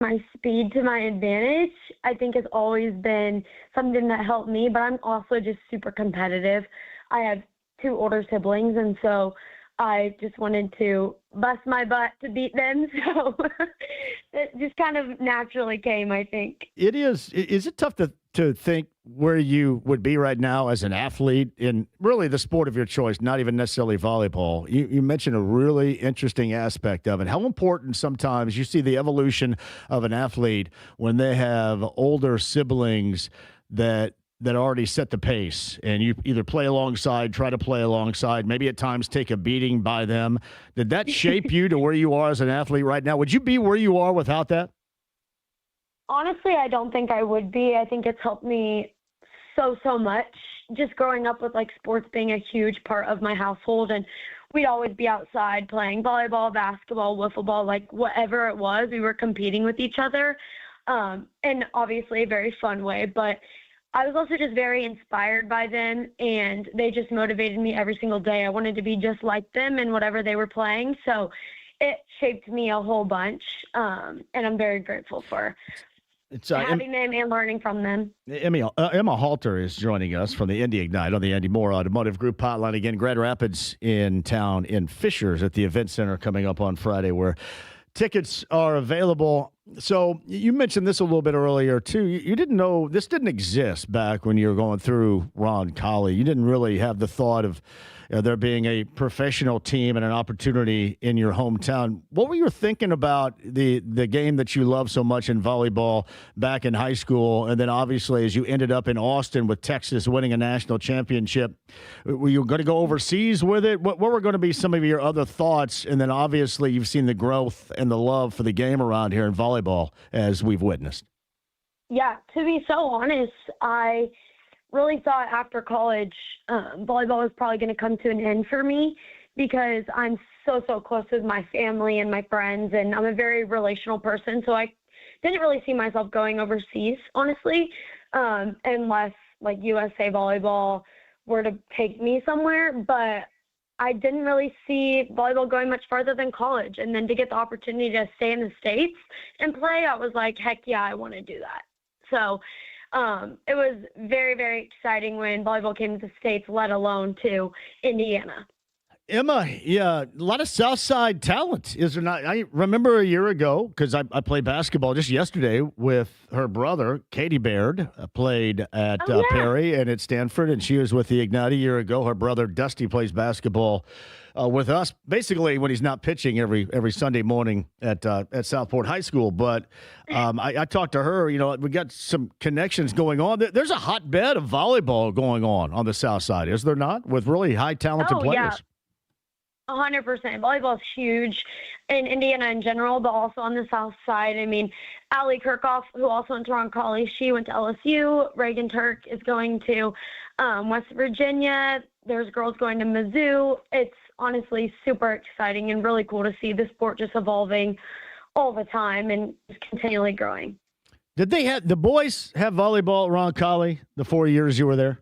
my speed to my advantage, I think has always been something that helped me, but I'm also just super competitive. I have two older siblings, and so I just wanted to bust my butt to beat them. So it just kind of naturally came, I think. It is. Is it tough to think where you would be right now as an athlete in really the sport of your choice, not even necessarily volleyball? You mentioned a really interesting aspect of it. How important sometimes you see the evolution of an athlete when they have older siblings that already set the pace, and you either play alongside, try to play alongside, maybe at times take a beating by them. Did that shape you to where you are as an athlete right now? Would you be where you are without that? Honestly, I don't think I would be. I think it's helped me so much. Just growing up with like sports being a huge part of my household, and we'd always be outside playing volleyball, basketball, wiffle ball, like whatever it was, we were competing with each other, in obviously a very fun way. But I was also just very inspired by them, and they just motivated me every single day. I wanted to be just like them in whatever they were playing. So it shaped me a whole bunch, and I'm very grateful for having them and learning from them. Emma Halter is joining us from the Indy Ignite on the Andy Moore Automotive Group hotline. Again, Grand Rapids in town in Fishers at the Event Center coming up on Friday, where tickets are available. So you mentioned this a little bit earlier, too. You didn't know this didn't exist back when you were going through Roncalli. You didn't really have the thought of there being a professional team and an opportunity in your hometown. What were you thinking about the game that you love so much in volleyball back in high school? And then obviously as you ended up in Austin with Texas winning a national championship, were you going to go overseas with it? What were going to be some of your other thoughts? And then obviously you've seen the growth and the love for the game around here in volleyball as we've witnessed. Yeah, to be so honest, I really thought after college, volleyball was probably going to come to an end for me because I'm so close with my family and my friends, and I'm a very relational person. So I didn't really see myself going overseas, honestly, unless like USA Volleyball were to take me somewhere. But I didn't really see volleyball going much farther than college. And then to get the opportunity to stay in the States and play, I was like, heck yeah, I want to do that. So it was very exciting when volleyball came to the States, let alone to Indiana. Emma, yeah, a lot of Southside talent, is there not? I remember a year ago, because I played basketball just yesterday with her brother, Katie Baird, played at Perry and at Stanford, and she was with the Ignite a year ago. Her brother, Dusty, plays basketball with us, basically when he's not pitching every Sunday morning at Southport High School. But I talked to her, we got some connections going on. There's a hotbed of volleyball going on the South Side, is there not, with really high talented players? Yeah. 100%. Volleyball is huge in Indiana in general, but also on the South Side. I mean, Allie Kirchhoff, who also went to Roncalli, she went to LSU. Reagan Turk is going to West Virginia. There's girls going to Mizzou. It's honestly super exciting and really cool to see the sport just evolving all the time and just continually growing. Did the boys have volleyball at Roncalli the 4 years you were there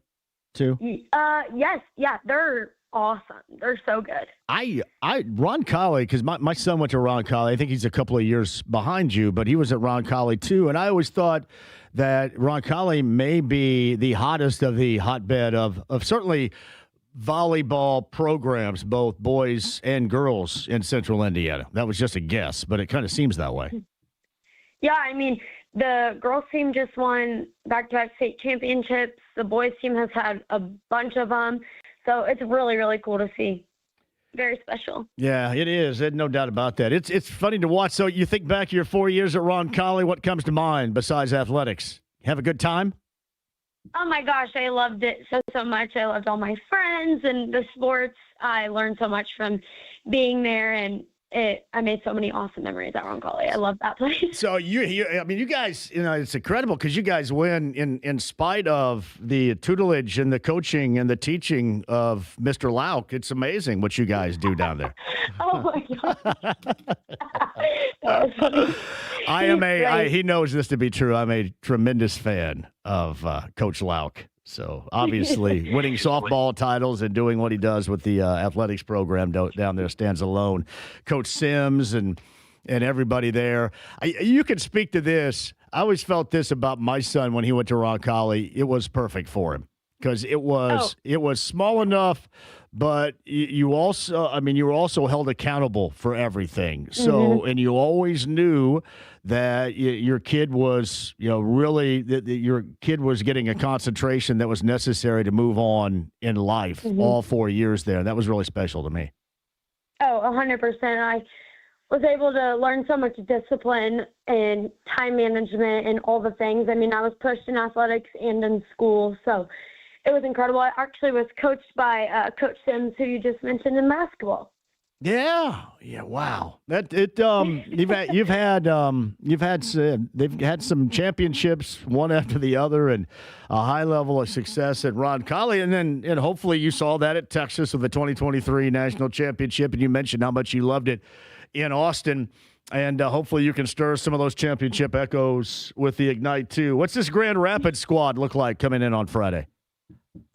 too? Yes. Yeah, they're awesome. They're so good. Roncalli, because my son went to Roncalli. I think he's a couple of years behind you, but he was at Roncalli too. And I always thought that Roncalli may be the hottest of the hotbed of certainly volleyball programs, both boys and girls in Central Indiana. That was just a guess, but it kind of seems that way. Yeah, I mean, the girls team just won back-to-back state championships. The boys team has had a bunch of them. So it's really cool to see. Very special. Yeah, it is. There's no doubt about that. It's funny to watch. So you think back to your 4 years at Roncalli, what comes to mind besides athletics? Have a good time? Oh, my gosh. I loved it so much. I loved all my friends and the sports. I learned so much from being there, and I made so many awesome memories at Roncalli. I love that place. So you guys, it's incredible because you guys win in spite of the tutelage and the coaching and the teaching of Mr. Lauk. It's amazing what you guys do down there. Oh my God. That was funny. He knows this to be true. I'm a tremendous fan of Coach Lauk. So obviously winning softball titles and doing what he does with the athletics program down there stands alone. Coach Sims and and everybody there. You can speak to this. I always felt this about my son when he went to Roncalli. It was perfect for him because it was small enough, but you also, I mean, you were also held accountable for everything. So, and you always knew that your kid was, really, that your kid was getting a concentration that was necessary to move on in life all 4 years there. That was really special to me. Oh, 100%. I was able to learn so much discipline and time management and all the things. I mean, I was pushed in athletics and in school, so it was incredible. I actually was coached by Coach Sims, who you just mentioned in basketball. Yeah. Wow. They've had some championships, one after the other, and a high level of success at Roncalli, and hopefully you saw that at Texas with the 2023 national championship, and you mentioned how much you loved it in Austin, and hopefully you can stir some of those championship echoes with the Ignite too. What's this Grand Rapids squad look like coming in on Friday?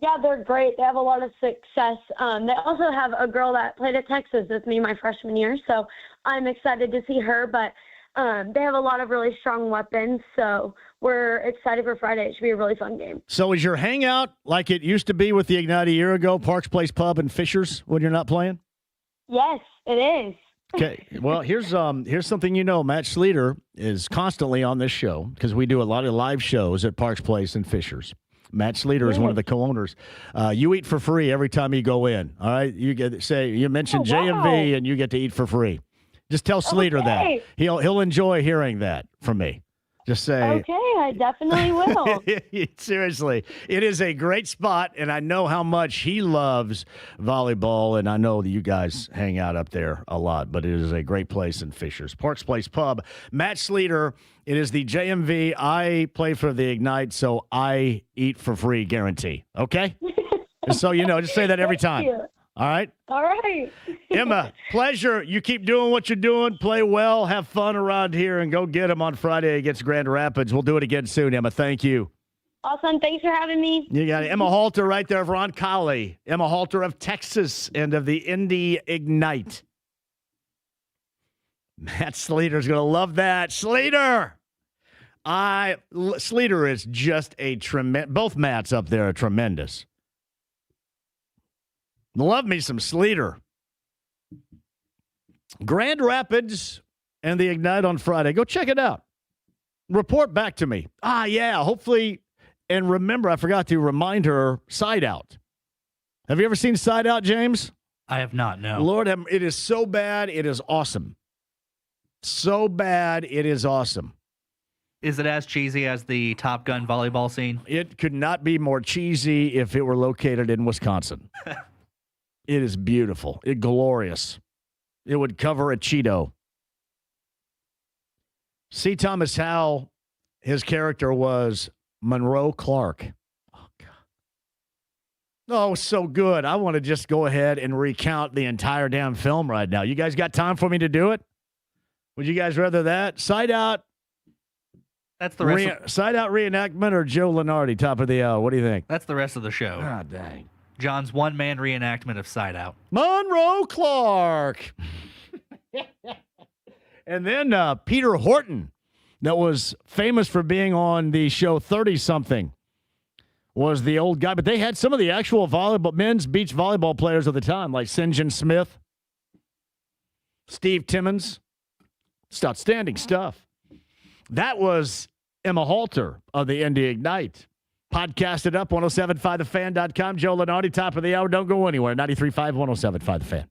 Yeah, they're great. They have a lot of success. They also have a girl that played at Texas with me my freshman year, so I'm excited to see her. But they have a lot of really strong weapons, so we're excited for Friday. It should be a really fun game. So is your hangout like it used to be with the Ignite a year ago, Parks Place Pub and Fishers, when you're not playing? Yes, it is. Okay, well, here's something Matt Sleater is constantly on this show because we do a lot of live shows at Parks Place and Fishers. Matt Sleater is one of the co-owners. You eat for free every time you go in. All right, you mentioned JMV and you get to eat for free. Just tell Sleater that he'll enjoy hearing that from me. Just say, okay, I definitely will. Seriously, it is a great spot, and I know how much he loves volleyball, and I know that you guys hang out up there a lot, but it is a great place in Fishers. Parks Place Pub. Matt Sleater, it is the JMV. I play for the Ignite, so I eat for free guarantee. Okay? So, just say that every time. All right? All right. Emma, pleasure. You keep doing what you're doing. Play well. Have fun around here, and go get them on Friday against Grand Rapids. We'll do it again soon, Emma. Thank you. Awesome. Thanks for having me. You got it. Emma Halter right there of Roncalli. Emma Halter of Texas and of the Indy Ignite. Matt Sleater's going to love that. Sleater! Sleater is just a tremendous. Both Matts up there are tremendous. Love me some Sleater. Grand Rapids and the Ignite on Friday. Go check it out. Report back to me. Yeah, hopefully. And remember, I forgot to remind her, Side Out. Have you ever seen Side Out, James? I have not, no. Lord, it is so bad, it is awesome. So bad, it is awesome. Is it as cheesy as the Top Gun volleyball scene? It could not be more cheesy if it were located in Wisconsin. It is beautiful. It's glorious. It would cover a Cheeto. C. Thomas Howell, his character was Monroe Clark. Oh, God. Oh, so good. I want to just go ahead and recount the entire damn film right now. You guys got time for me to do it? Would you guys rather that? Side Out. That's the rest. Side Out reenactment or Joe Lunardi, top of the hour? What do you think? That's the rest of the show. Ah, dang. John's one-man reenactment of Side Out. Monroe Clark. And then Peter Horton, that was famous for being on the show 30-something, was the old guy. But they had some of the actual men's beach volleyball players of the time, like St. John Smith, Steve Timmons. It's outstanding stuff. That was Emma Halter of the Indy Ignite. Podcast it up, 1075thefan.com. Joe Lunardi, top of the hour. Don't go anywhere. 93.5, 1075 The Fan.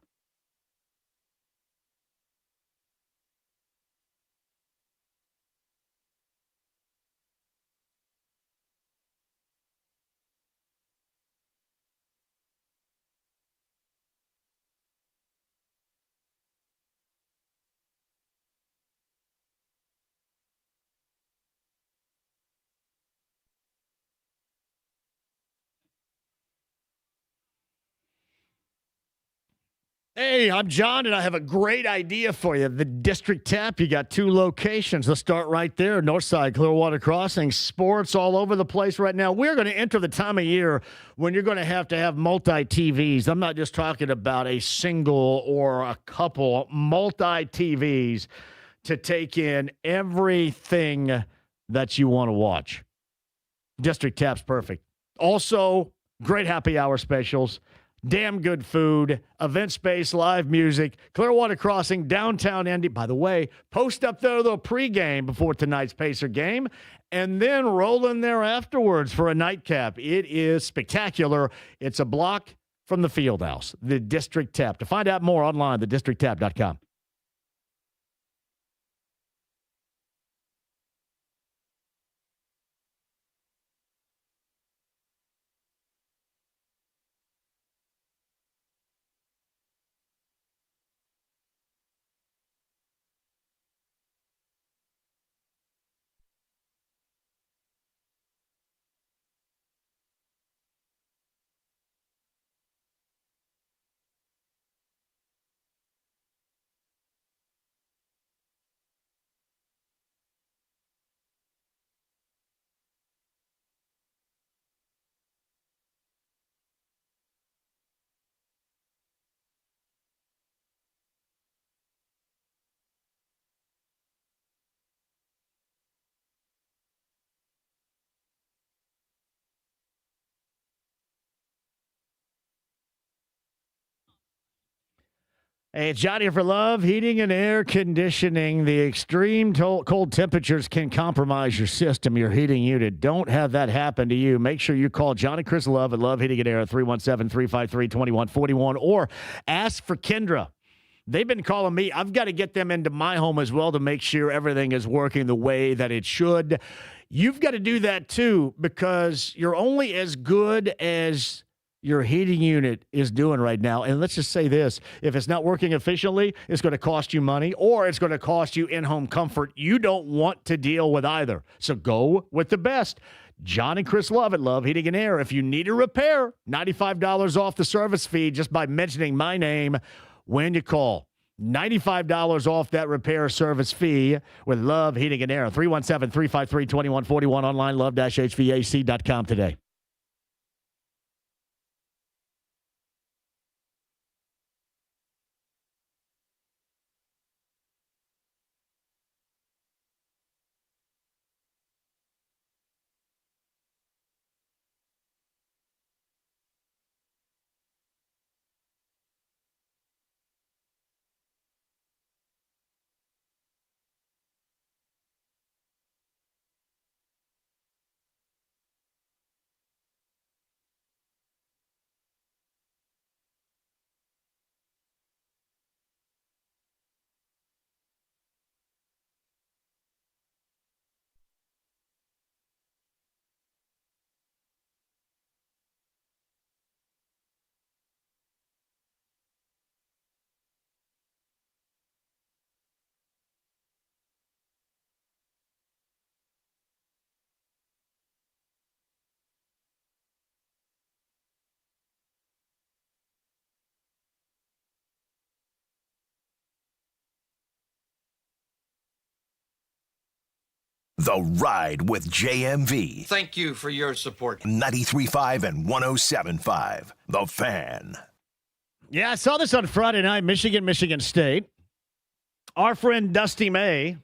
Hey, I'm John, and I have a great idea for you. The District Tap, you got 2 locations. Let's start right there. Northside, Clearwater Crossing, sports all over the place right now. We're going to enter the time of year when you're going to have multi-TVs. I'm not just talking about a single or a couple, multi-TVs to take in everything that you want to watch. District Tap's perfect. Also, great happy hour specials, damn good food, event space, live music, Clearwater Crossing, downtown Indy. By the way, post up there the pregame before tonight's Pacer game, and then roll in there afterwards for a nightcap. It is spectacular. It's a block from the field house, the District Tap. To find out more online, thedistricttap.com. Hey, it's Johnny for Love Heating and Air Conditioning. The extreme cold temperatures can compromise your system, your heating unit. Don't have that happen to you. Make sure you call Johnny Chris Love at Love Heating and Air at 317-353-2141 or ask for Kendra. They've been calling me. I've got to get them into my home as well to make sure everything is working the way that it should. You've got to do that too, because you're only as good as your heating unit is doing right now. And let's just say this, if it's not working efficiently, it's going to cost you money or it's going to cost you in-home comfort. You don't want to deal with either. So go with the best. John and Chris Love at Love Heating and Air. If you need a repair, $95 off the service fee just by mentioning my name when you call. $95 off that repair service fee with Love Heating and Air. 317-353-2141 online, love-hvac.com today. The Ride with JMV. Thank you for your support. 93.5 and 107.5. The Fan. Yeah, I saw this on Friday night, Michigan State. Our friend Dusty May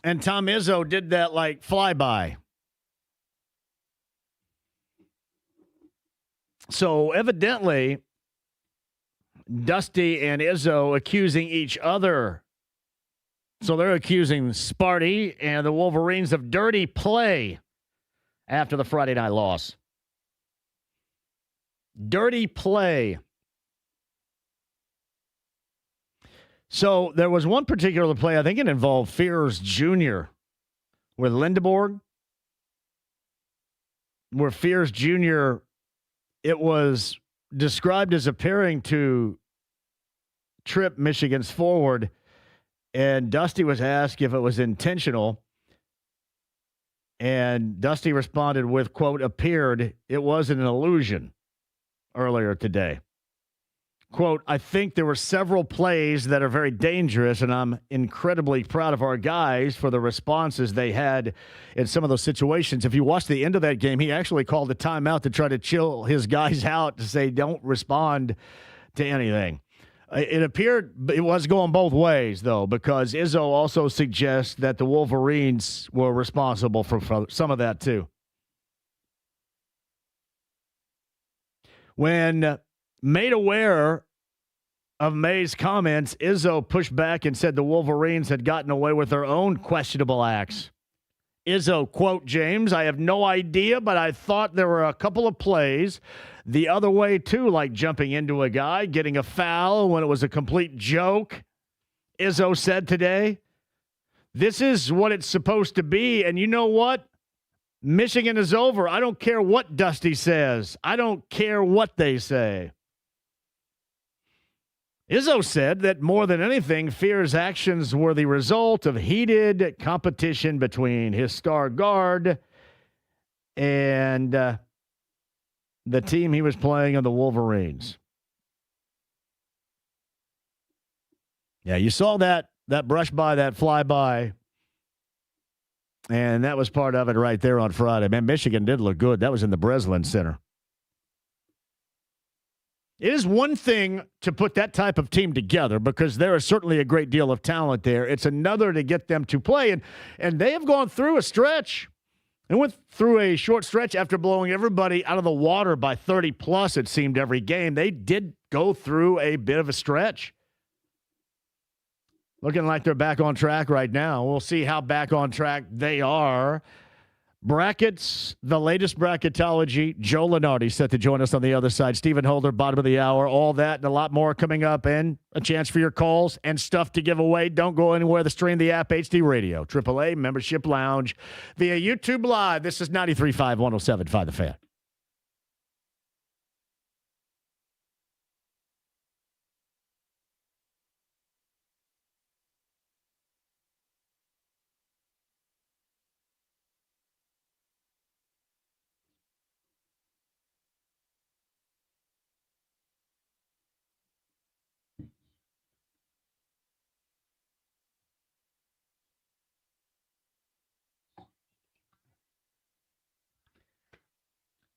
and Tom Izzo did that like flyby. So evidently, Dusty and Izzo accusing each other. So they're accusing Sparty and the Wolverines of dirty play after the Friday night loss. Dirty play. So there was one particular play, I think it involved Fears Jr. with Lindeborg, where Fears Jr., it was described as appearing to trip Michigan's forward. And Dusty was asked if it was intentional. And Dusty responded with, quote, appeared it wasn't an illusion earlier today. Quote, I think there were several plays that are very dangerous, and I'm incredibly proud of our guys for the responses they had in some of those situations. If you watch the end of that game, he actually called a timeout to try to chill his guys out to say don't respond to anything. It appeared it was going both ways, though, because Izzo also suggests that the Wolverines were responsible for some of that, too. When made aware of May's comments, Izzo pushed back and said the Wolverines had gotten away with their own questionable acts. Izzo, quote, James, I have no idea, but I thought there were a couple of plays the other way, too, like jumping into a guy, getting a foul when it was a complete joke. Izzo said today, this is what it's supposed to be. And you know what? Michigan is over. I don't care what Dusty says. I don't care what they say. Izzo said that more than anything, Fear's actions were the result of heated competition between his star guard and the team he was playing on the Wolverines. Yeah, you saw that brush by, that fly by, and that was part of it right there on Friday. Man, Michigan did look good. That was in the Breslin Center. It is one thing to put that type of team together because there is certainly a great deal of talent there. It's another to get them to play, and they have gone through a stretch. They went through a short stretch after blowing everybody out of the water by 30-plus, it seemed, every game. They did go through a bit of a stretch. Looking like they're back on track right now. We'll see how back on track they are. Brackets, the latest bracketology. Joe Lunardi set to join us on the other side. Stephen Holder, bottom of the hour. All that and a lot more coming up, and a chance for your calls and stuff to give away. Don't go anywhere. The stream, the app, HD Radio, AAA Membership Lounge via YouTube Live. This is 93.5, 107.5 The Fan.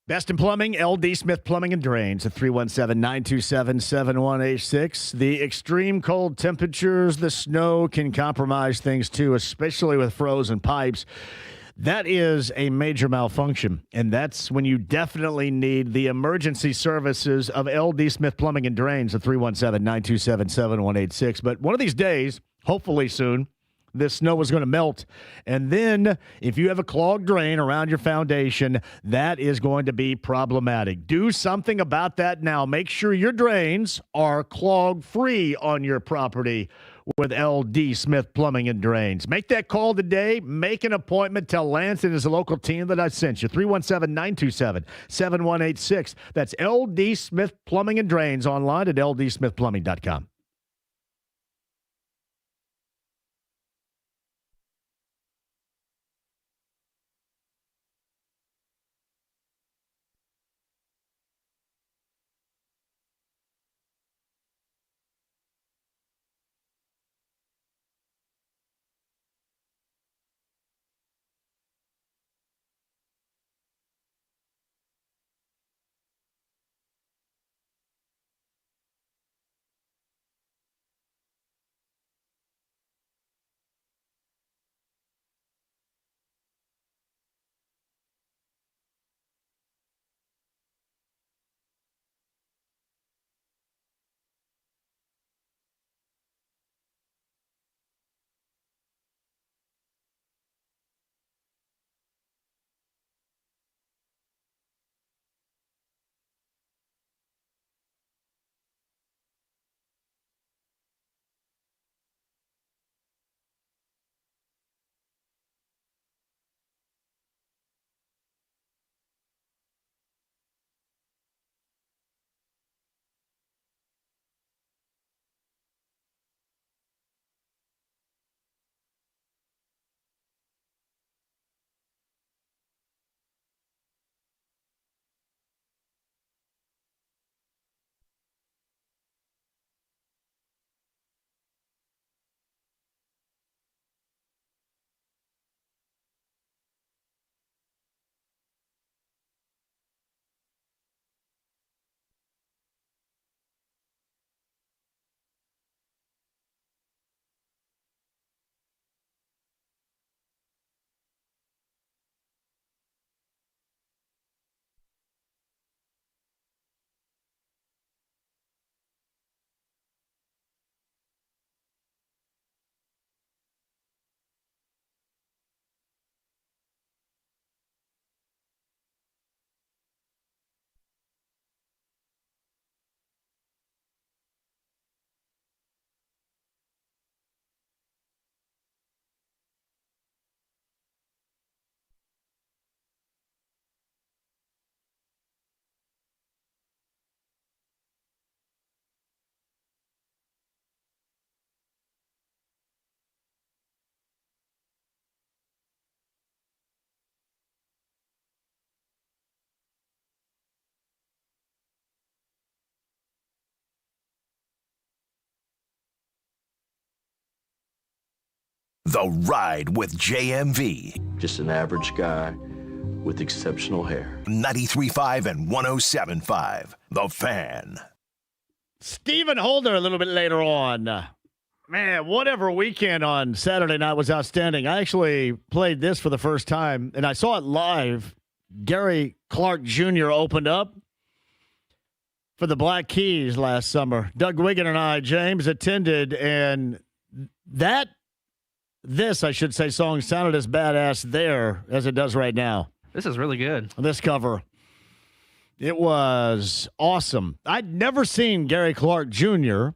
Best in Plumbing, LD Smith Plumbing and Drains at 317-927-7186. The extreme cold temperatures, the snow can compromise things too, especially with frozen pipes. That is a major malfunction, and that's when you definitely need the emergency services of LD Smith Plumbing and Drains at 317-927-7186. But one of these days, hopefully soon, this snow is going to melt. And then if you have a clogged drain around your foundation, that is going to be problematic. Do something about that now. Make sure your drains are clog-free on your property with LD Smith Plumbing and Drains. Make that call today. Make an appointment. Tell Lance and his local team that I sent you. 317-927-7186. That's LD Smith Plumbing and Drains, online at ldsmithplumbing.com. The Ride with JMV. Just an average guy with exceptional hair. 93.5 and 107.5. The Fan. Stephen Holder a little bit later on. Man, whatever weekend on Saturday night was outstanding. I actually played this for the first time, and I saw it live. Gary Clark Jr. opened up for the Black Keys last summer. Doug Wiggin and I, James, attended, and this, I should say, song sounded as badass there as it does right now. This is really good. This cover. It was awesome. I'd never seen Gary Clark Jr.,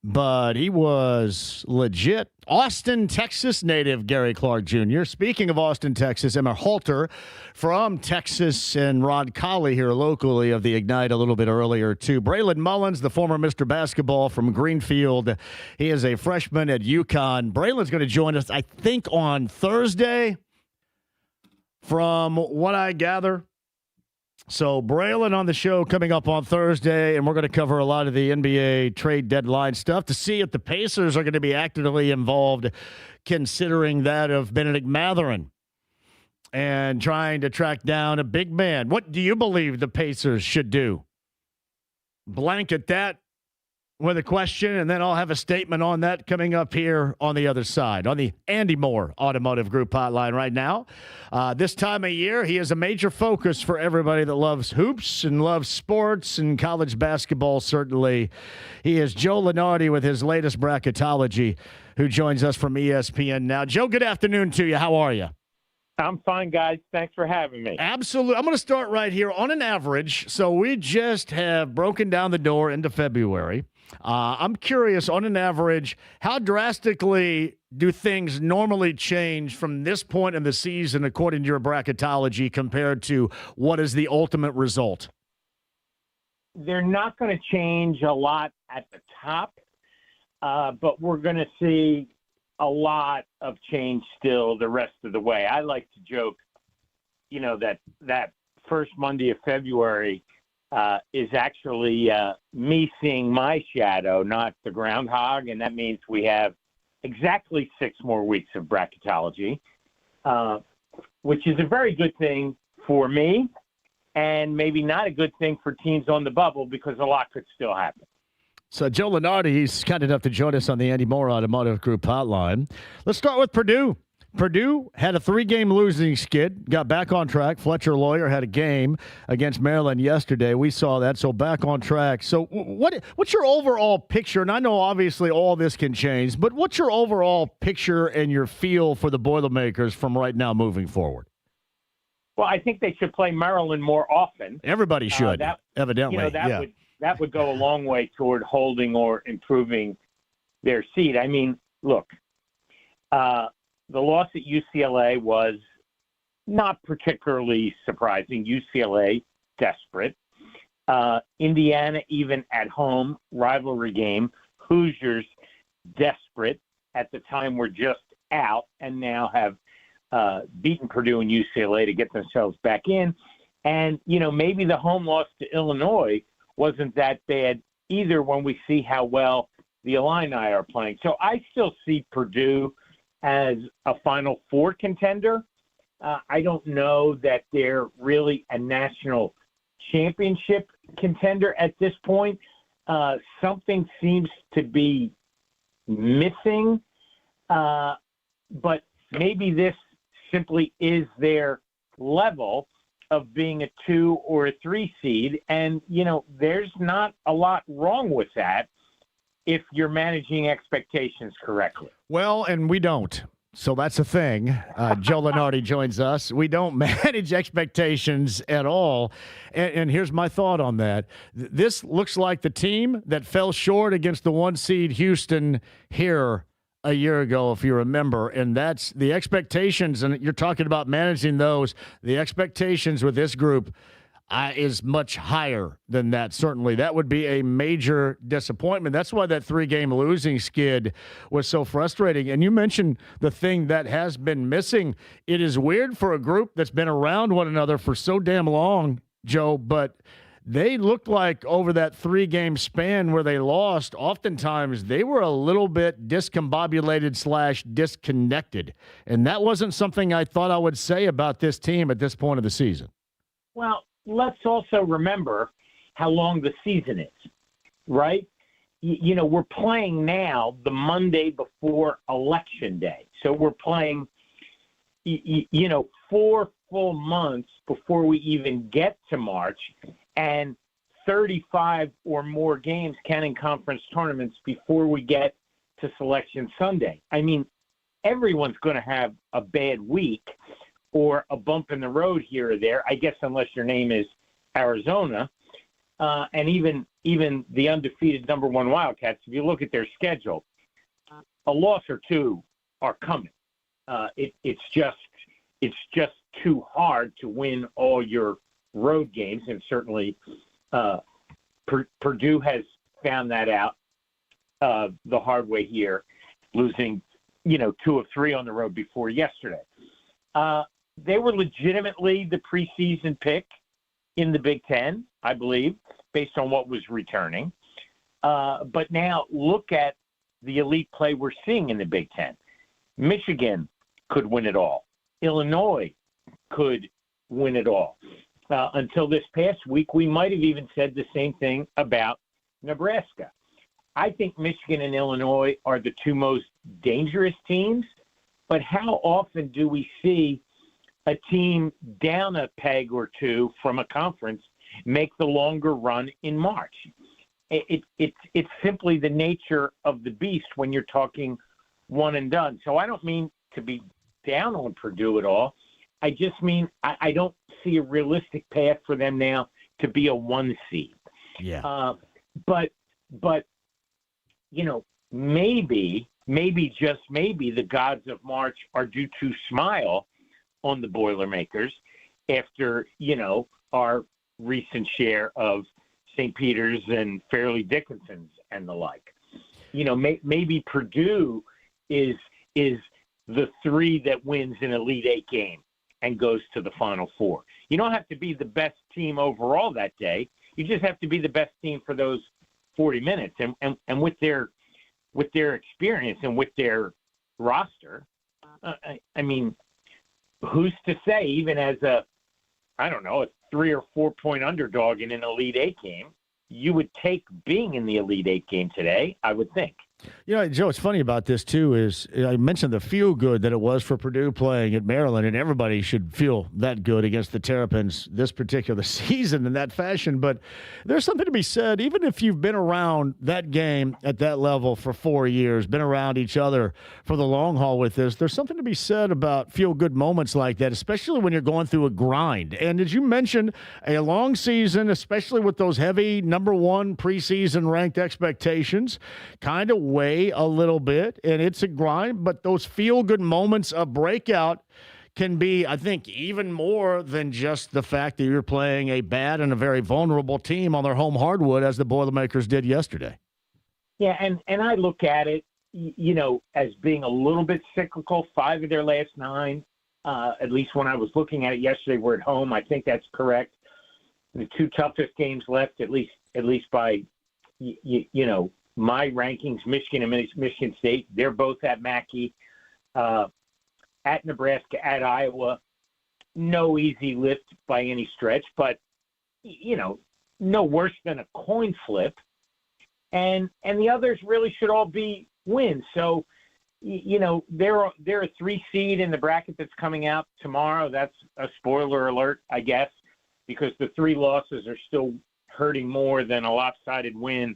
but he was legit. Austin, Texas native Gary Clark Jr. Speaking of Austin, Texas, Emma Halter from Texas and Rod Colley here locally of the Ignite a little bit earlier, too. Braylon Mullins, the former Mr. Basketball from Greenfield. He is a freshman at UConn. Braylon's going to join us, I think, on Thursday, from what I gather. So Braylon on the show coming up on Thursday, and we're going to cover a lot of the NBA trade deadline stuff to see if the Pacers are going to be actively involved, considering that of Benedict Mathurin and trying to track down a big man. What do you believe the Pacers should do? Blanket that with a question, and then I'll have a statement on that coming up here on the other side, on the Andy Moore Automotive Group hotline right now. This time of year, he is a major focus for everybody that loves hoops and loves sports and college basketball, certainly. He is Joe Lunardi with his latest bracketology, who joins us from ESPN now. Joe, good afternoon to you. How are you? I'm fine, guys. Thanks for having me. Absolutely. I'm going to start right here. On an average, so we just have broken down the door into February. I'm curious, on an average, how drastically do things normally change from this point in the season, according to your bracketology, compared to what is the ultimate result? They're not going to change a lot at the top, but we're going to see a lot of change still the rest of the way. I like to joke, that first Monday of February is actually me seeing my shadow, not the groundhog, and that means we have exactly 6 more weeks of bracketology, which is a very good thing for me and maybe not a good thing for teams on the bubble because a lot could still happen. So Joe Lunardi, he's kind enough to join us on the Andy Moore Automotive Group hotline. Let's start with Purdue. Purdue had a 3-game losing skid, got back on track. Fletcher Lawyer had a game against Maryland yesterday. We saw that, so back on track. So what's your overall picture? And I know obviously all this can change, but what's your overall picture and your feel for the Boilermakers from right now moving forward? Well, I think they should play Maryland more often. Everybody should, evidently. That would go a long way toward holding or improving their seed. I mean, look, the loss at UCLA was not particularly surprising. UCLA, desperate. Indiana, even at home, rivalry game. Hoosiers, desperate. At the time, were just out and now have beaten Purdue and UCLA to get themselves back in. And, maybe the home loss to Illinois wasn't that bad either when we see how well the Illini are playing. So I still see Purdue as a Final Four contender. I don't know that they're really a national championship contender at this point. Something seems to be missing, but maybe this simply is their level of being a 2 or a 3 seed. And, there's not a lot wrong with that if you're managing expectations correctly. Well, and we don't. So that's the thing. Joe Lunardi joins us. We don't manage expectations at all. And here's my thought on that. This looks like the team that fell short against the 1 seed Houston here a year ago, if you remember. And that's the expectations. And you're talking about managing those. The expectations with this group is much higher than that, certainly. That would be a major disappointment. That's why that 3-game losing skid was so frustrating. And you mentioned the thing that has been missing. It is weird for a group that's been around one another for so damn long, Joe, but they looked like over that 3-game span where they lost, oftentimes they were a little bit discombobulated / disconnected. And that wasn't something I thought I would say about this team at this point of the season. Well, let's also remember how long the season is, right? We're playing now the Monday before Election Day. So we're playing, 4 full months before we even get to March, and 35 or more games counting conference tournaments before we get to Selection Sunday. I mean, everyone's going to have a bad week or a bump in the road here or there, I guess, unless your name is Arizona. And even the undefeated number 1 Wildcats, if you look at their schedule, a loss or two are coming. It's just too hard to win all your road games, and certainly Purdue has found that out the hard way here, losing 2 of 3 on the road before yesterday. They were legitimately the preseason pick in the Big Ten, I believe, based on what was returning. But now look at the elite play we're seeing in the Big Ten. Michigan could win it all. Illinois could win it all. Until this past week, we might have even said the same thing about Nebraska. I think Michigan and Illinois are the 2 most dangerous teams, but how often do we see a team down a peg or 2 from a conference make the longer run in March? It's simply the nature of the beast when you're talking one and done. So I don't mean to be down on Purdue at all. I just mean I don't see a realistic path for them now to be a 1 seed. Yeah. But maybe just maybe the gods of March are due to smile on the Boilermakers after, our recent share of St. Peter's and Fairleigh Dickinson's and the like. Maybe Purdue is the 3 that wins an Elite 8 game and goes to the Final Four. You don't have to be the best team overall that day. You just have to be the best team for those 40 minutes. And with their experience and with their roster, I mean, who's to say, even as a 3 or 4 point underdog in an Elite 8 game, you would take being in the Elite 8 game today, I would think. Joe, what's funny about this, too, is I mentioned the feel good that it was for Purdue playing at Maryland, and everybody should feel that good against the Terrapins this particular season in that fashion. But there's something to be said, even if you've been around that game at that level for 4 years, been around each other for the long haul with this, there's something to be said about feel-good moments like that, especially when you're going through a grind. And as you mentioned, a long season, especially with those heavy number 1 preseason ranked expectations, kind of weigh a little bit, and it's a grind, but those feel-good moments of breakout can be, I think, even more than just the fact that you're playing a bad and a very vulnerable team on their home hardwood, as the Boilermakers did yesterday. Yeah, and I look at it, as being a little bit cyclical. 5 of their last 9, at least when I was looking at it yesterday, were at home. I think that's correct. The 2 toughest games left, at least by, my rankings, Michigan and Michigan State, they're both at Mackey, at Nebraska, at Iowa. No easy lift by any stretch, but, no worse than a coin flip. And the others really should all be wins. So, they're a 3 seed in the bracket that's coming out tomorrow. That's a spoiler alert, I guess, because the 3 losses are still hurting more than a lopsided win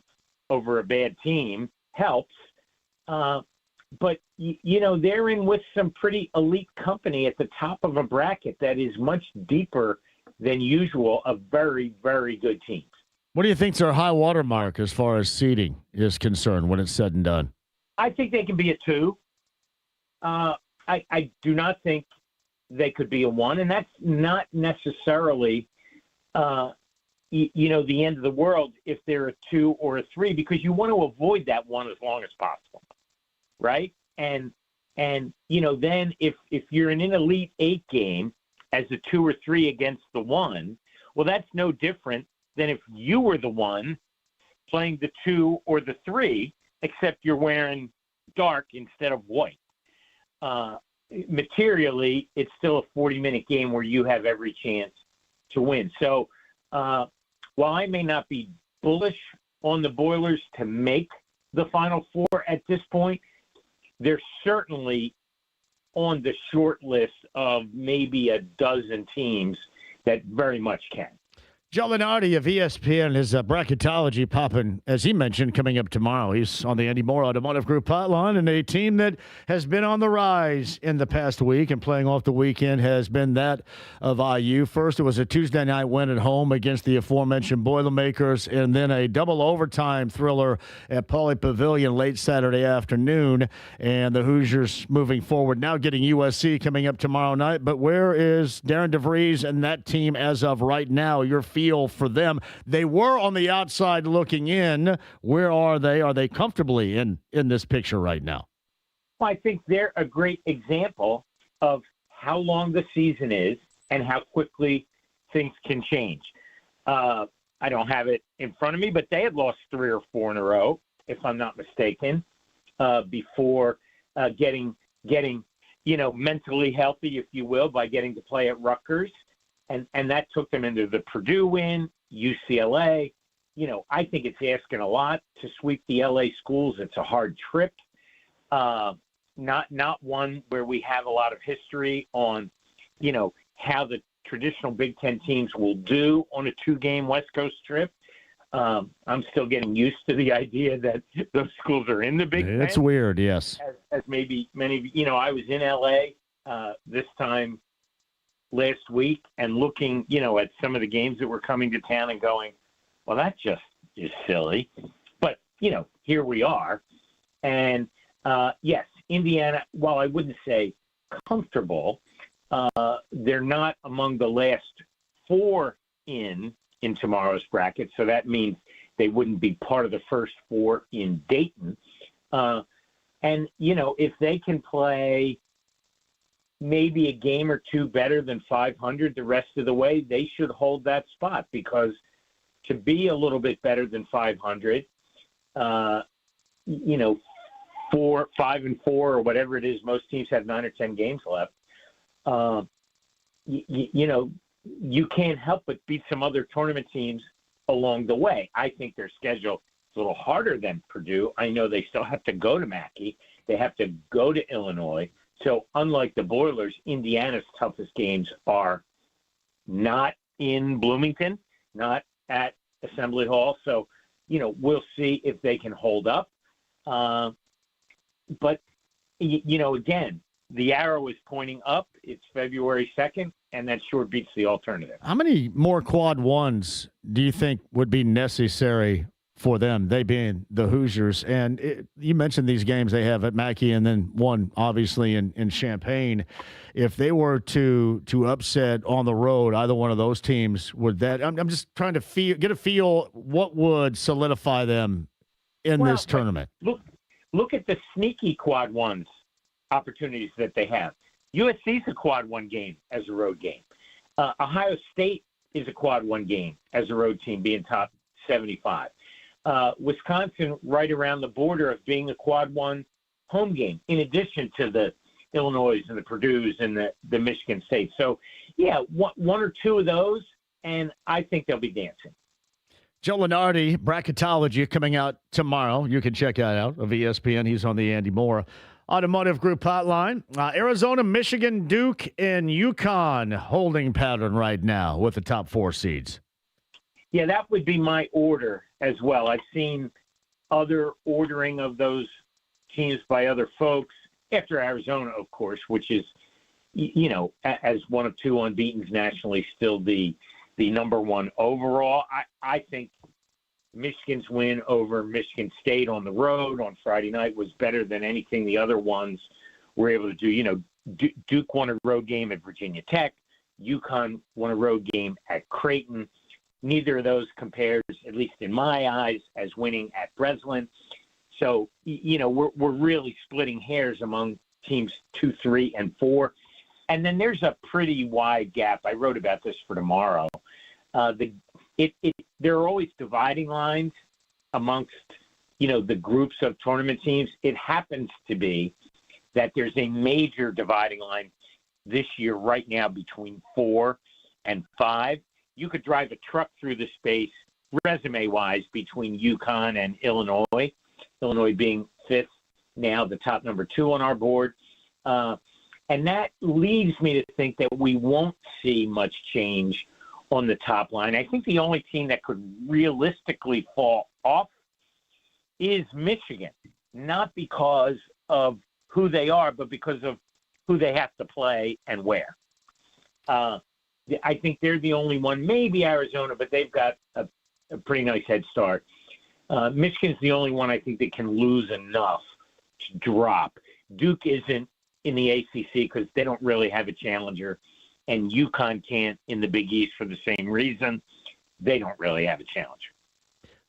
over a bad team helps. But, they're in with some pretty elite company at the top of a bracket that is much deeper than usual of very, very good teams. What do you think's their high water mark as far as seeding is concerned when it's said and done? I think they can be a 2. I do not think they could be a 1, and that's not necessarily the end of the world if they're a 2 or a 3, because you want to avoid that 1 as long as possible, right? And then if you're in an Elite 8 game as a 2 or 3 against the 1, well, that's no different than if you were the one playing the 2 or the 3, except you're wearing dark instead of white. Materially, it's still a 40-minute game where you have every chance to win. So while I may not be bullish on the Boilers to make the Final Four at this point, they're certainly on the short list of maybe a dozen teams that very much can. Joe Lunardi of ESPN, his bracketology popping, as he mentioned, coming up tomorrow. He's on the Andy Moore Automotive Group hotline, and a team that has been on the rise in the past week and playing off the weekend has been that of IU. First, it was a Tuesday night win at home against the aforementioned Boilermakers, and then a double overtime thriller at Pauley Pavilion late Saturday afternoon. And the Hoosiers moving forward, now getting USC coming up tomorrow night. But where is Darren DeVries and that team as of right now? Your feel for them. They were on the outside looking in. Where are they? Are they comfortably in this picture right now? Well, I think they're a great example of how long the season is and how quickly things can change. I don't have it in front of me, but they had lost 3 or 4 in a row, if I'm not mistaken, before getting mentally healthy, if you will, by getting to play at Rutgers. And that took them into the Purdue win, UCLA. I think it's asking a lot to sweep the LA schools. It's a hard trip, not one where we have a lot of history on, how the traditional Big Ten teams will do on a 2-game West Coast trip. I'm still getting used to the idea that those schools are in the Big Ten. It's weird, yes. As maybe many, I was in LA this time last week and looking, at some of the games that were coming to town and going, well, that just is silly. But, here we are. And, yes, Indiana, while I wouldn't say comfortable, they're not among the last 4 in tomorrow's bracket. So that means they wouldn't be part of the first 4 in Dayton. And, if they can play maybe a game or 2 better than 500 the rest of the way, they should hold that spot, because to be a little bit better than 500, 5-4 or whatever it is, most teams have 9 or 10 games left. You can't help but beat some other tournament teams along the way. I think their schedule is a little harder than Purdue. I know they still have to go to Mackey. They have to go to Illinois. So unlike the Boilers, Indiana's toughest games are not in Bloomington, not at Assembly Hall. So, we'll see if they can hold up. But, again, the arrow is pointing up. It's February 2nd, and that sure beats the alternative. How many more quad ones do you think would be necessary for them, they being the Hoosiers? And you mentioned these games they have at Mackey and then one, obviously, in Champaign. If they were to upset on the road, either one of those teams, would that – I'm just trying to get a feel what would solidify them in this tournament. Look at the sneaky quad ones opportunities that they have. USC's a quad 1 game as a road game. Ohio State is a quad 1 game as a road team, being top 75. Wisconsin right around the border of being a quad 1 home game, in addition to the Illinois and the Purdue's and the Michigan State. So, yeah, one or 2 of those, and I think they'll be dancing. Joe Lunardi, bracketology, coming out tomorrow. You can check that out of ESPN. He's on the Andy Moore Automotive Group hotline. Arizona, Michigan, Duke, and UConn holding pattern right now with the top 4 seeds. Yeah, that would be my order as well. I've seen other ordering of those teams by other folks, after Arizona, of course, which is, as one of 2 unbeatens nationally, still the number 1 overall. I think Michigan's win over Michigan State on the road on Friday night was better than anything the other ones were able to do. Duke won a road game at Virginia Tech. UConn won a road game at Creighton. Neither of those compares, at least in my eyes, as winning at Breslin. So, we're really splitting hairs among teams 2, 3, and 4. And then there's a pretty wide gap. I wrote about this for tomorrow. The there are always dividing lines amongst, the groups of tournament teams. It happens to be that there's a major dividing line this year right now between 4 and 5. You could drive a truck through the space resume-wise between UConn and Illinois, Illinois being 5th now, the top number 2 on our board. And that leads me to think that we won't see much change on the top line. I think the only team that could realistically fall off is Michigan, not because of who they are, but because of who they have to play and where. I think they're the only one, maybe Arizona, but they've got a pretty nice head start. Michigan's the only one I think that can lose enough to drop. Duke isn't in the ACC because they don't really have a challenger, and UConn can't in the Big East for the same reason. They don't really have a challenger.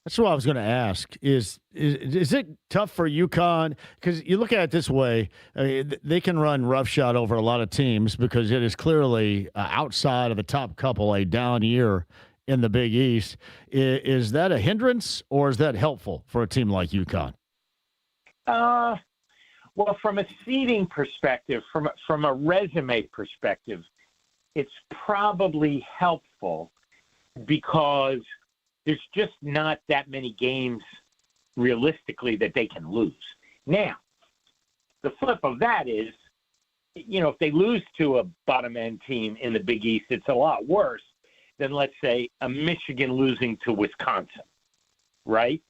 That's what I was going to ask. Is it tough for UConn? Because you look at it this way, they can run roughshod over a lot of teams because it is clearly outside of the top couple, a down year in the Big East. Is that a hindrance or is that helpful for a team like UConn? Well, from a seeding perspective, from a resume perspective, it's probably helpful because there's just not that many games realistically that they can lose. Now, the flip of that is, if they lose to a bottom-end team in the Big East, it's a lot worse than, let's say, a Michigan losing to Wisconsin, right?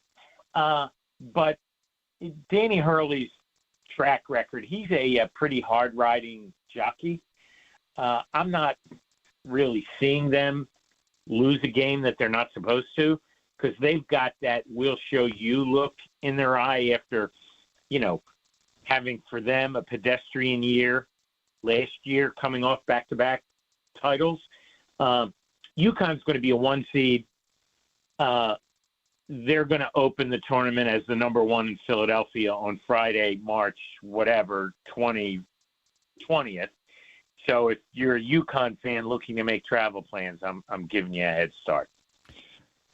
But Danny Hurley's track record, he's a pretty hard-riding jockey. I'm not really seeing them lose a game that they're not supposed to because they've got that we'll show you look in their eye after, having for them a pedestrian year last year coming off back-to-back titles. UConn's going to be a 1 seed. They're going to open the tournament as the number 1 in Philadelphia on Friday, March, 20th. So if you're a UConn fan looking to make travel plans, I'm giving you a head start.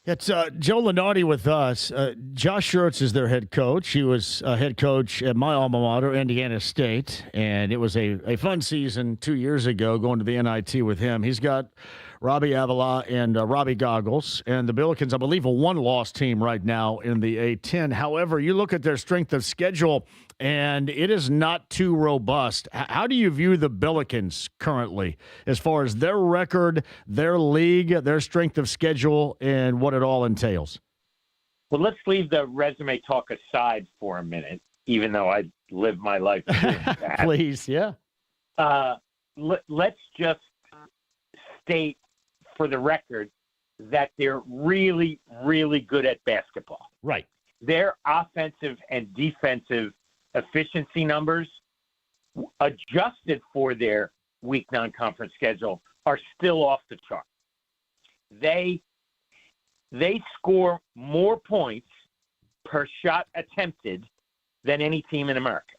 It's Joe Lunardi with us. Josh Schertz is their head coach. He was head coach at my alma mater, Indiana State, and it was a fun season 2 years ago going to the NIT with him. He's got Robbie Avila and Robbie Goggles, and the Billikens, I believe, a one-loss team right now in the A-10. However, you look at their strength of schedule, and it is not too robust. How do you view the Billikens currently as far as their record, their league, their strength of schedule, and what it all entails? Well, let's leave the resume talk aside for a minute, even though I live my life doing that. Please, yeah. Let's just state for the record that they're really, really good at basketball. Right. Their offensive and defensive efficiency numbers, adjusted for their weak non-conference schedule, are still off the chart. They score more points per shot attempted than any team in America.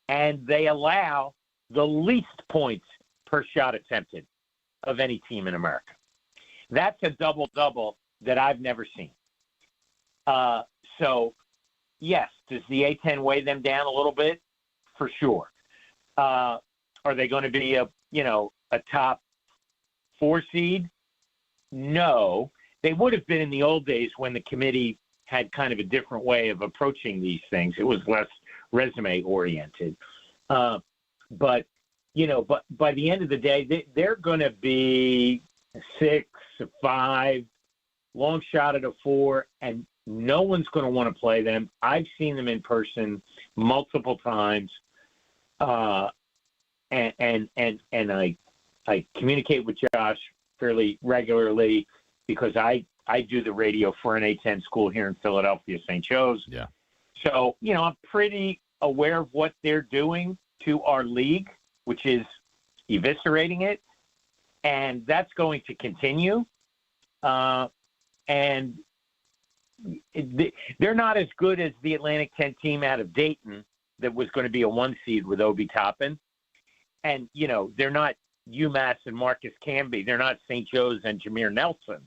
And they allow the least points per shot attempted of any team in America. That's a double-double that I've never seen. So, yes, does the A-10 weigh them down a little bit? For sure. Are they going to be a top 4 seed? No. They would have been in the old days when the committee had kind of a different way of approaching these things. It was less resume-oriented. But by the end of the day, they're going to be 6, 5, long shot at a 4, and no one's going to want to play them. I've seen them in person multiple times, and I communicate with Josh fairly regularly because I do the radio for an A-10 school here in Philadelphia, St. Joe's. Yeah. So, I'm pretty aware of what they're doing to our league, which is eviscerating it, and that's going to continue. And they're not as good as the Atlantic 10 team out of Dayton that was going to be a 1 seed with Obi Toppin. And, they're not UMass and Marcus Camby. They're not St. Joe's and Jameer Nelson.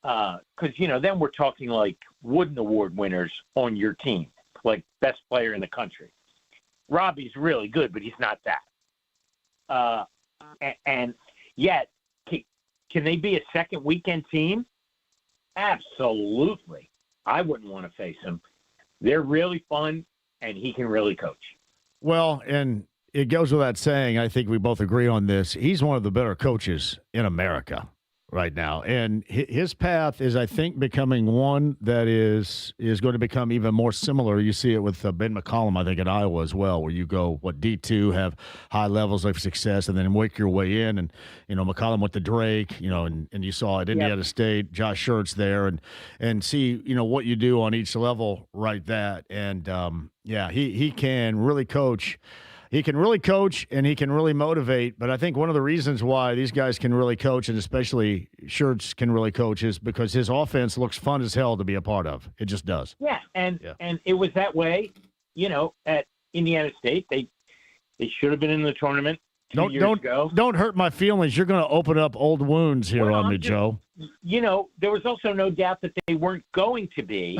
Because, then we're talking like Wooden Award winners on your team, like best player in the country. Robbie's really good, but he's not that. And yet, can they be a second weekend team? Absolutely. I wouldn't want to face them. They're really fun, and he can really coach. Well, and it goes without saying, I think we both agree on this. He's one of the better coaches in America right now. And his path is, I think, becoming one that is going to become even more similar. You see it with Ben McCollum, I think, at Iowa as well, where you go, D2, have high levels of success, and then work your way in. And, McCollum went to Drake, and you saw at Indiana State, Josh Schertz there, and see, what you do on each level right that. And, he can really coach. He can really coach and he can really motivate. But I think one of the reasons why these guys can really coach, and especially Schertz can really coach, is because his offense looks fun as hell to be a part of. It just does. Yeah, and it was that way, at Indiana State. They should have been in the tournament 2 years ago. Don't hurt my feelings. You're going to open up old wounds here on me, Joe. There was also no doubt that they weren't going to be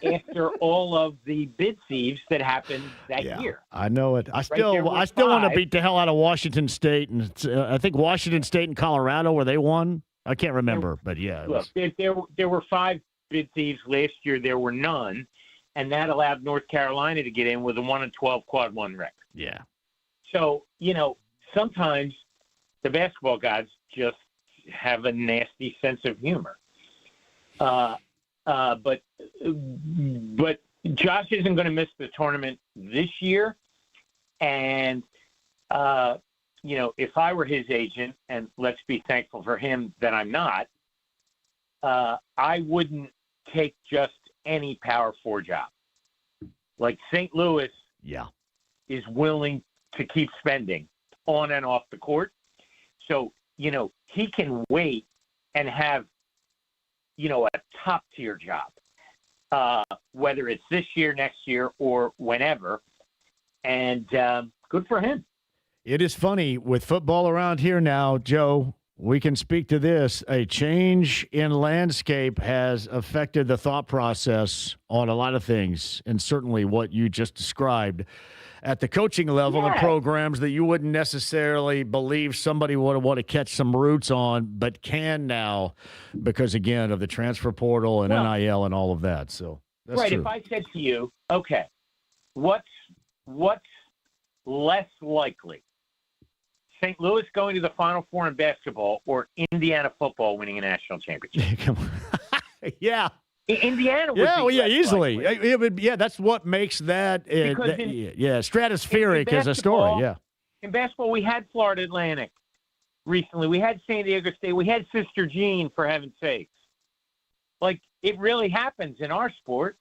after all of the bid thieves that happened that year. I know it. I still want to beat the hell out of Washington State, and I think Washington State and Colorado, where they won. I can't remember, but yeah. Look, there were 5 bid thieves last year. There were none, and that allowed North Carolina to get in with a 1-12 quad 1 record. Yeah. So sometimes the basketball gods just have a nasty sense of humor. But Josh isn't going to miss the tournament this year. And, if I were his agent, and let's be thankful for him that I'm not, I wouldn't take just any Power 4 job. Like St. Louis is willing to keep spending on and off the court. So, he can wait and have, a top-tier job, whether it's this year, next year, or whenever. And good for him. It is funny, with football around here now, Joe, we can speak to this. A change in landscape has affected the thought process on a lot of things, and certainly what you just described at the coaching level and programs that you wouldn't necessarily believe somebody would want to catch some roots on, but can now because, again, of the transfer portal and NIL and all of that. So that's true. If I said to you, okay, what's less likely, St. Louis going to the Final Four in basketball or Indiana football winning a national championship? Yeah. Indiana would easily. Likely. It would, that's what makes that, stratospheric as a story, In basketball, we had Florida Atlantic recently. We had San Diego State. We had Sister Jean, for heaven's sakes. Like, it really happens in our sport.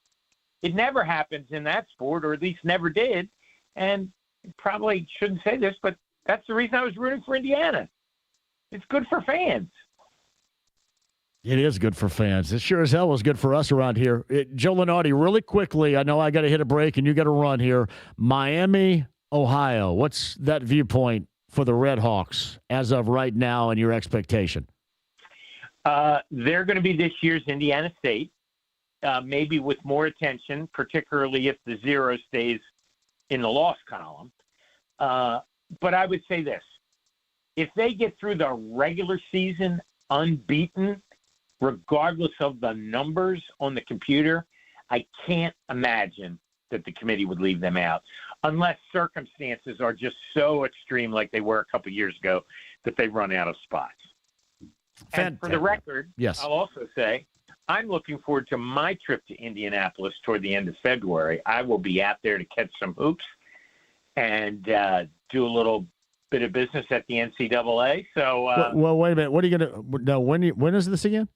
It never happens in that sport, or at least never did. And probably shouldn't say this, but that's the reason I was rooting for Indiana. It's good for fans. It is good for fans. It sure as hell was good for us around here. Joe Lunardi, really quickly, I know I got to hit a break and you got to run here. Miami, Ohio, what's that viewpoint for the Red Hawks as of right now and your expectation? They're going to be this year's Indiana State, maybe with more attention, particularly if the 0 stays in the loss column. But I would say this. If they get through the regular season unbeaten, regardless of the numbers on the computer, I can't imagine that the committee would leave them out unless circumstances are just so extreme like they were a couple years ago that they run out of spots. And for the record, I'll also say I'm looking forward to my trip to Indianapolis toward the end of February. I will be out there to catch some hoops and do a little bit of business at the NCAA. So, well, wait a minute. What are you going to? No, when is this again?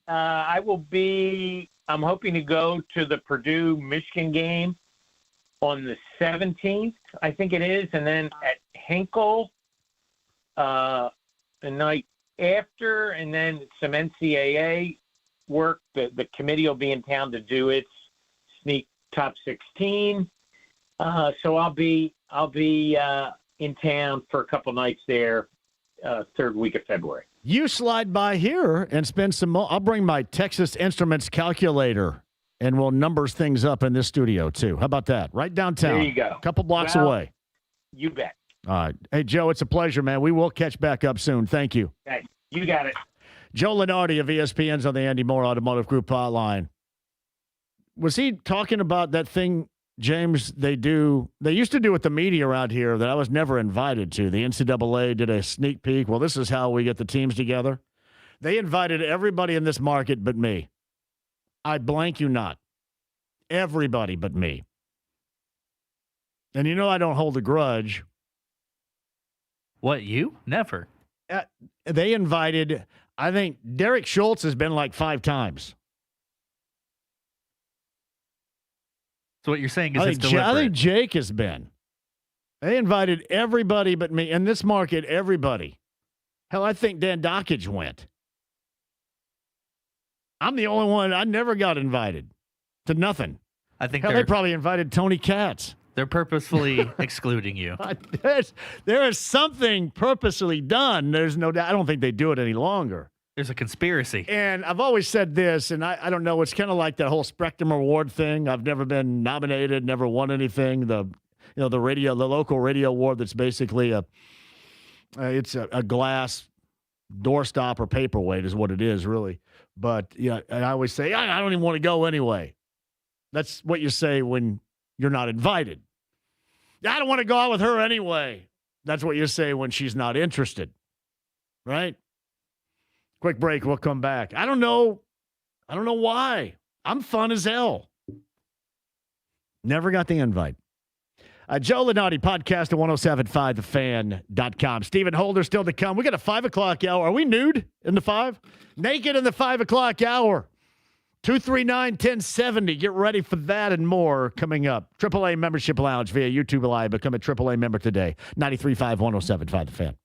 I will be. I'm hoping to go to the Purdue-Michigan game on the 17th, I think it is, and then at Hinkle the night after, and then some NCAA work. The committee will be in town to do its sneak top 16. So I'll be in town for a couple nights there, third week of February. You slide by here and spend some I'll bring my Texas Instruments calculator, and we'll numbers things up in this studio, too. How about that? Right downtown. There you go. A couple blocks away. You bet. All right. Hey, Joe, it's a pleasure, man. We will catch back up soon. Thank you. Hey, you got it. Joe Lunardi of ESPN's on the Andy Moore Automotive Group hotline. Was he talking about that thing, James, they used to do with the media around here that I was never invited to? The NCAA did a sneak peek. Well, this is how we get the teams together. They invited everybody in this market but me. I blank you not. Everybody but me. And you know I don't hold a grudge. What, you? Never. They invited, I think Derek Schultz has been like 5 times. So what you're saying is it's deliberate. I think Jake has been. They invited everybody but me. In this market, everybody. Hell, I think Dan Dockage went. I'm the only one. I never got invited to nothing. I think Hell, they probably invited Tony Katz. They're purposefully excluding you. There is something purposely done. There's no doubt. I don't think they do it any longer. There's a conspiracy. And I've always said this, and I don't know, it's kind of like that whole Spectrum Award thing. I've never been nominated, never won anything. The local radio award that's basically it's a glass doorstop or paperweight is what it is, really. But yeah, and I always say, I don't even want to go anyway. That's what you say when you're not invited. I don't want to go out with her anyway. That's what you say when she's not interested, right? Quick break. We'll come back. I don't know why. I'm fun as hell. Never got the invite. Joe Lunardi, podcast at 1075thefan.com. Stephen Holder still to come. We got a 5 o'clock hour. Are we nude in the 5? Naked in the 5 o'clock hour. 239-1070. Get ready for that and more coming up. AAA Membership Lounge via YouTube Live. Become a AAA member today. 93.5, 1075 The Fan.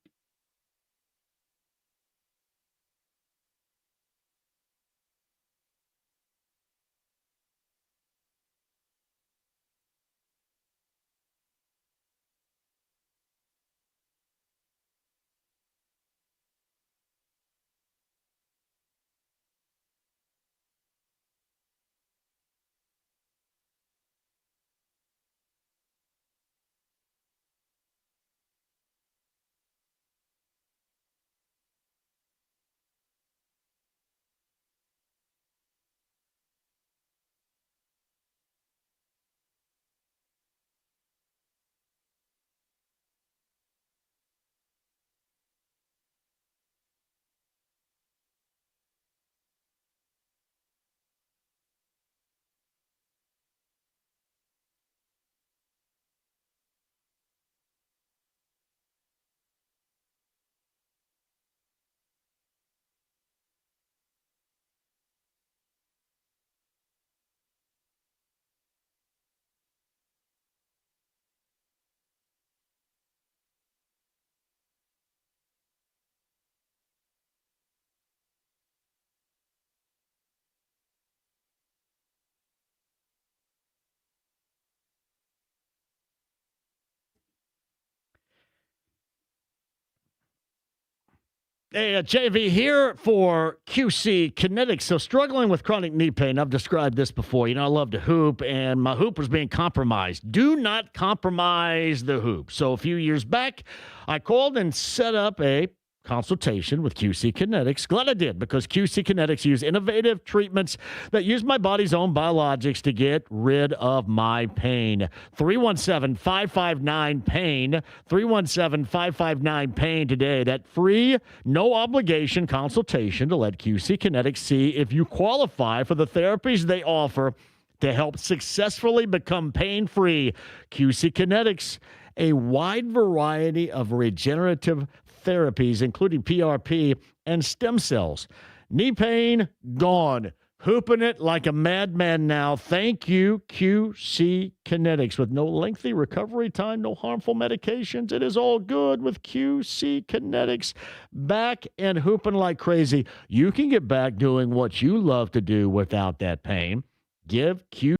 Hey, JV here for QC Kinetics. So struggling with chronic knee pain. I've described this before. I love to hoop, and my hoop was being compromised. Do not compromise the hoop. So a few years back, I called and set up a consultation with QC Kinetics. Glad I did, because QC Kinetics use innovative treatments that use my body's own biologics to get rid of my pain. 317-559-PAIN. 317-559-PAIN today. That free, no obligation consultation to let QC Kinetics see if you qualify for the therapies they offer to help successfully become pain-free. QC Kinetics, a wide variety of regenerative therapies, including PRP and stem cells. Knee pain, gone. Hooping it like a madman now. Thank you, QC Kinetics. With no lengthy recovery time, no harmful medications. It is all good with QC Kinetics. Back and hooping like crazy. You can get back doing what you love to do without that pain. Give Q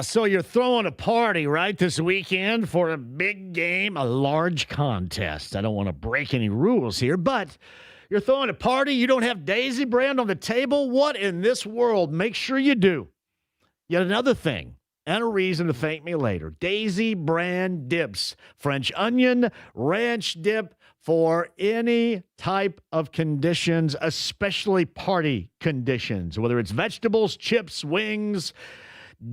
So you're throwing a party, right, this weekend for a big game, a large contest. I don't want to break any rules here, but you're throwing a party. You don't have Daisy brand on the table. What in this world? Make sure you do. Yet another thing, and a reason to thank me later. Daisy brand dips, French onion, ranch dip for any type of conditions, especially party conditions, whether it's vegetables, chips, wings,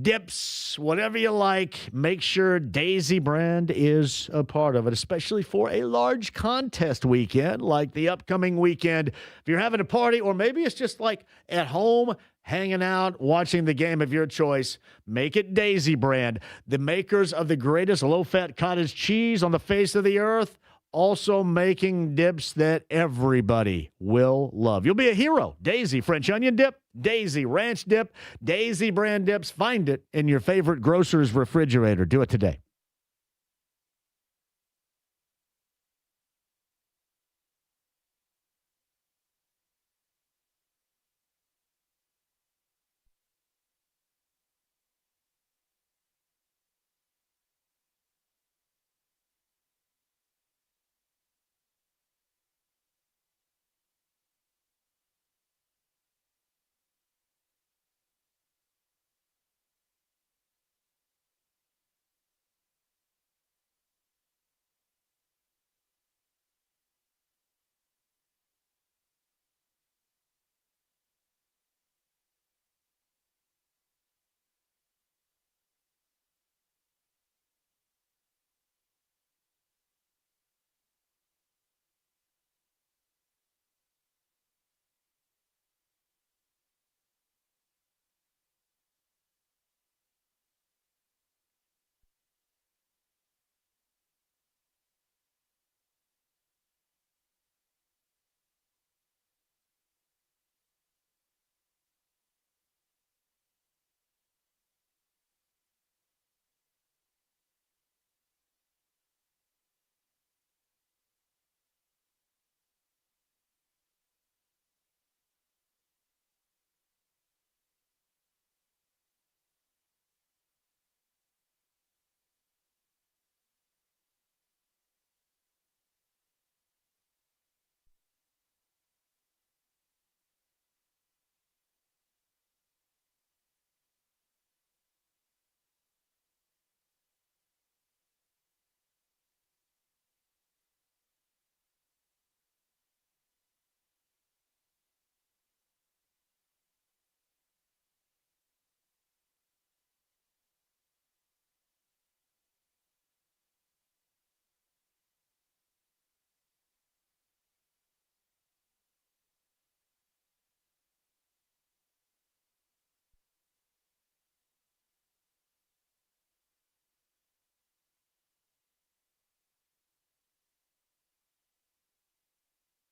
dips, whatever you like. Make sure Daisy brand is a part of it, especially for a large contest weekend like the upcoming weekend. If you're having a party, or maybe it's just like at home, hanging out, watching the game of your choice, make it Daisy brand. The makers of the greatest low-fat cottage cheese on the face of the earth, also making dips that everybody will love. You'll be a hero. Daisy French onion dip, Daisy ranch dip, Daisy brand dips. Find it in your favorite grocer's refrigerator. Do it today.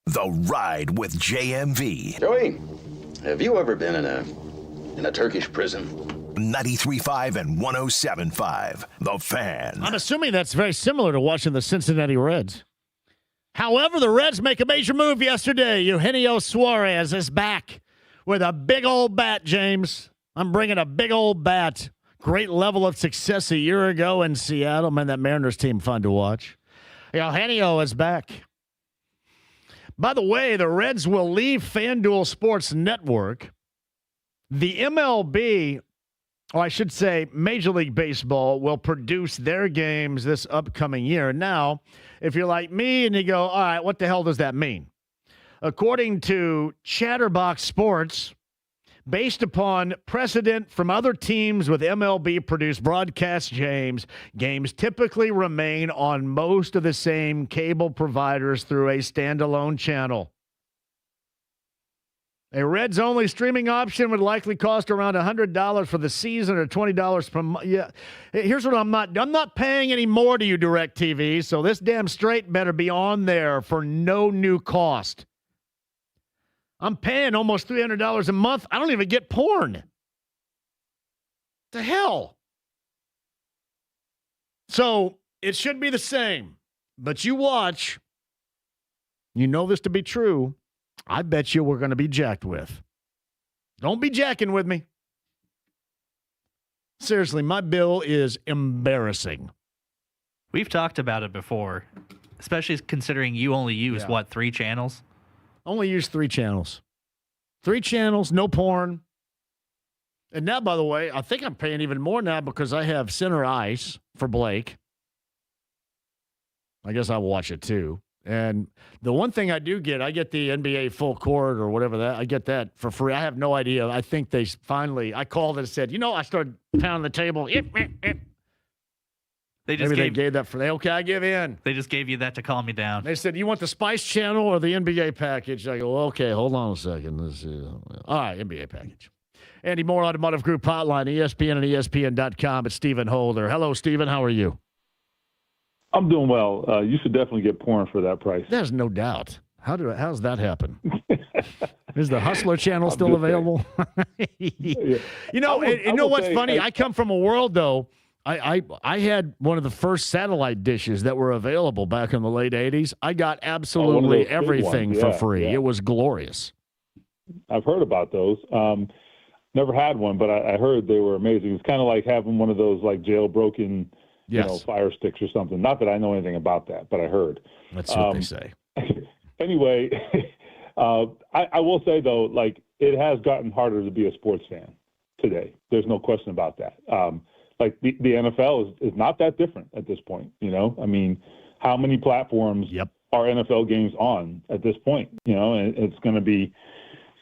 The Ride with JMV. Joey, have you ever been in a Turkish prison? 93.5 and 107.5. The Fan. I'm assuming that's very similar to watching the Cincinnati Reds. However, the Reds make a major move yesterday. Eugenio Suarez is back with a big old bat, James. I'm bringing a big old bat. Great level of success a year ago in Seattle. Man, that Mariners team fun to watch. Eugenio is back. By the way, the Reds will leave FanDuel Sports Network. The MLB, or I should say Major League Baseball, will produce their games this upcoming year. Now, if you're like me and you go, all right, what the hell does that mean? According to Chatterbox Sports, based upon precedent from other teams with MLB-produced broadcast games typically remain on most of the same cable providers through a standalone channel. A Reds-only streaming option would likely cost around $100 for the season or $20 per month. Yeah, here's what I'm not paying any more to you, DirecTV, so this damn straight better be on there for no new cost. I'm paying almost $300 a month. I don't even get porn. The hell? So it should be the same. But you watch. You know this to be true. I bet you we're going to be jacked with. Don't be jacking with me. Seriously, my bill is embarrassing. We've talked about it before, especially considering you only use, 3 channels? Only use 3 channels. 3 channels, no porn. And now, by the way, I think I'm paying even more now because I have center ice for Blake. I guess I'll watch it too. And the one thing I do get, I get the NBA full court or whatever that. I get that for free. I have no idea. I think they finally, I called and said, I started pounding the table. They gave that for, okay, I give in. They just gave you that to calm you down. They said, you want the Spice Channel or the NBA package? I go, well, okay, hold on a second. All right, NBA package. Andy Moore, Automotive Group Hotline, ESPN and ESPN.com. It's Stephen Holder. Hello, Stephen. How are you? I'm doing well. You should definitely get porn for that price. There's no doubt. How's that happen? Is the Hustler channel still available? Yeah. You know what's funny? I come from a world, though. I had one of the first satellite dishes that were available back in the late 80s. I got absolutely everything for free. Yeah. It was glorious. I've heard about those. Never had one, but I heard they were amazing. It's kind of like having one of those like jailbroken Fire Sticks or something. Not that I know anything about that, but I heard. That's what they say. Anyway, I will say, though, like, it has gotten harder to be a sports fan today. There's no question about that. Like, the NFL is not that different at this point, I mean, how many platforms are NFL games on at this point, and it's going to be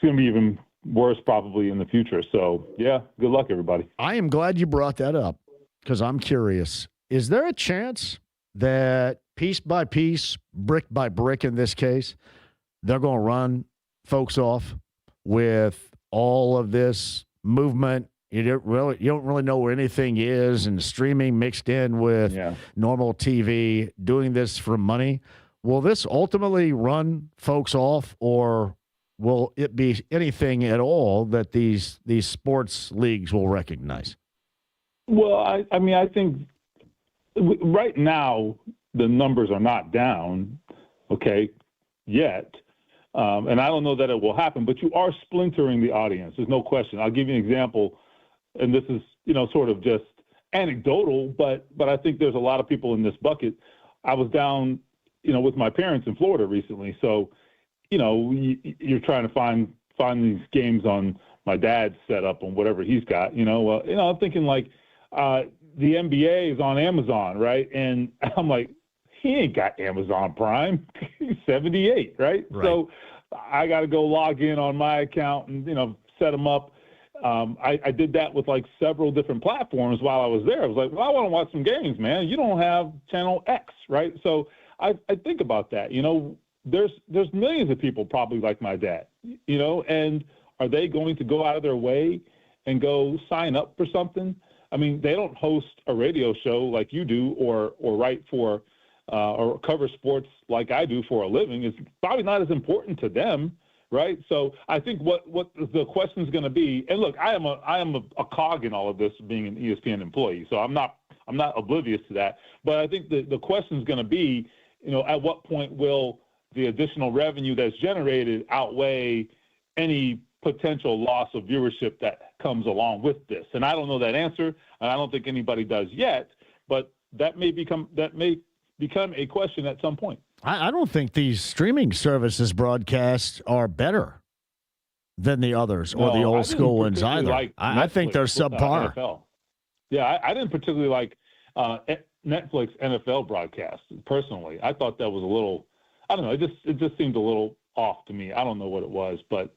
even worse probably in the future. So, yeah, good luck, everybody. I am glad you brought that up because I'm curious. Is there a chance that piece by piece, brick by brick in this case, they're going to run folks off with all of this movement? You don't really know where anything is, and streaming mixed in with normal TV, doing this for money. Will this ultimately run folks off, or will it be anything at all that these sports leagues will recognize? Well, I mean, I think right now the numbers are not down, yet. And I don't know that it will happen, but you are splintering the audience. There's no question. I'll give you an example, and this is, sort of just anecdotal, but I think there's a lot of people in this bucket. I was down, with my parents in Florida recently, so you're trying to find these games on my dad's setup on whatever he's got. I'm thinking like the NBA is on Amazon, right? And I'm like, he ain't got Amazon Prime. He's 78, right? So I got to go log in on my account and set them up. I did that with like several different platforms while I was there. I was like, well, I want to watch some games, man. You don't have channel X, right? So I think about that. There's millions of people probably like my dad, and are they going to go out of their way and go sign up for something? I mean, they don't host a radio show like you do or write for or cover sports like I do for a living. It's probably not as important to them, right? So I think what the question is going to be, and look, I am a cog in all of this, being an ESPN employee, so I'm not oblivious to that. But I think the question is going to be, at what point will the additional revenue that's generated outweigh any potential loss of viewership that comes along with this? And I don't know that answer, and I don't think anybody does yet, but that may become a question at some point. I don't think these streaming services broadcasts are better than the others or the old school ones either. Like I think they're subpar. NFL. Yeah, I didn't particularly like Netflix NFL broadcasts personally. I thought that was a little, I don't know, it just seemed a little off to me. I don't know what it was, but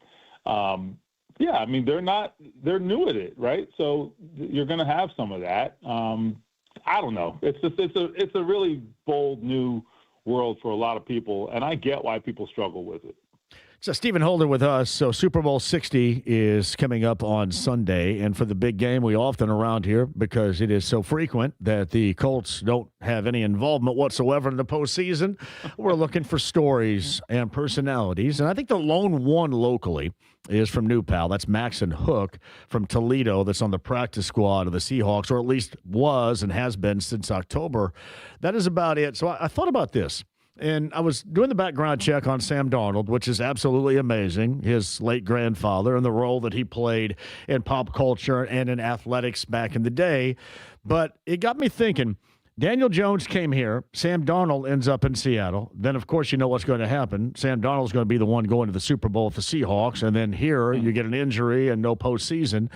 yeah, I mean, they're new at it, right? So you're going to have some of that. I don't know. It's a really bold new world for a lot of people, and I get why people struggle with it. So Stephen Holder with us. So Super Bowl 60 is coming up on Sunday, and for the big game, we often around here, because it is so frequent that the Colts don't have any involvement whatsoever in the postseason, we're looking for stories and personalities. And I think the lone one locally is from New Pal. That's Maxon Hook from Toledo, that's on the practice squad of the Seahawks, or at least was and has been since October. That is about it. So I thought about this. And I was doing the background check on Sam Darnold, which is absolutely amazing, his late grandfather and the role that he played in pop culture and in athletics back in the day. But it got me thinking, Daniel Jones came here. Sam Darnold ends up in Seattle. Then, of course, you know what's going to happen. Sam Darnold's going to be the one going to the Super Bowl with the Seahawks. And then here you get an injury and no postseason.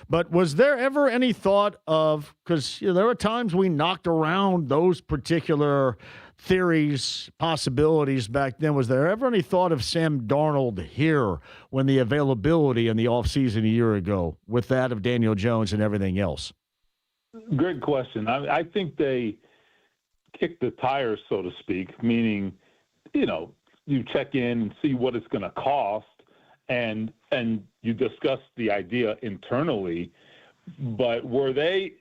But was there ever any thought of, because there were times we knocked around those particular theories, possibilities back then. Was there ever any thought of Sam Darnold here when the availability in the offseason a year ago with that of Daniel Jones and everything else? Great question. I think they kicked the tires, so to speak, meaning, you check in and see what it's going to cost and you discuss the idea internally. But were they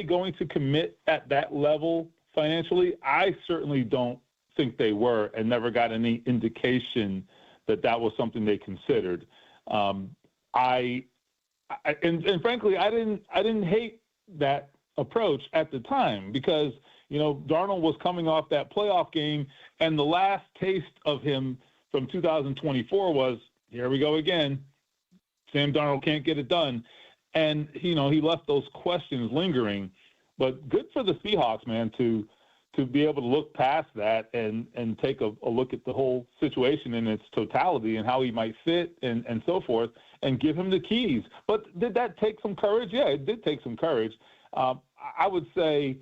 going to commit at that level financially? I certainly don't think they were, and never got any indication that was something they considered. And frankly, I didn't hate that approach at the time because, Darnold was coming off that playoff game, and the last taste of him from 2024 was, here we go again. Sam Darnold can't get it done. And, he left those questions lingering. But good for the Seahawks, man, to be able to look past that and take a look at the whole situation in its totality and how he might fit and so forth, and give him the keys. But did that take some courage? Yeah, it did take some courage. I would say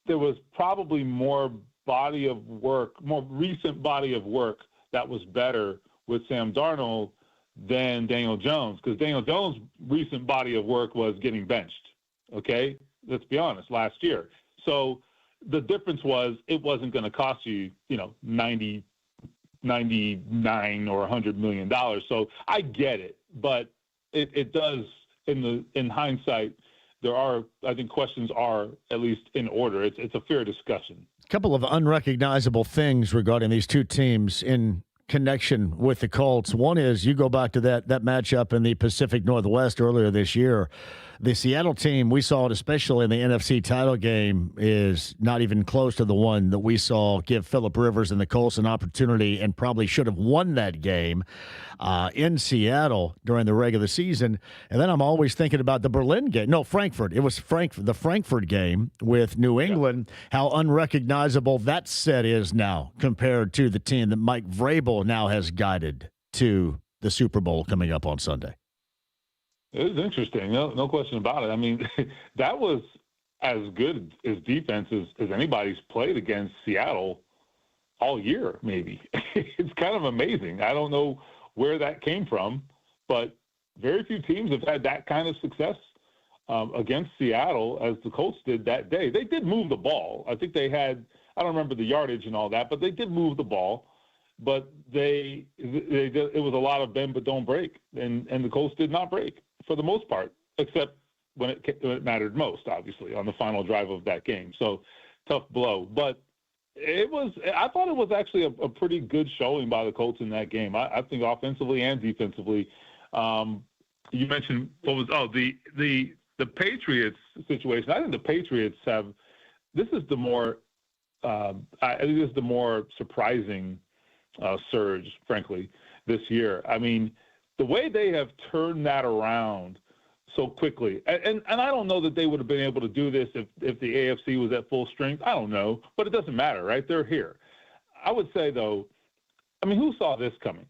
there was probably more recent body of work that was better with Sam Darnold than Daniel Jones, because Daniel Jones' recent body of work was getting benched, okay? Let's be honest, last year. So the difference was it wasn't going to cost you, 99 or $100 million. So I get it, but it does, in hindsight, there are, I think questions are at least in order. It's a fair discussion. A couple of unrecognizable things regarding these two teams in connection with the Colts. One is you go back to that matchup in the Pacific Northwest earlier this year. The Seattle team, we saw it especially in the NFC title game, is not even close to the one that we saw give Phillip Rivers and the Colts an opportunity and probably should have won that game in Seattle during the regular season. And then I'm always thinking about the Berlin game. No, Frankfurt. It was the Frankfurt game with New England, how unrecognizable that set is now compared to the team that Mike Vrabel now has guided to the Super Bowl coming up on Sunday. It was interesting, no question about it. I mean, that was as good as defense as anybody's played against Seattle all year, maybe. It's kind of amazing. I don't know where that came from, but very few teams have had that kind of success against Seattle as the Colts did that day. They did move the ball. I think they had, I don't remember the yardage and all that, but they did move the ball. But it was a lot of bend but don't break, and the Colts did not break for the most part, except when it mattered most, obviously, on the final drive of that game. So tough blow. But I thought it was actually a pretty good showing by the Colts in that game. I think offensively and defensively. You mentioned the Patriots situation. I think the Patriots have this is the more surprising surge, frankly, this year. I mean, the way they have turned that around so quickly, and I don't know that they would have been able to do this if the AFC was at full strength. I don't know, but it doesn't matter, right? They're here. I would say, though, I mean, who saw this coming?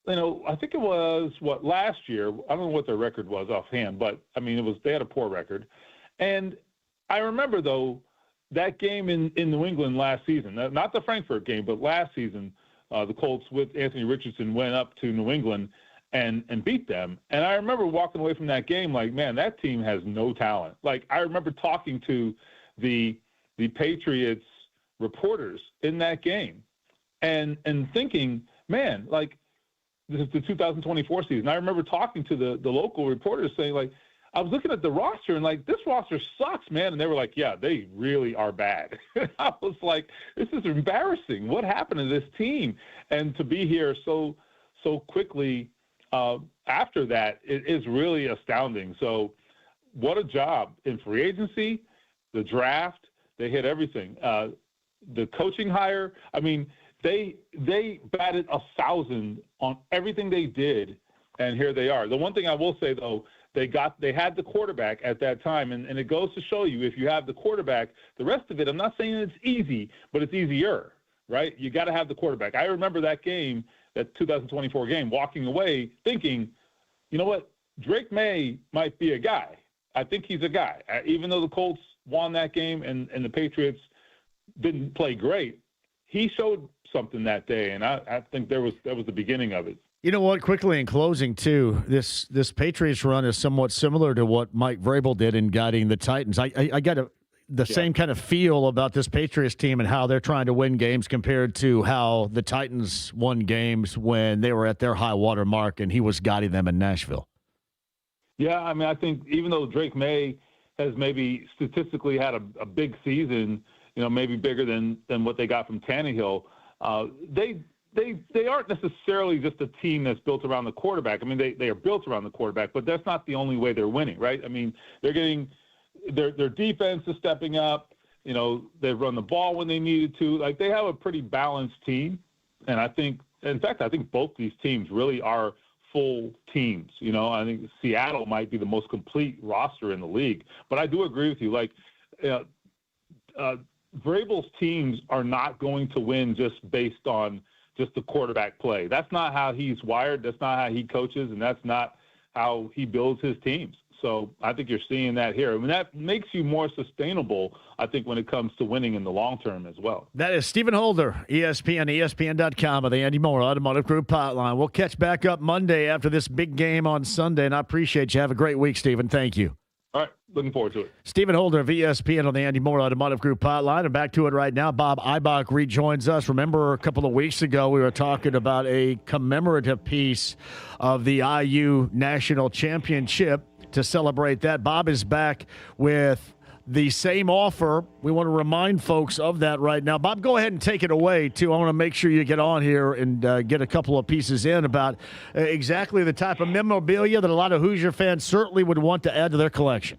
I think it was, last year, I don't know what their record was offhand, but, I mean, they had a poor record. And I remember, though, that game in New England last season, not the Frankfurt game, but last season, the Colts with Anthony Richardson went up to New England and beat them. And I remember walking away from that game like, man, that team has no talent. Like, I remember talking to the Patriots reporters in that game and thinking, man, like, this is the 2024 season. I remember talking to the local reporters saying, like, I was looking at the roster and, like, this roster sucks, man. And they were like, yeah, they really are bad. I was like, this is embarrassing. What happened to this team? And to be here so quickly after that, it is really astounding. So what a job in free agency, the draft. They hit everything. The coaching hire, I mean, They batted 1,000 on everything they did, and here they are. The one thing I will say, though, they had the quarterback at that time, and it goes to show you, if you have the quarterback, the rest of it, I'm not saying it's easy, but it's easier, right? You got to have the quarterback. I remember that game, that 2024 game, walking away thinking, you know what, Drake May might be a guy. I think he's a guy. Even though the Colts won that game and the Patriots didn't play great, he showed something that day, and I think that was the beginning of it. You know what? Quickly in closing, too, this Patriots run is somewhat similar to what Mike Vrabel did in guiding the Titans. I got the same kind of feel about this Patriots team and how they're trying to win games compared to how the Titans won games when they were at their high water mark and he was guiding them in Nashville. Yeah, I mean, I think even though Drake May has maybe statistically had a big season, maybe bigger than what they got from Tannehill, they aren't necessarily just a team that's built around the quarterback. I mean, they are built around the quarterback, but that's not the only way they're winning, right? I mean, they're getting their defense is stepping up. They've run the ball when they needed to. Like, they have a pretty balanced team, and I think both these teams really are full teams. I think Seattle might be the most complete roster in the league. But I do agree with you. Like, Vrabel's teams are not going to win just based on just the quarterback play. That's not how he's wired. That's not how he coaches, and that's not how he builds his teams. So I think you're seeing that here. I mean, that makes you more sustainable, I think, when it comes to winning in the long term as well. That is Stephen Holder, ESPN, ESPN.com, of the Andy Moore Automotive Group Hotline. We'll catch back up Monday after this big game on Sunday, and I appreciate you. Have a great week, Stephen. Thank you. All right, looking forward to it. Stephen Holder of ESPN on the Andy Moore Automotive Group Hotline. And back to it right now. Bob Eibach rejoins us. Remember a couple of weeks ago we were talking about a commemorative piece of the IU National Championship to celebrate that. Bob is back with the same offer. We want to remind folks of that right now. Bob, go ahead and take it away, too. I want to make sure you get on here and get a couple of pieces in about exactly the type of memorabilia that a lot of Hoosier fans certainly would want to add to their collection.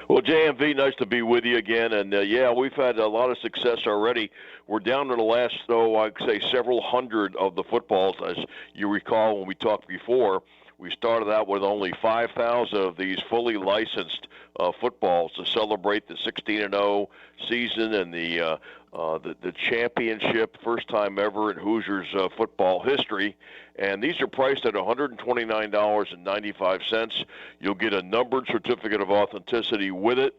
Well, JMV, nice to be with you again. And, we've had a lot of success already. We're down to the last, I'd say several hundred of the footballs. As you recall when we talked before, we started out with only 5,000 of these fully licensed footballs to celebrate the 16-0 season and the championship, first time ever in Hoosiers football history. And these are priced at $129.95. You'll get a numbered certificate of authenticity with it.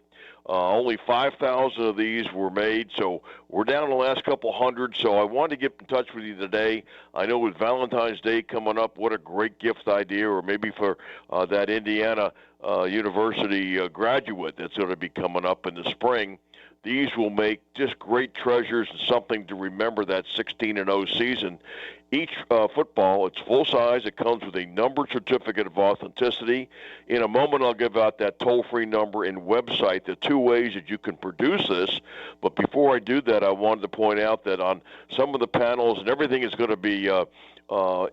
Only 5,000 of these were made, so we're down the last couple hundred. So I wanted to get in touch with you today. I know with Valentine's Day coming up, what a great gift idea, or maybe for that Indiana University graduate that's going to be coming up in the spring. These will make just great treasures and something to remember that 16-0 season. Each football, it's full size. It comes with a numbered certificate of authenticity. In a moment, I'll give out that toll-free number and website, the two ways that you can produce this. But before I do that, I wanted to point out that on some of the panels, and everything is going to be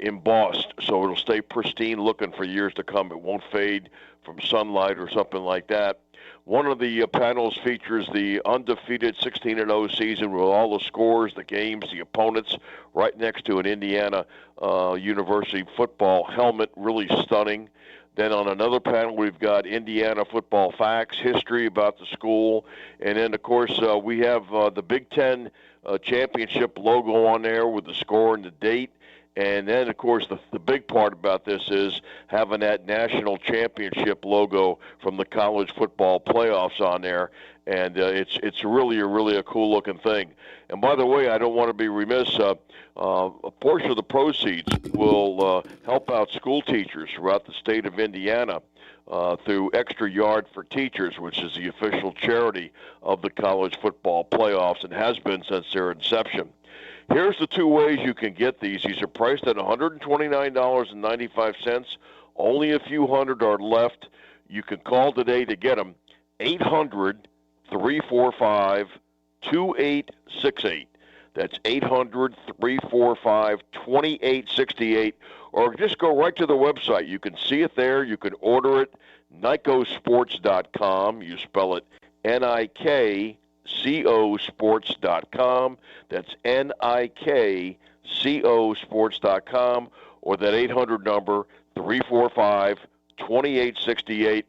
embossed, so it'll stay pristine looking for years to come. It won't fade from sunlight or something like that. One of the panels features the undefeated 16-0 season with all the scores, the games, the opponents, right next to an Indiana University football helmet, really stunning. Then on another panel, we've got Indiana football facts, history about the school. And then, of course, we have the Big Ten championship logo on there with the score and the date. And then, of course, the big part about this is having that national championship logo from the college football playoffs on there. And it's really a cool-looking thing. And by the way, I don't want to be remiss. A portion of the proceeds will help out school teachers throughout the state of Indiana through Extra Yard for Teachers, which is the official charity of the college football playoffs and has been since their inception. Here's the two ways you can get these. These are priced at $129.95. Only a few hundred are left. You can call today to get them. 800-345-2868. That's 800-345-2868. Or just go right to the website. You can see it there. You can order it. NIKOsports.com. You spell it NIKCOsports.com. That's NIKCOsports.com. cosports.com, or that 800 number, 345-2868.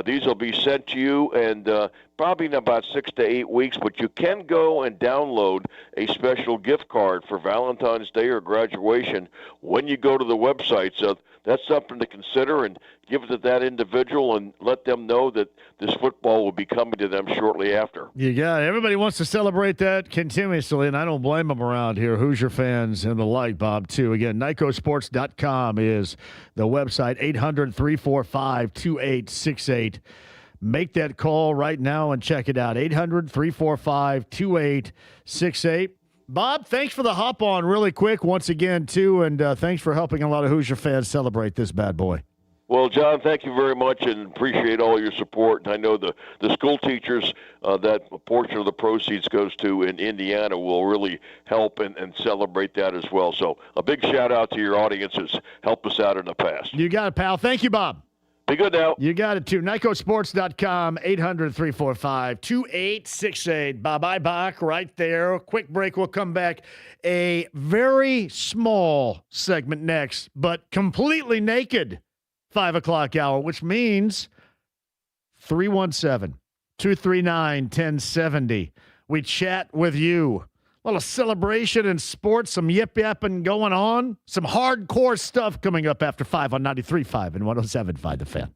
These will be sent to you, and probably in about 6 to 8 weeks, but you can go and download a special gift card for Valentine's Day or graduation when you go to the website. So that's something to consider, and give it to that individual and let them know that this football will be coming to them shortly after. You got it. Everybody wants to celebrate that continuously, and I don't blame them around here. Hoosier fans and the like, Bob, too. Again, NycoSports.com is the website, 800-345-2868. Make that call right now and check it out, 800-345-2868. Bob, thanks for the hop on really quick once again, too, and thanks for helping a lot of Hoosier fans celebrate this bad boy. Well, John, thank you very much and appreciate all your support. And I know the school teachers that a portion of the proceeds goes to in Indiana will really help and celebrate that as well. So a big shout out to your audience that's helped us out in the past. You got it, pal. Thank you, Bob. Be good now. You got it, too. NycoSports.com, 800-345-2868. Bye-bye, Bach, right there. Quick break. We'll come back. A very small segment next, but completely naked 5 o'clock hour, which means 317-239-1070. We chat with you. A little celebration in sports, some yip-yapping going on, some hardcore stuff coming up after 5 on 93.5 and 107.5 The Fan.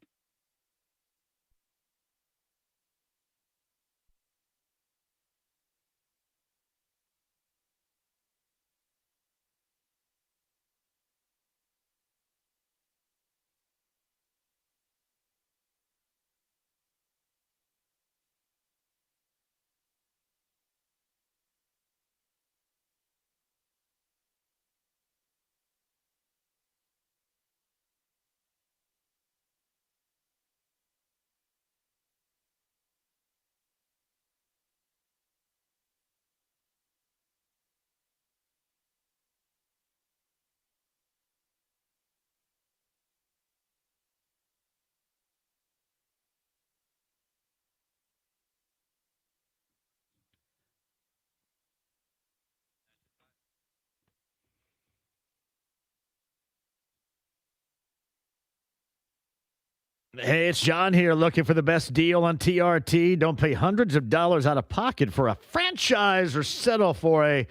Hey, it's John here looking for the best deal on TRT. Don't pay hundreds of dollars out of pocket for a franchise or settle for a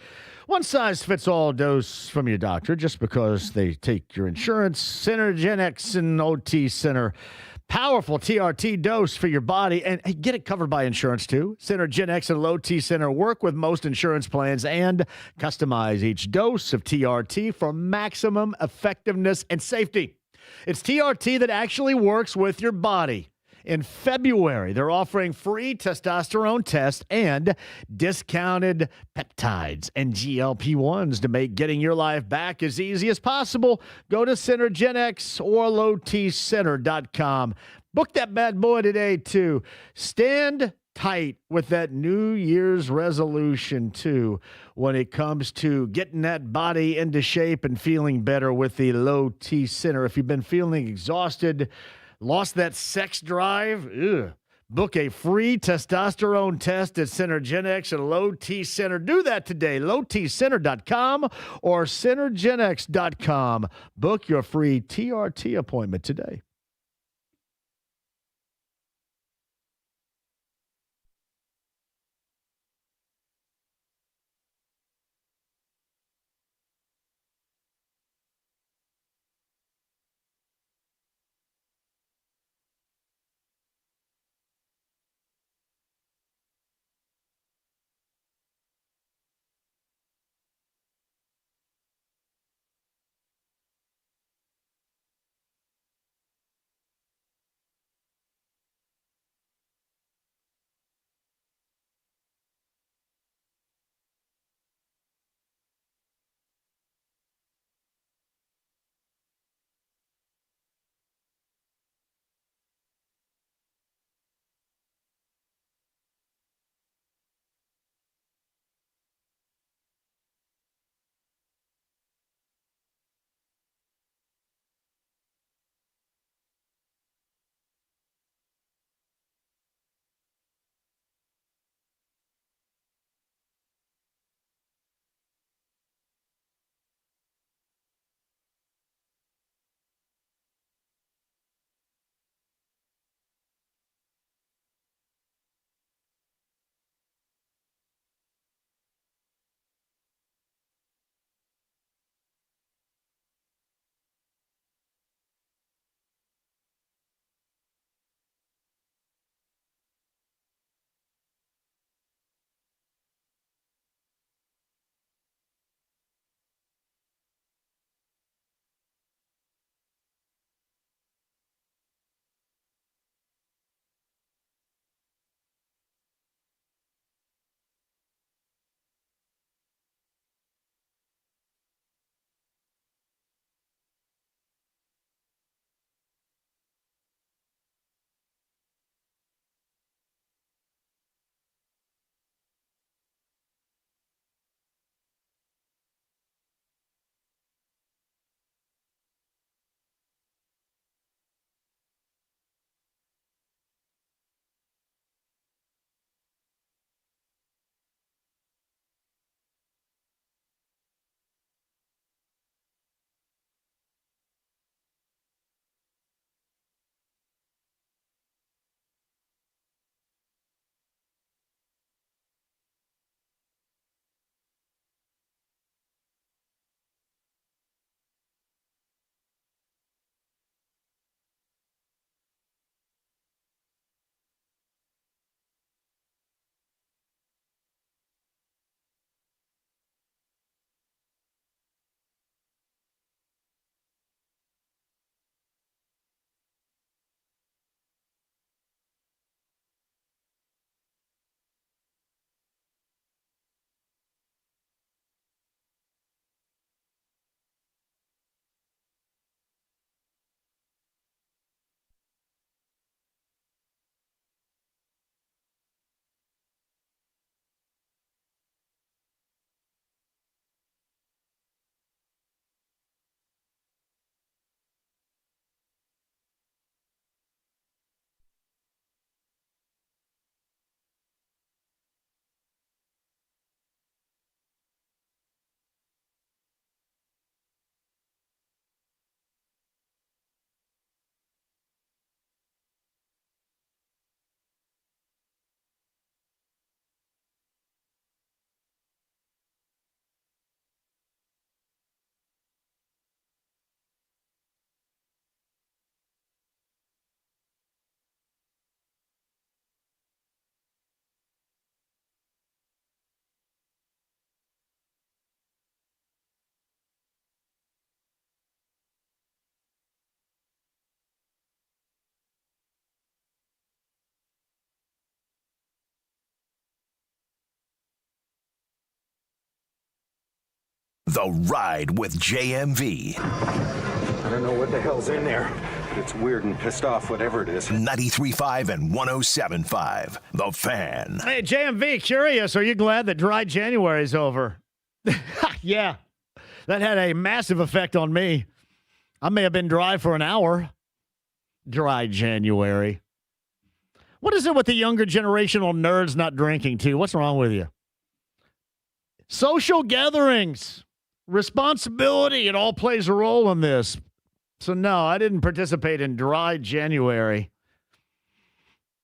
one-size-fits-all dose from your doctor just because they take your insurance. Synergenex and OT Center. Powerful TRT dose for your body, and hey, get it covered by insurance too. Synergenex and Low T Center work with most insurance plans and customize each dose of TRT for maximum effectiveness and safety. It's TRT that actually works with your body. In February, they're offering free testosterone tests and discounted peptides and GLP-1s to make getting your life back as easy as possible. Go to Synergenex or lowtcenter.com. Book that bad boy today, too. Stand tight with that New Year's resolution, too, when it comes to getting that body into shape and feeling better with the Low T Center. If you've been feeling exhausted, lost that sex drive, book a free testosterone test at Synergenex and Low T Center. Do that today, lowtcenter.com or synergenex.com. Book your free TRT appointment today. The Ride with JMV. I don't know what the hell's in there, but it's weird and pissed off, whatever it is. 93.5 and 107.5. The Fan. Hey, JMV, curious, are you glad that dry January is over? Yeah, that had a massive effect on me. I may have been dry for an hour. Dry January. What is it with the younger generational nerds not drinking, too? What's wrong with you? Social gatherings, responsibility, it all plays a role in this. So, no, I didn't participate in dry January.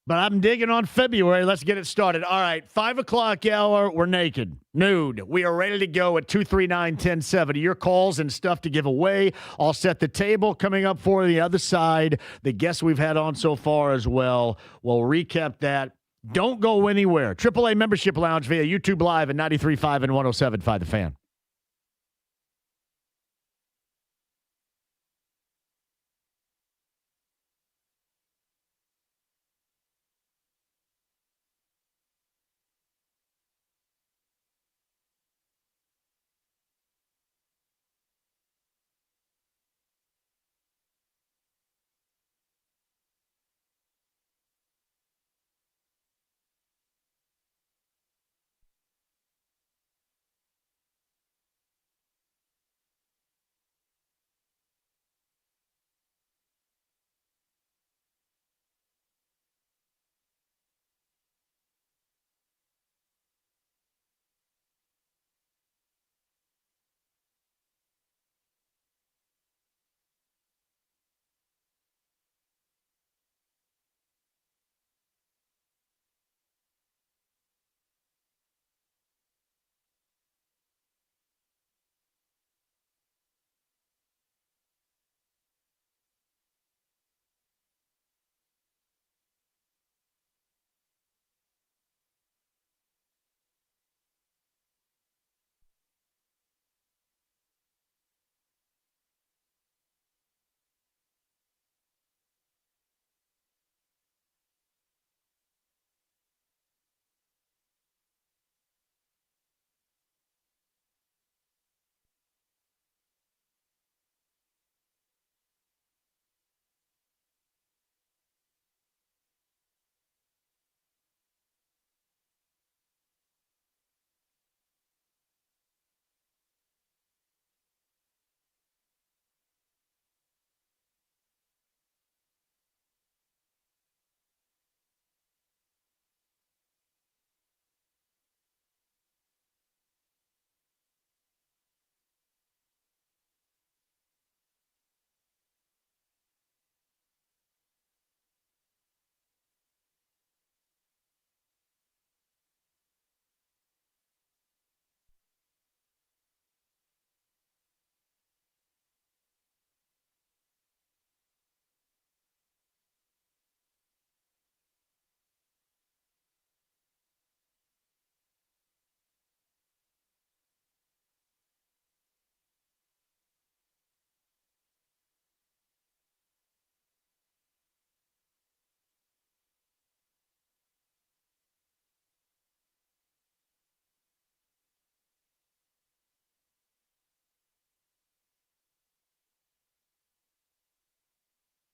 But I'm digging on February. Let's get it started. All right, 5 o'clock hour, we're naked, nude. We are ready to go at 239-1070. Your calls and stuff to give away. I'll set the table coming up for the other side. The guests we've had on so far as well. We'll recap that. Don't go anywhere. AAA Membership Lounge via YouTube Live at 93.5 and 107.5 The Fan.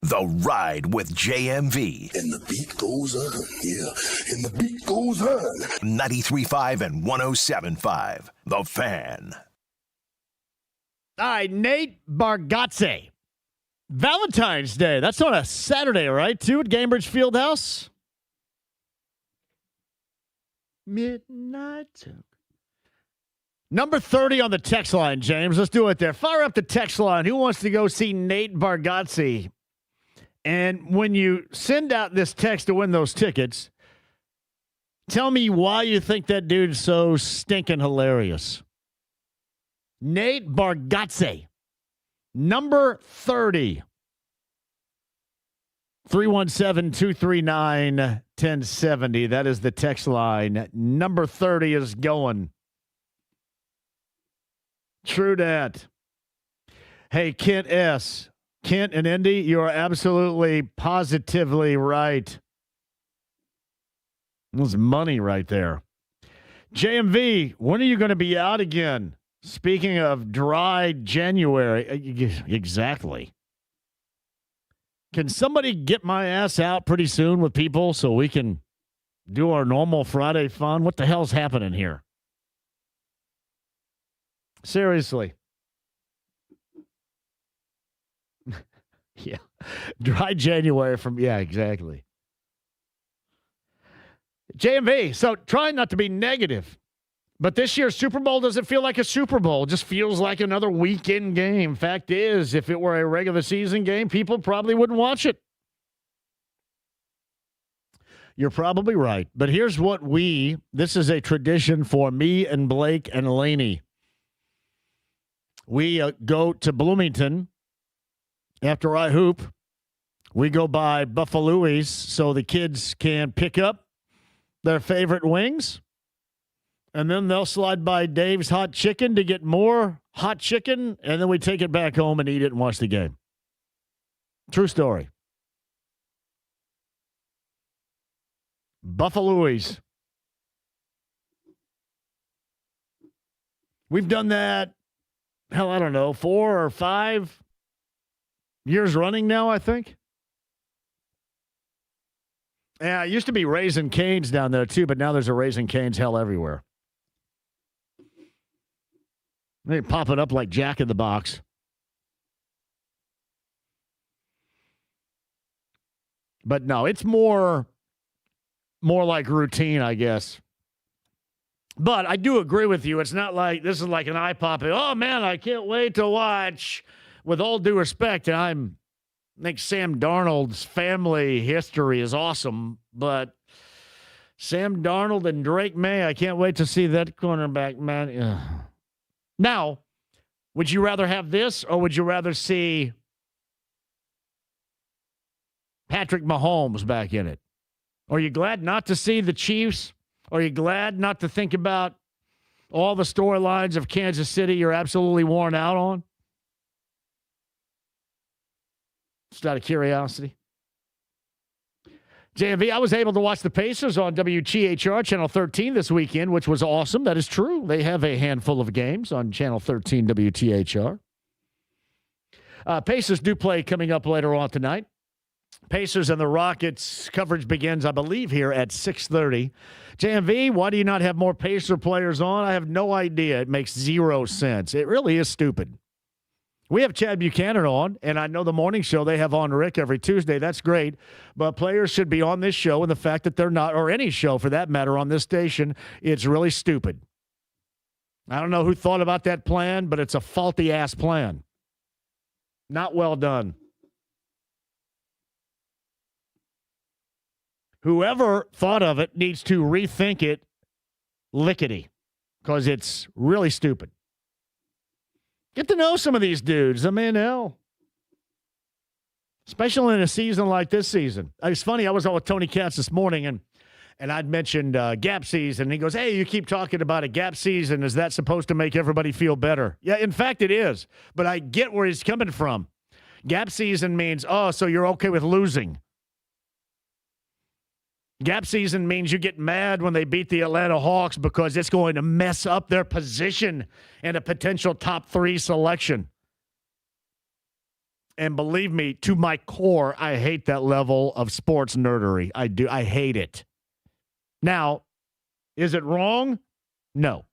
The Ride with JMV. And the beat goes on, yeah. And the beat goes on. 93.5 and 107.5. The Fan. All right, Nate Bargatze. Valentine's Day. That's on a Saturday, right, too, at Cambridge Fieldhouse? Midnight. Number 30 on the text line, James. Let's do it there. Fire up the text line. Who wants to go see Nate Bargatze? And when you send out this text to win those tickets, tell me why you think that dude's so stinking hilarious. Nate Bargatze, number 30. 317-239-1070. That is the text line. Number 30 is going. True that. Hey, Kent S. Kent and Indy, you are absolutely, positively right. There's money right there. JMV, when are you going to be out again? Speaking of dry January, exactly. Can somebody get my ass out pretty soon with people so we can do our normal Friday fun? What the hell's happening here? Seriously. Yeah. Dry January exactly. JMV, so trying not to be negative, but this year's Super Bowl doesn't feel like a Super Bowl. It just feels like another weekend game. Fact is, if it were a regular season game, people probably wouldn't watch it. You're probably right. But here's what this is a tradition for me and Blake and Laney. We go to Bloomington after I hoop. We go by Buffalo's so the kids can pick up their favorite wings. And then they'll slide by Dave's Hot Chicken to get more hot chicken. And then we take it back home and eat it and watch the game. True story. Buffalo's. We've done that, hell, I don't know, 4 or 5 years running now, I think. Yeah, it used to be Raising Cane's down there, too, but now there's a Raising Cane's hell everywhere. They pop it up like Jack in the Box. But no, it's more like routine, I guess. But I do agree with you. It's not like this is like an eye-popping, oh, man, I can't wait to watch. With all due respect, I think Sam Darnold's family history is awesome, but Sam Darnold and Drake May, I can't wait to see that cornerback, man. Ugh. Now, would you rather have this or would you rather see Patrick Mahomes back in it? Are you glad not to see the Chiefs? Are you glad not to think about all the storylines of Kansas City you're absolutely worn out on? Just out of curiosity. JMV, I was able to watch the Pacers on WGHR Channel 13 this weekend, which was awesome. That is true. They have a handful of games on Channel 13 WTHR. Pacers do play coming up later on tonight. Pacers and the Rockets coverage begins, I believe, here at 6:30. JMV, why do you not have more Pacer players on? I have no idea. It makes zero sense. It really is stupid. We have Chad Buchanan on, and I know the morning show they have on Rick every Tuesday. That's great. But players should be on this show, and the fact that they're not, or any show for that matter on this station, it's really stupid. I don't know who thought about that plan, but it's a faulty-ass plan. Not well done. Whoever thought of it needs to rethink it lickety, because it's really stupid. Get to know some of these dudes. I mean, hell. Especially in a season like this season. It's funny, I was on with Tony Katz this morning, and I'd mentioned gap season. He goes, hey, you keep talking about a gap season. Is that supposed to make everybody feel better? Yeah, in fact, it is. But I get where he's coming from. Gap season means, oh, so you're okay with losing. Gap season means you get mad when they beat the Atlanta Hawks because it's going to mess up their position in a potential top 3 selection. And believe me, to my core, I hate that level of sports nerdery. I do. I hate it. Now, is it wrong? No.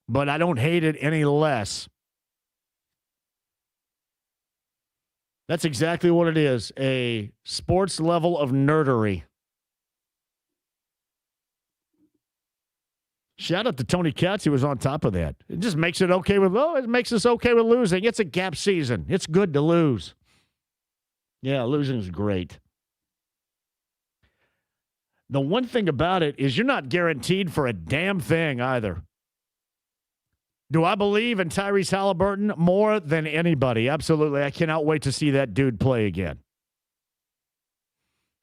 But I don't hate it any less. That's exactly what it is, a sports level of nerdery. Shout out to Tony Katz, who was on top of that. It just makes it okay with, it makes us okay with losing. It's a gap season. It's good to lose. Yeah, losing is great. The one thing about it is you're not guaranteed for a damn thing either. Do I believe in Tyrese Halliburton more than anybody? Absolutely. I cannot wait to see that dude play again.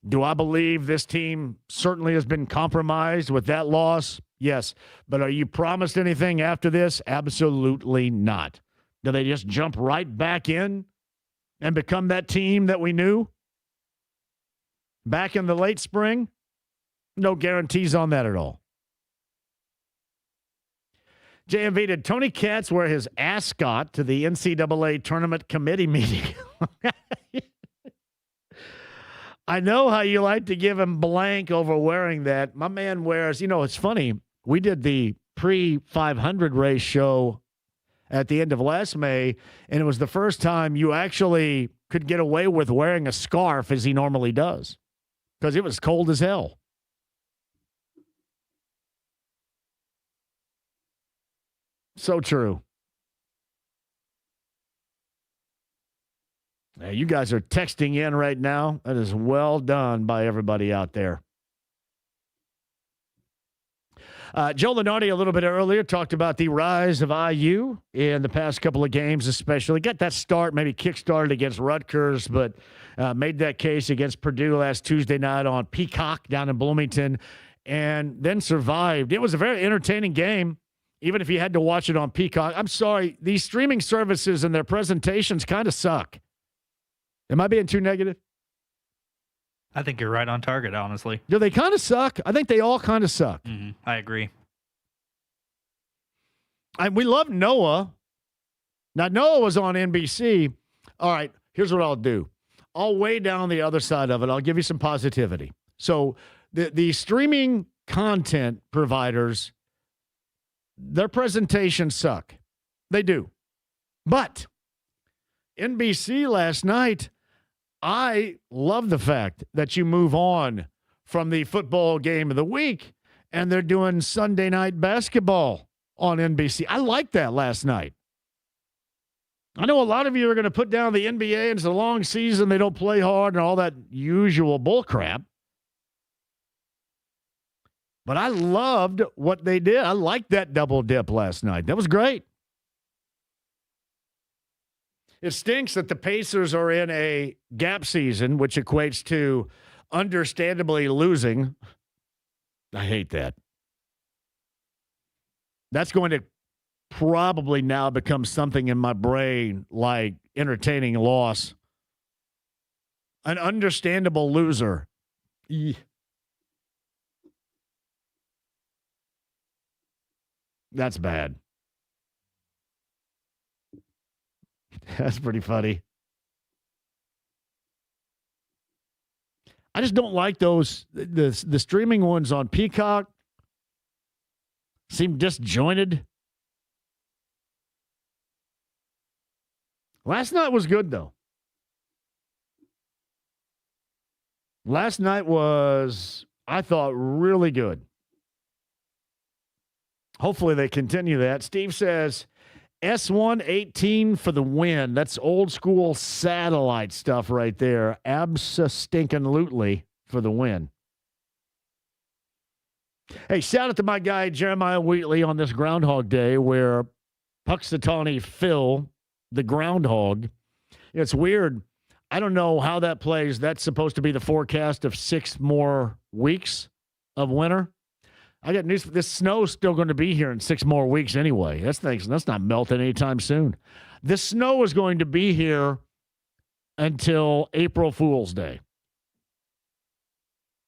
Do I believe this team certainly has been compromised with that loss? Yes. But are you promised anything after this? Absolutely not. Do they just jump right back in and become that team that we knew back in the late spring? No guarantees on that at all. JMV, did Tony Katz wear his ascot to the NCAA tournament committee meeting? I know how you like to give him blank over wearing that. My man wears, it's funny. We did the pre-500 race show at the end of last May, and it was the first time you actually could get away with wearing a scarf as he normally does because it was cold as hell. So true. Hey, you guys are texting in right now. That is well done by everybody out there. Joe Lunardi a little bit earlier talked about the rise of IU in the past couple of games especially. Got that start, maybe kick-started against Rutgers, but made that case against Purdue last Tuesday night on Peacock down in Bloomington and then survived. It was a very entertaining game, even if you had to watch it on Peacock. I'm sorry, these streaming services and their presentations kind of suck. Am I being too negative? I think you're right on target, honestly. Do they kind of suck? I think they all kind of suck. Mm-hmm. I agree. We love Noah. Now, Noah was on NBC. All right, here's what I'll do. I'll weigh down the other side of it. I'll give you some positivity. So the streaming content providers, their presentations suck. They do. But NBC last night, I love the fact that you move on from the football game of the week and they're doing Sunday night basketball on NBC. I like that last night. I know a lot of you are going to put down the NBA and it's a long season. They don't play hard and all that usual bull crap. But I loved what they did. I liked that double dip last night. That was great. It stinks that the Pacers are in a gap season, which equates to understandably losing. I hate that. That's going to probably now become something in my brain like entertaining loss. An understandable loser. That's bad. That's pretty funny. I just don't like those. The streaming ones on Peacock seem disjointed. Last night was good, though. Last night was, I thought, really good. Hopefully they continue that. Steve says, S118 for the win. That's old school satellite stuff right there. Abso-stinkin-lutely for the win. Hey, shout out to my guy Jeremiah Wheatley on this Groundhog Day where Puxatawny Phil, the groundhog, it's weird. I don't know how that plays. That's supposed to be the forecast of 6 more weeks of winter. I got news. This snow's still going to be here in 6 more weeks anyway. That's not melting anytime soon. This snow is going to be here until April Fool's Day.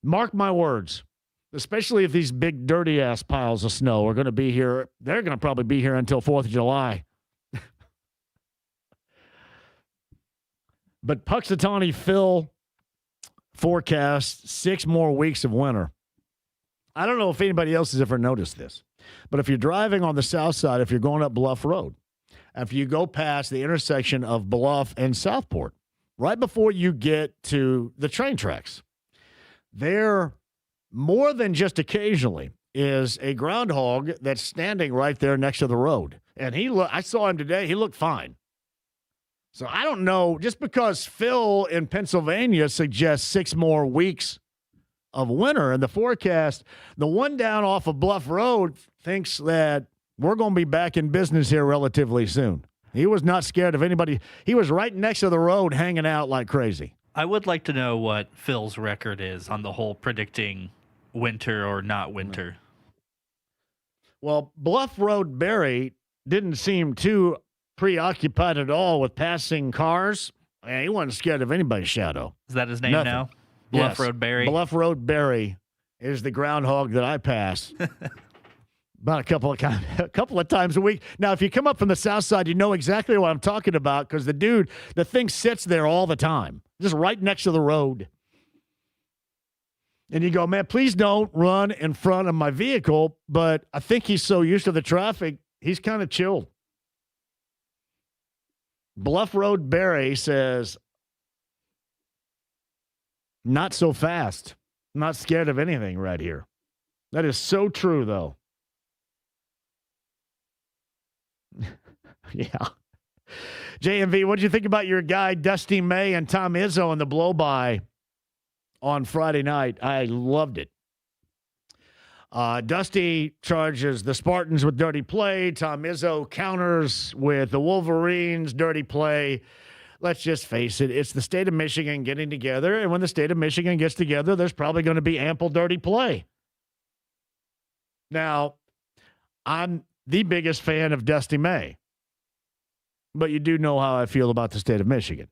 Mark my words, especially if these big dirty-ass piles of snow are going to be here. They're going to probably be here until 4th of July. But Puxatawny Phil forecasts 6 more weeks of winter. I don't know if anybody else has ever noticed this, but if you're driving on the south side, if you're going up Bluff Road, after you go past the intersection of Bluff and Southport, right before you get to the train tracks, there, more than just occasionally, is a groundhog that's standing right there next to the road. And I saw him today. He looked fine. So I don't know, just because Phil in Pennsylvania suggests 6 more weeks of winter in the forecast, the one down off of Bluff Road thinks that we're going to be back in business here relatively soon. He was not scared of anybody. He was right next to the road hanging out like crazy. I would like to know what Phil's record is on the whole predicting winter or not winter. Well, Bluff Road Barry didn't seem too preoccupied at all with passing cars. He wasn't scared of anybody's shadow. Is that his name Nothing. now? Bluff Yes. Road Barry. Bluff Road Barry is the groundhog that I pass. About a couple of times a week. Now, if you come up from the south side, you know exactly what I'm talking about because the thing sits there all the time, just right next to the road. And you go, man, please don't run in front of my vehicle. But I think he's so used to the traffic, he's kind of chilled. Bluff Road Barry says, not so fast. Not scared of anything right here. That is so true, though. Yeah. JMV, what did you think about your guy, Dusty May and Tom Izzo in the blow-by on Friday night? I loved it. Dusty charges the Spartans with dirty play. Tom Izzo counters with the Wolverines' dirty play. Let's just face it, it's the state of Michigan getting together, and when the state of Michigan gets together, there's probably going to be ample dirty play. Now, I'm the biggest fan of Dusty May, but you do know how I feel about the state of Michigan.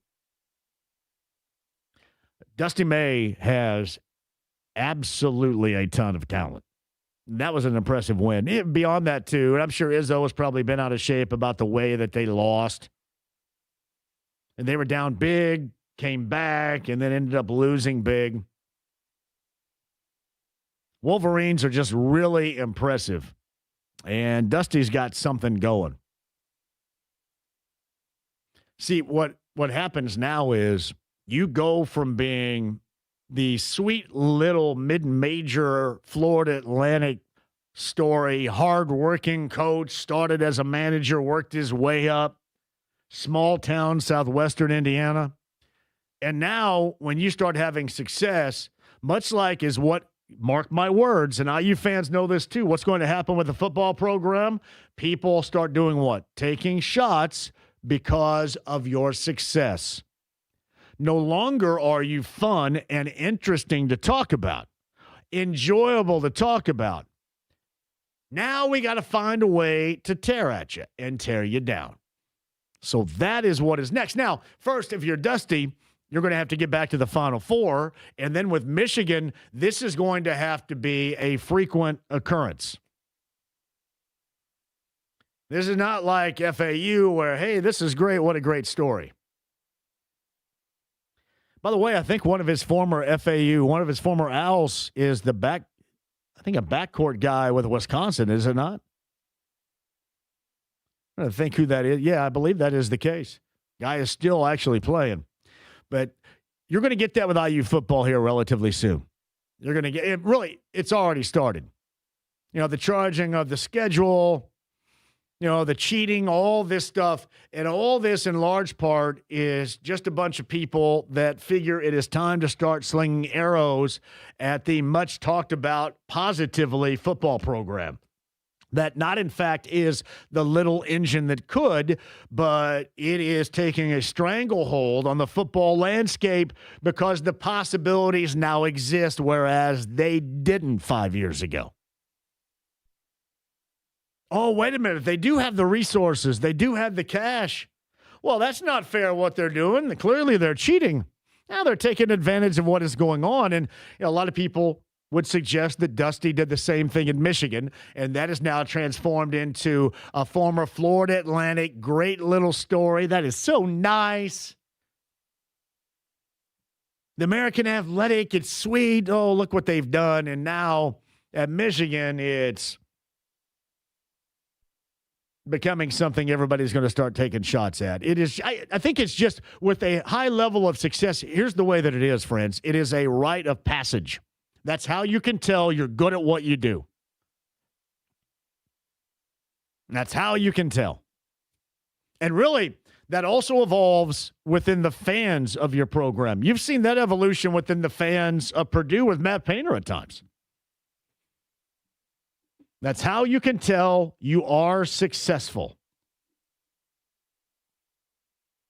Dusty May has absolutely a ton of talent. That was an impressive win. Beyond that, too, and I'm sure Izzo has probably been out of shape about the way that they lost. And they were down big, came back, and then ended up losing big. Wolverines are just really impressive. And Dusty's got something going. See, what happens now is you go from being the sweet little mid-major Florida Atlantic story, hard-working coach, started as a manager, worked his way up, small town, southwestern Indiana. And now when you start having success, much like is what, mark my words, and IU fans know this too, what's going to happen with the football program? People start doing what? Taking shots because of your success. No longer are you fun and interesting to talk about, enjoyable to talk about. Now we got to find a way to tear at you and tear you down. So that is what is next. Now, first, if you're Dusty, you're going to have to get back to the Final Four. And then with Michigan, this is going to have to be a frequent occurrence. This is not like FAU where, hey, this is great. What a great story. By the way, I think one of his former Owls is a backcourt guy with Wisconsin, is it not? I don't think who that is. Yeah, I believe that is the case. Guy is still actually playing. But you're going to get that with IU football here relatively soon. You're going to get it. Really, it's already started. You know, the charging of the schedule, you know, the cheating, all this stuff. And all this in large part is just a bunch of people that figure it is time to start slinging arrows at the much talked about positively football program. That not, in fact, is the little engine that could, but it is taking a stranglehold on the football landscape because the possibilities now exist, whereas they didn't 5 years ago. Oh, wait a minute. They do have the resources. They do have the cash. Well, that's not fair what they're doing. Clearly, they're cheating. Now they're taking advantage of what is going on. And a lot of people would suggest that Dusty did the same thing in Michigan, and that is now transformed into a former Florida Atlantic great little story. That is so nice. The American Athletic, it's sweet. Oh, look what they've done. And now at Michigan, it's becoming something everybody's going to start taking shots at. It is. I think it's just with a high level of success. Here's the way that it is, friends. It is a rite of passage. That's how you can tell you're good at what you do. That's how you can tell. And really, that also evolves within the fans of your program. You've seen that evolution within the fans of Purdue with Matt Painter at times. That's how you can tell you are successful,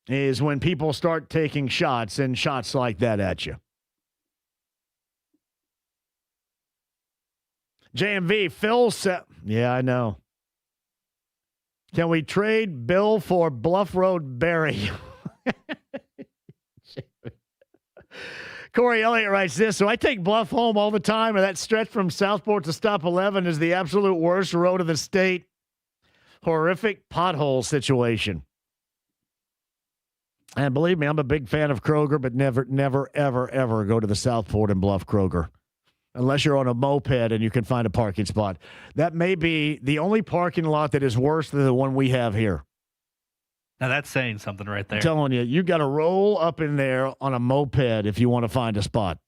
is when people start taking shots and shots like that at you. JMV, Phil said, yeah, I know. Can we trade Bill for Bluff Road Barry? Corey Elliott writes this. So I take Bluff home all the time, and that stretch from Southport to Stop 11 is the absolute worst road of the state. Horrific pothole situation. And believe me, I'm a big fan of Kroger, but never, ever, ever go to the Southport and Bluff Kroger unless you're on a moped and you can find a parking spot. That may be the only parking lot that is worse than the one we have here. Now that's saying something right there. I'm telling you got to roll up in there on a moped if you want to find a spot.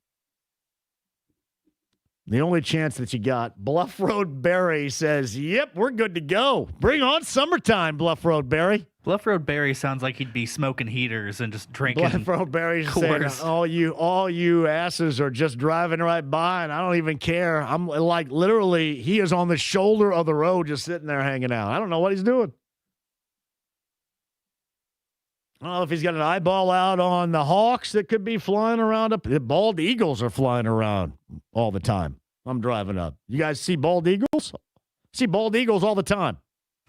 The only chance that you got. Bluff Road Barry says, yep, we're good to go. Bring on summertime, Bluff Road Barry. Bluff Road Barry sounds like he'd be smoking heaters and just drinking. Bluff Road Barry's saying, all you asses are just driving right by, and I don't even care. I'm like, literally, he is on the shoulder of the road just sitting there hanging out. I don't know what he's doing. I don't know if he's got an eyeball out on the hawks that could be flying around up. The bald eagles are flying around all the time. I'm driving up. You guys see bald eagles? See bald eagles all the time.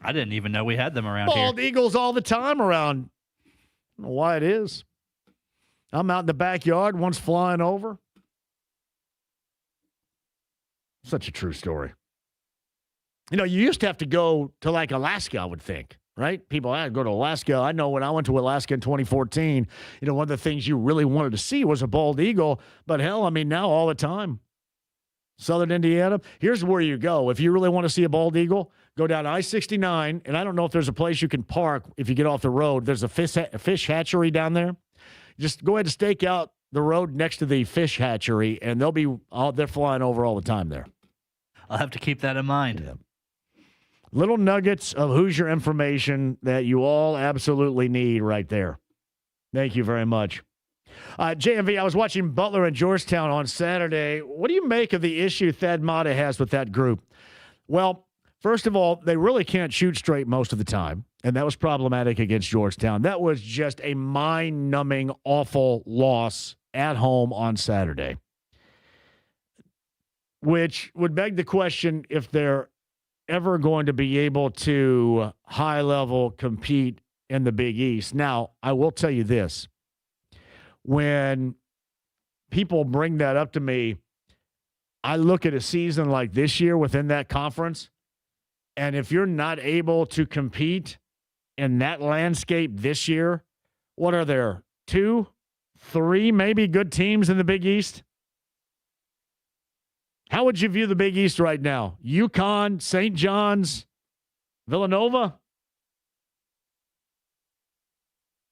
I didn't even know we had them around here. Bald eagles all the time around. I don't know why it is. I'm out in the backyard. One's flying over. Such a true story. You know, you used to have to go to like Alaska, I would think. Right? People, I go to Alaska. I know when I went to Alaska in 2014, you know, one of the things you really wanted to see was a bald eagle. But hell, I mean, now all the time. Southern Indiana, here's where you go. If you really want to see a bald eagle, go down I-69, and I don't know if there's a place you can park if you get off the road. There's a fish hatchery down there. Just go ahead and stake out the road next to the fish hatchery, and they're flying over all the time there. I'll have to keep that in mind. Yeah. Little nuggets of Hoosier information that you all absolutely need right there. Thank you very much. JMV, I was watching Butler and Georgetown on Saturday. What do you make of the issue Thad Matta has with that group? Well, first of all, they really can't shoot straight most of the time, and that was problematic against Georgetown. That was just a mind-numbing, awful loss at home on Saturday, which would beg the question if they're ever going to be able to high-level compete in the Big East. Now, I will tell you this. When people bring that up to me, I look at a season like this year within that conference, and if you're not able to compete in that landscape this year, what are there, 2, 3 maybe good teams in the Big East? How would you view the Big East right now? UConn, St. John's, Villanova?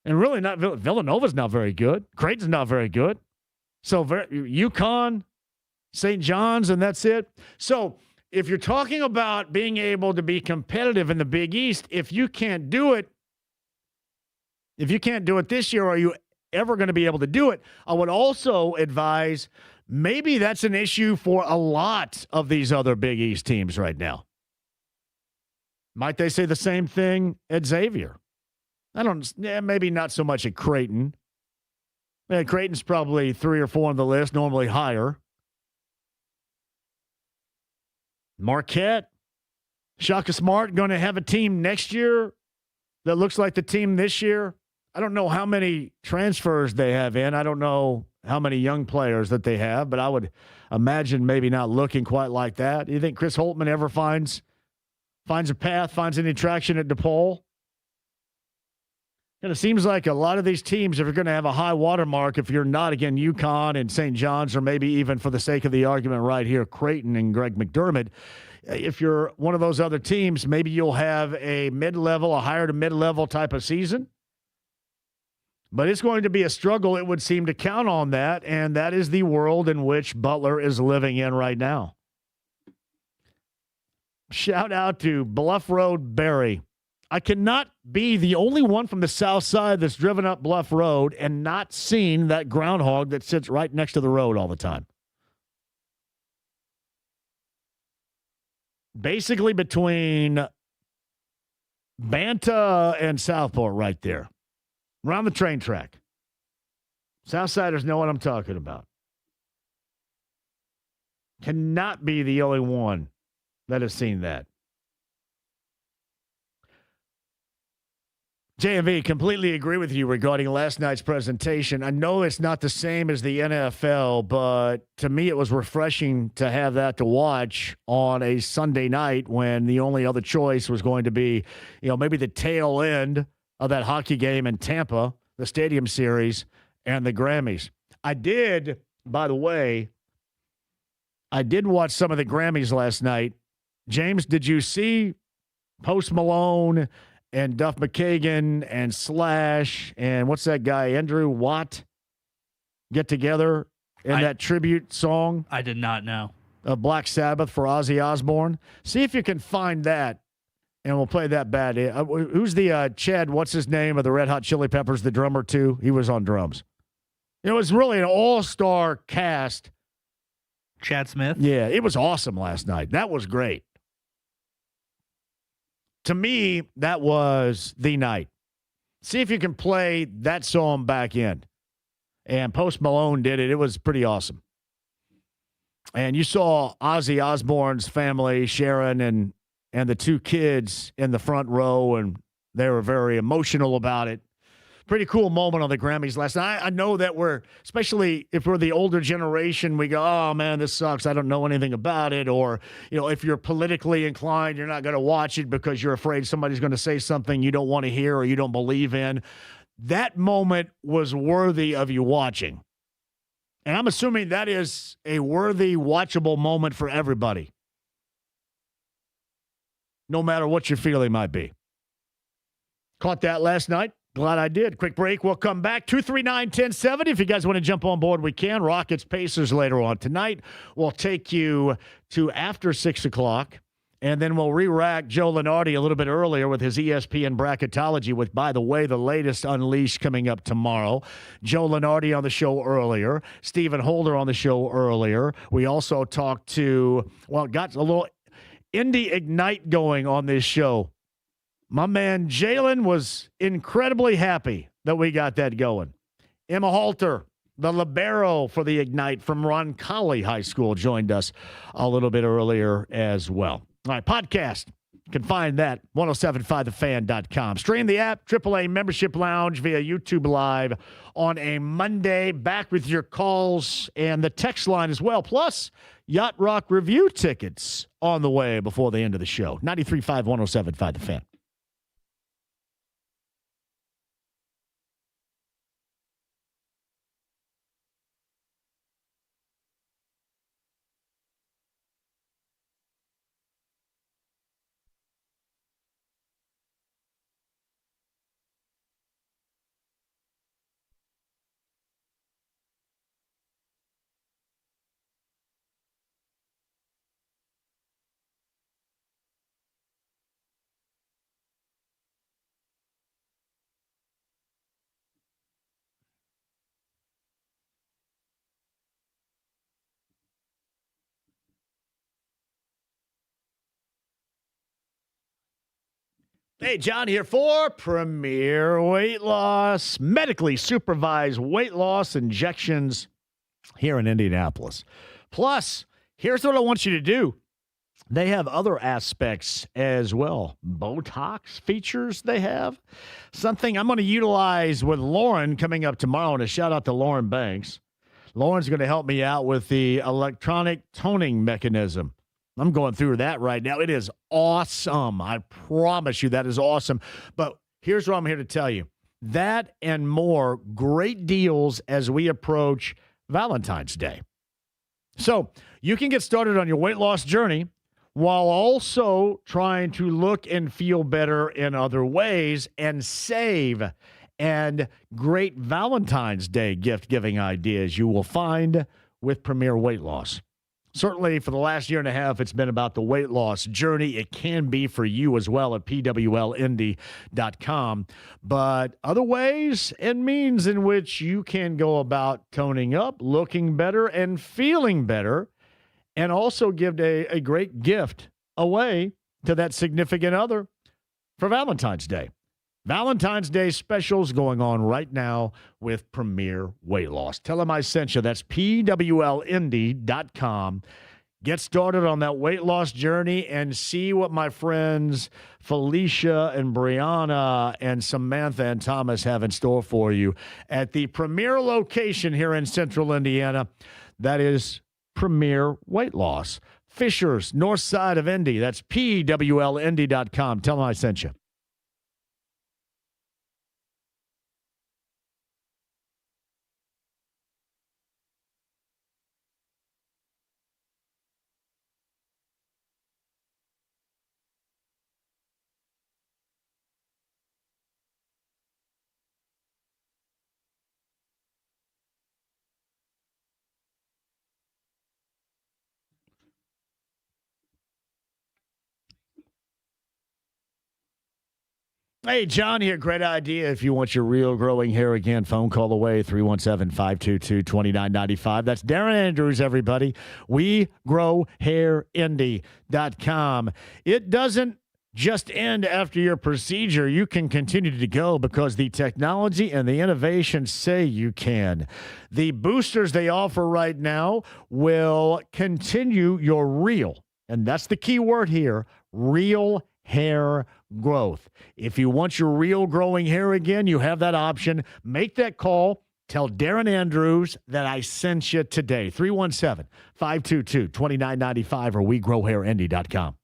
And really, not Villanova's not very good. Creighton's not very good. So UConn, St. John's, and that's it. So if you're talking about being able to be competitive in the Big East, if you can't do it this year, are you ever going to be able to do it? I would also advise maybe that's an issue for a lot of these other Big East teams right now. Might they say the same thing at Xavier? Maybe not so much at Creighton. Creighton's probably 3 or 4 on the list, normally higher. Marquette, Shaka Smart going to have a team next year that looks like the team this year. I don't know how many transfers they have in. I don't know how many young players that they have, but I would imagine maybe not looking quite like that. Do you think Chris Holtman ever finds a path, finds any traction at DePaul? And it seems like a lot of these teams, if you're going to have a high watermark, if you're not, again, UConn and St. John's, or maybe even for the sake of the argument right here, Creighton and Greg McDermott, if you're one of those other teams, maybe you'll have a mid-level, a higher to mid-level type of season. But it's going to be a struggle, it would seem, to count on that, and that is the world in which Butler is living in right now. Shout out to Bluff Road Barry. I cannot be the only one from the south side that's driven up Bluff Road and not seen that groundhog that sits right next to the road all the time. Basically between Banta and Southport right there. Around the train track. Southsiders know what I'm talking about. Cannot be the only one that has seen that. JMV, completely agree with you regarding last night's presentation. I know it's not the same as the NFL, but to me it was refreshing to have that to watch on a Sunday night when the only other choice was going to be, maybe the tail end of that hockey game in Tampa, the Stadium Series, and the Grammys. I did, by the way, watch some of the Grammys last night. James, did you see Post Malone and Duff McKagan and Slash and what's that guy, Andrew Watt, get together in that tribute song? I did not know. Of Black Sabbath for Ozzy Osbourne. See if you can find that, and we'll play that bad. Who's the Chad, what's his name, of the Red Hot Chili Peppers, the drummer too? He was on drums. It was really an all-star cast. Chad Smith? Yeah, it was awesome last night. That was great. To me, that was the night. See if you can play that song back in. And Post Malone did it. It was pretty awesome. And you saw Ozzy Osbourne's family, Sharon and the two kids in the front row, and they were very emotional about it. Pretty cool moment on the Grammys last night. I know that especially if we're the older generation, we go, oh, man, this sucks. I don't know anything about it. Or, if you're politically inclined, you're not going to watch it because you're afraid somebody's going to say something you don't want to hear or you don't believe in. That moment was worthy of you watching. And I'm assuming that is a worthy, watchable moment for everybody, no matter what your feeling might be. Caught that last night. Glad I did. Quick break. We'll come back. 239-1070. If you guys want to jump on board, we can. Rockets, Pacers later on tonight. We'll take you to after 6 o'clock, and then we'll re-rack Joe Lunardi a little bit earlier with his ESPN bracketology with, by the way, the latest Unleashed coming up tomorrow. Joe Lunardi on the show earlier. Stephen Holder on the show earlier. We also got a little Indie Ignite going on this show. My man Jalen was incredibly happy that we got that going. Emma Halter, the libero for the Ignite from Roncalli High School, joined us a little bit earlier as well. All right, podcast. You can find that 1075thefan.com. Stream the app, AAA Membership Lounge via YouTube Live on a Monday. Back with your calls and the text line as well. Plus, Yacht Rock review tickets on the way before the end of the show. 93.5, 1075 The Fan. Hey, John here for Premier Weight Loss, medically supervised weight loss injections here in Indianapolis. Plus, here's what I want you to do. They have other aspects as well. Botox features they have. Something I'm going to utilize with Lauren coming up tomorrow, and a shout out to Lauren Banks. Lauren's going to help me out with the electronic toning mechanism. I'm going through that right now. It is awesome. I promise you that is awesome. But here's what I'm here to tell you. That and more great deals as we approach Valentine's Day. So you can get started on your weight loss journey while also trying to look and feel better in other ways and save. And great Valentine's Day gift-giving ideas you will find with Premier Weight Loss. Certainly for the last year and a half, it's been about the weight loss journey. It can be for you as well at pwlindy.com. But other ways and means in which you can go about toning up, looking better, and feeling better, and also give a great gift away to that significant other for Valentine's Day. Valentine's Day specials going on right now with Premier Weight Loss. Tell them I sent you. That's pwlindy.com. Get started on that weight loss journey and see what my friends Felicia and Brianna and Samantha and Thomas have in store for you at the premier location here in Central Indiana. That is Premier Weight Loss. Fishers, north side of Indy. That's PWLindy.com. Tell them I sent you. Hey, John here. Great idea. If you want your real growing hair again, phone call away, 317-522-2995. That's Darren Andrews, everybody. WeGrowHairIndy.com. It doesn't just end after your procedure. You can continue to go because the technology and the innovation say you can. The boosters they offer right now will continue your real, and that's the key word here, real hair growth. If you want your real growing hair again, you have that option. Make that call. Tell Darren Andrews that I sent you today. 317-522-2995 or WeGrowHairIndy.com.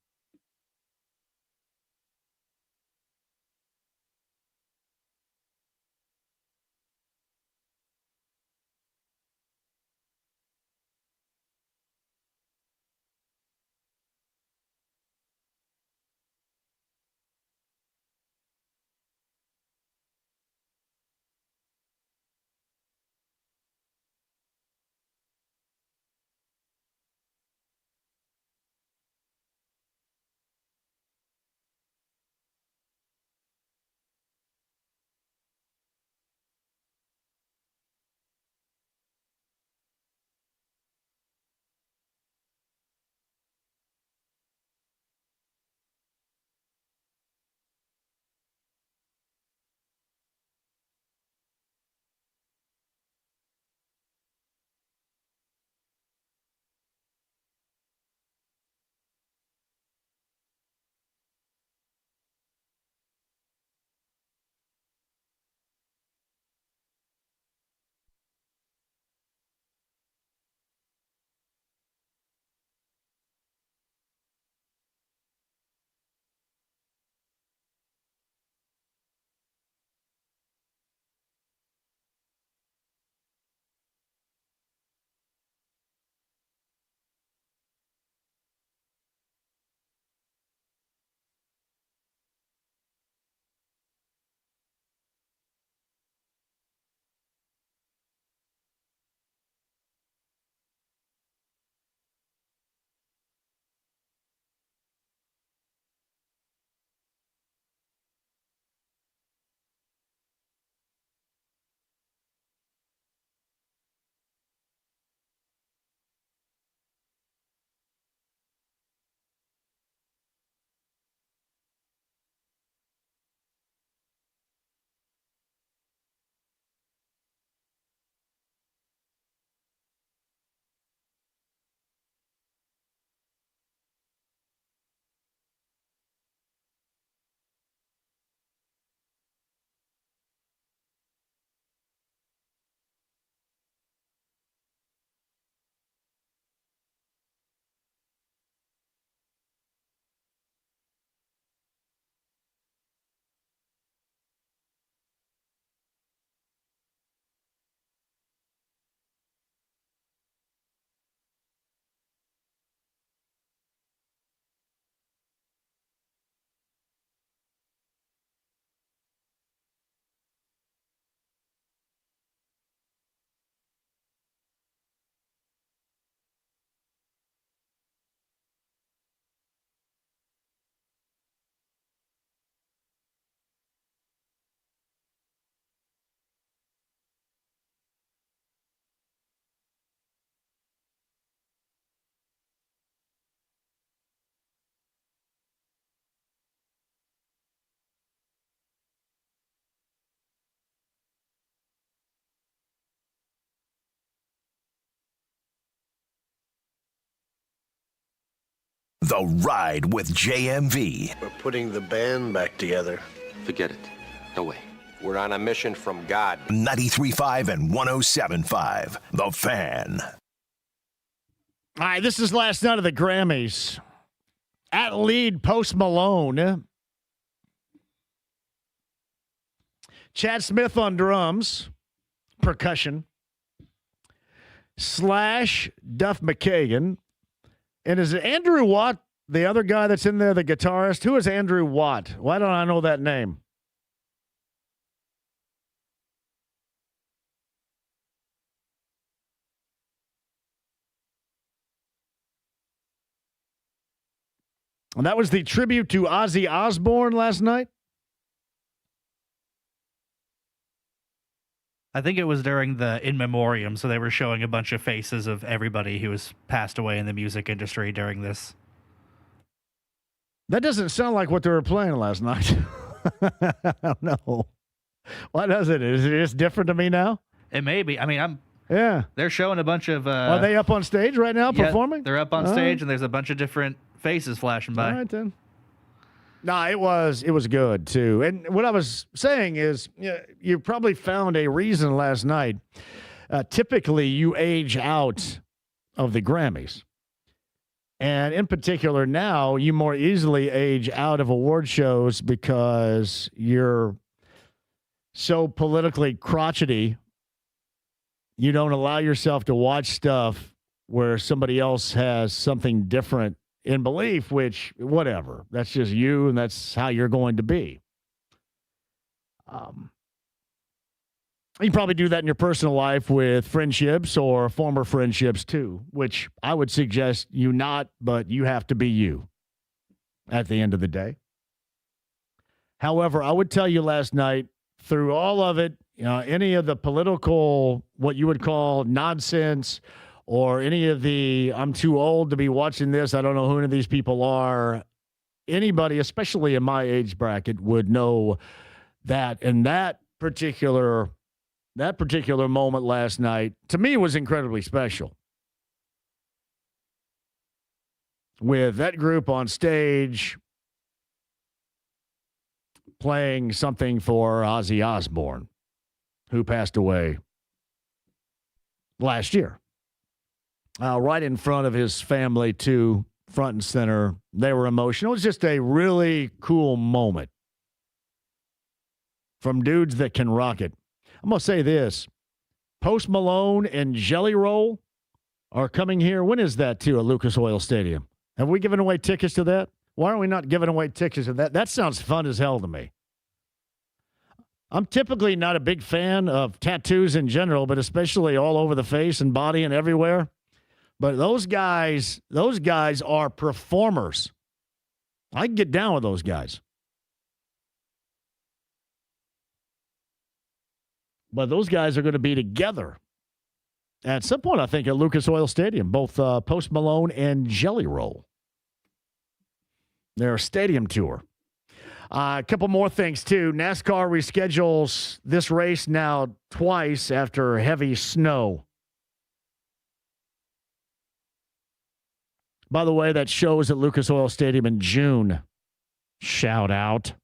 The Ride with JMV. We're putting the band back together. Forget it. No way. We're on a mission from God. 93.5 and 107.5. The Fan. All right, this is last night of the Grammys. At lead, Post Malone. Chad Smith on drums, percussion. Slash, Duff McKagan. And is it Andrew Watt, the other guy that's in there, the guitarist? Who is Andrew Watt? Why don't I know that name? And that was the tribute to Ozzy Osbourne last night. I think it was during the In Memoriam, so they were showing a bunch of faces of everybody who has passed away in the music industry during this. That doesn't sound like what they were playing last night. I don't know. Why does it? Is it just different to me now? It may be. I mean, Yeah. they're showing a bunch of... Are they up on stage right now performing? They're up on stage, and there's a bunch of different faces flashing by. All right, then. No, it was good, too. And what I was saying is you probably found a reason last night. Typically, you age out of the Grammys. And in particular, now you more easily age out of award shows because you're so politically crotchety. You don't allow yourself to watch stuff where somebody else has something different in belief, which, whatever. That's just you, and that's how you're going to be. You probably do that in your personal life with friendships or former friendships, too, which I would suggest you not, but you have to be you at the end of the day. However, I would tell you last night, through all of it, any of the political, what you would call nonsense, or any of the, I'm too old to be watching this, I don't know who any of these people are, anybody, especially in my age bracket, would know that. And that particular moment last night, to me, was incredibly special. With that group on stage playing something for Ozzy Osbourne, who passed away last year. Right in front of his family, too, front and center. They were emotional. It was just a really cool moment from dudes that can rock it. I'm going to say this. Post Malone and Jelly Roll are coming here. When is that, too, at Lucas Oil Stadium? Have we given away tickets to that? Why are we not giving away tickets to that? That sounds fun as hell to me. I'm typically not a big fan of tattoos in general, but especially all over the face and body and everywhere. But those guys are performers. I can get down with those guys. But those guys are going to be together at some point, I think, at Lucas Oil Stadium, both Post Malone and Jelly Roll. Their stadium tour. A couple more things, too. NASCAR reschedules this race now twice after heavy snow. By the way, that show is at Lucas Oil Stadium in June. Shout out.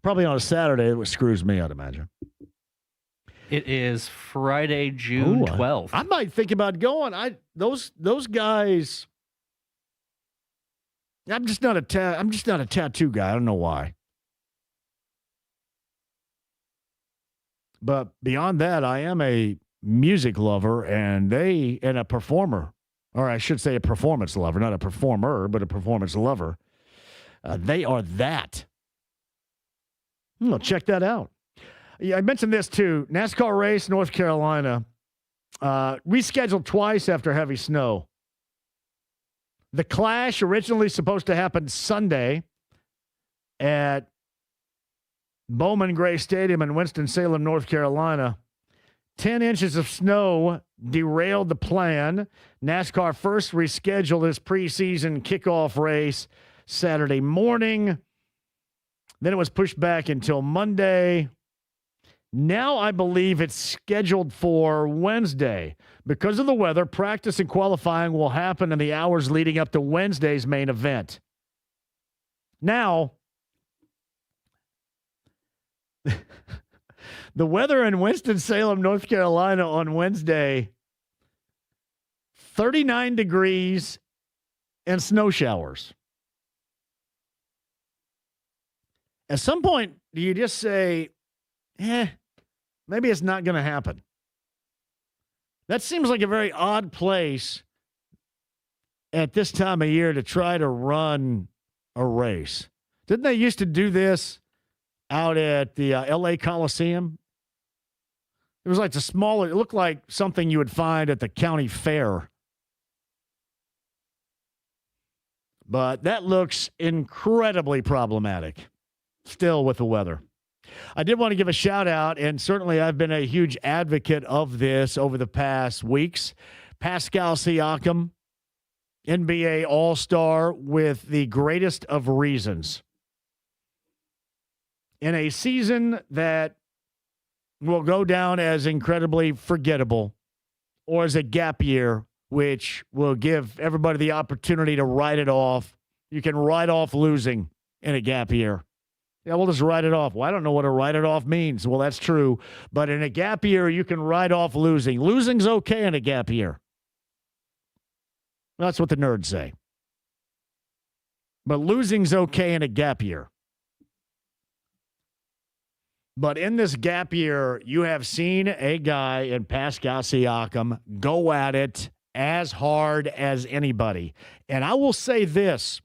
Probably on a Saturday, which screws me, I'd imagine. It is Friday, June 12th. I might think about going. Those guys. I'm just not a tattoo guy. I don't know why. But beyond that, I am a music lover and a performer, or I should say a performance lover, not a performer, but a performance lover. They are that. Well, check that out. Yeah, I mentioned this too. NASCAR race, North Carolina, rescheduled twice after heavy snow. The Clash, originally supposed to happen Sunday at Bowman Gray Stadium in Winston-Salem, North Carolina. 10 inches of snow derailed the plan. NASCAR first rescheduled its preseason kickoff race Saturday morning. Then it was pushed back until Monday. Now I believe it's scheduled for Wednesday. Because of the weather, practice and qualifying will happen in the hours leading up to Wednesday's main event. Now, the weather in Winston-Salem, North Carolina on Wednesday, 39 degrees and snow showers. At some point, do you just say, maybe it's not going to happen? That seems like a very odd place at this time of year to try to run a race. Didn't they used to do this out at the L.A. Coliseum? It was like it looked like something you would find at the county fair. But that looks incredibly problematic still with the weather. I did want to give a shout out, and certainly I've been a huge advocate of this over the past weeks. Pascal Siakam, NBA All-Star with the greatest of reasons. In a season that will go down as incredibly forgettable or as a gap year, which will give everybody the opportunity to write it off. You can write off losing in a gap year. Yeah, we'll just write it off. Well, I don't know what a write it off means. Well, that's true. But in a gap year, you can write off losing. Losing's okay in a gap year. That's what the nerds say. But losing's okay in a gap year. But in this gap year, you have seen a guy in Pascal Siakam go at it as hard as anybody. And I will say this.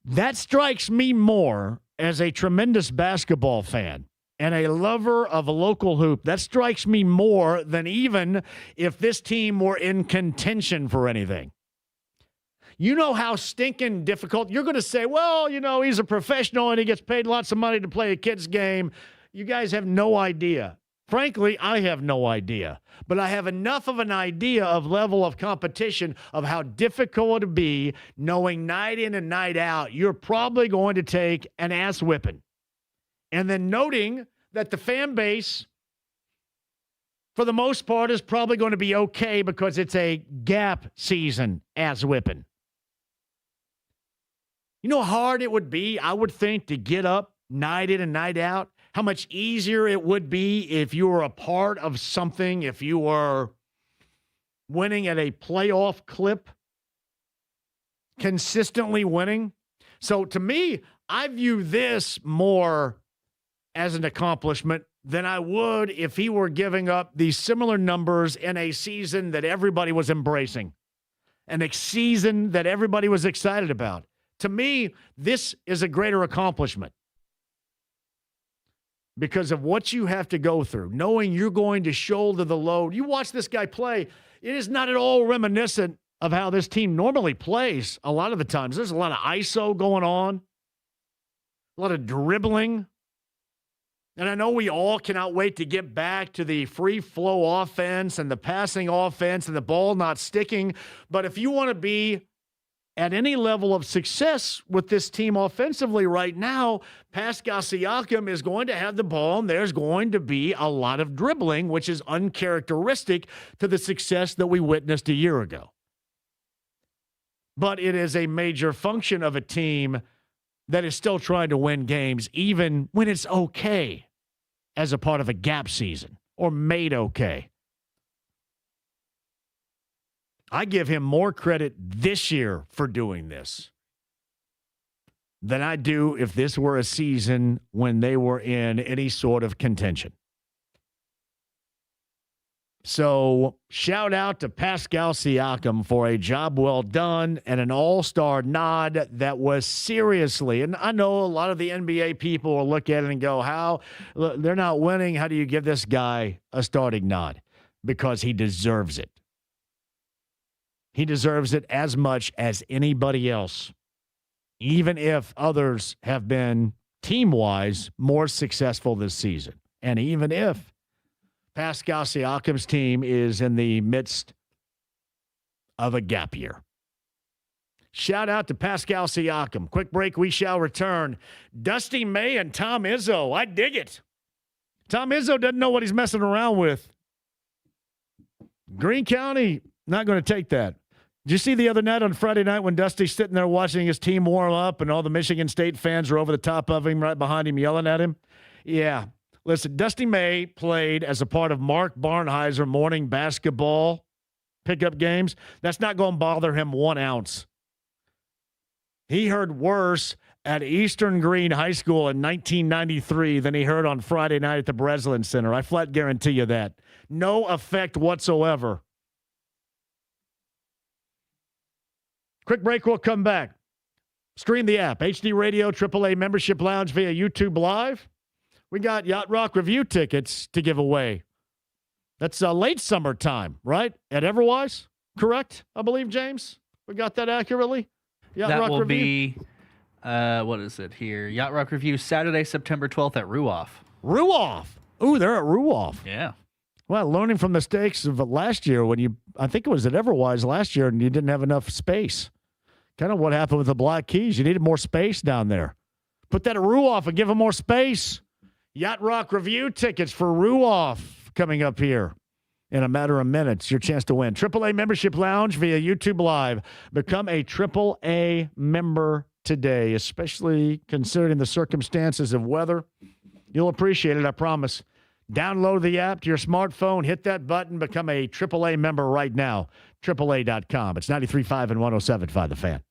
That strikes me more as a tremendous basketball fan and a lover of a local hoop. That strikes me more than even if this team were in contention for anything. You know how stinking difficult. You're going to say, well, he's a professional and he gets paid lots of money to play a kid's game. You guys have no idea. Frankly, I have no idea. But I have enough of an idea of level of competition of how difficult it would be knowing night in and night out, you're probably going to take an ass whipping. And then noting that the fan base, for the most part, is probably going to be okay because it's a gap season ass whipping. You know how hard it would be, I would think, to get up night in and night out? How much easier it would be if you were a part of something, if you were winning at a playoff clip, consistently winning. So to me, I view this more as an accomplishment than I would if he were giving up these similar numbers in a season that everybody was embracing, and a season that everybody was excited about. To me, this is a greater accomplishment because of what you have to go through, knowing you're going to shoulder the load. You watch this guy play, it is not at all reminiscent of how this team normally plays a lot of the times. There's a lot of ISO going on, a lot of dribbling. And I know we all cannot wait to get back to the free flow offense and the passing offense and the ball not sticking. But if you want to be at any level of success with this team offensively right now, Pascal Siakam is going to have the ball, and there's going to be a lot of dribbling, which is uncharacteristic to the success that we witnessed a year ago. But it is a major function of a team that is still trying to win games, even when it's okay as a part of a gap season or made okay. I give him more credit this year for doing this than I do if this were a season when they were in any sort of contention. So shout out to Pascal Siakam for a job well done and an all-star nod that was seriously, and I know a lot of the NBA people will look at it and go, how, they're not winning, how do you give this guy a starting nod? Because he deserves it. He deserves it as much as anybody else, even if others have been, team-wise, more successful this season. And even if Pascal Siakam's team is in the midst of a gap year. Shout out to Pascal Siakam. Quick break, we shall return. Dusty May and Tom Izzo, I dig it. Tom Izzo doesn't know what he's messing around with. Greene County, not going to take that. Did you see the other night on Friday night when Dusty's sitting there watching his team warm up and all the Michigan State fans are over the top of him, right behind him, yelling at him? Yeah. Listen, Dusty May played as a part of Mark Barnheiser morning basketball pickup games. That's not going to bother him 1 ounce. He heard worse at Eastern Green High School in 1993 than he heard on Friday night at the Breslin Center. I flat guarantee you that. No effect whatsoever. Quick break, we'll come back. Stream the app, HD Radio, AAA Membership Lounge via YouTube Live. We got Yacht Rock Review tickets to give away. That's late summertime, right? At Everwise, correct? I believe, James? We got that accurately? Yacht That Rock will Review? be, what is it here? Yacht Rock Review, Saturday, September 12th at Ruoff. Ruoff. Ooh, they're at Ruoff. Yeah. Well, learning from the mistakes of last year when I think it was at Everwise last year and you didn't have enough space. Kind of what happened with the Black Keys. You needed more space down there. Put that at Ruoff and give them more space. Yacht Rock Review tickets for Ruoff coming up here in a matter of minutes. Your chance to win. AAA Membership Lounge via YouTube Live. Become a AAA member today, especially considering the circumstances of weather. You'll appreciate it, I promise. Download the app to your smartphone, hit that button, become a AAA member right now. AAA.com. It's 93.5 and 107.5 The Fan.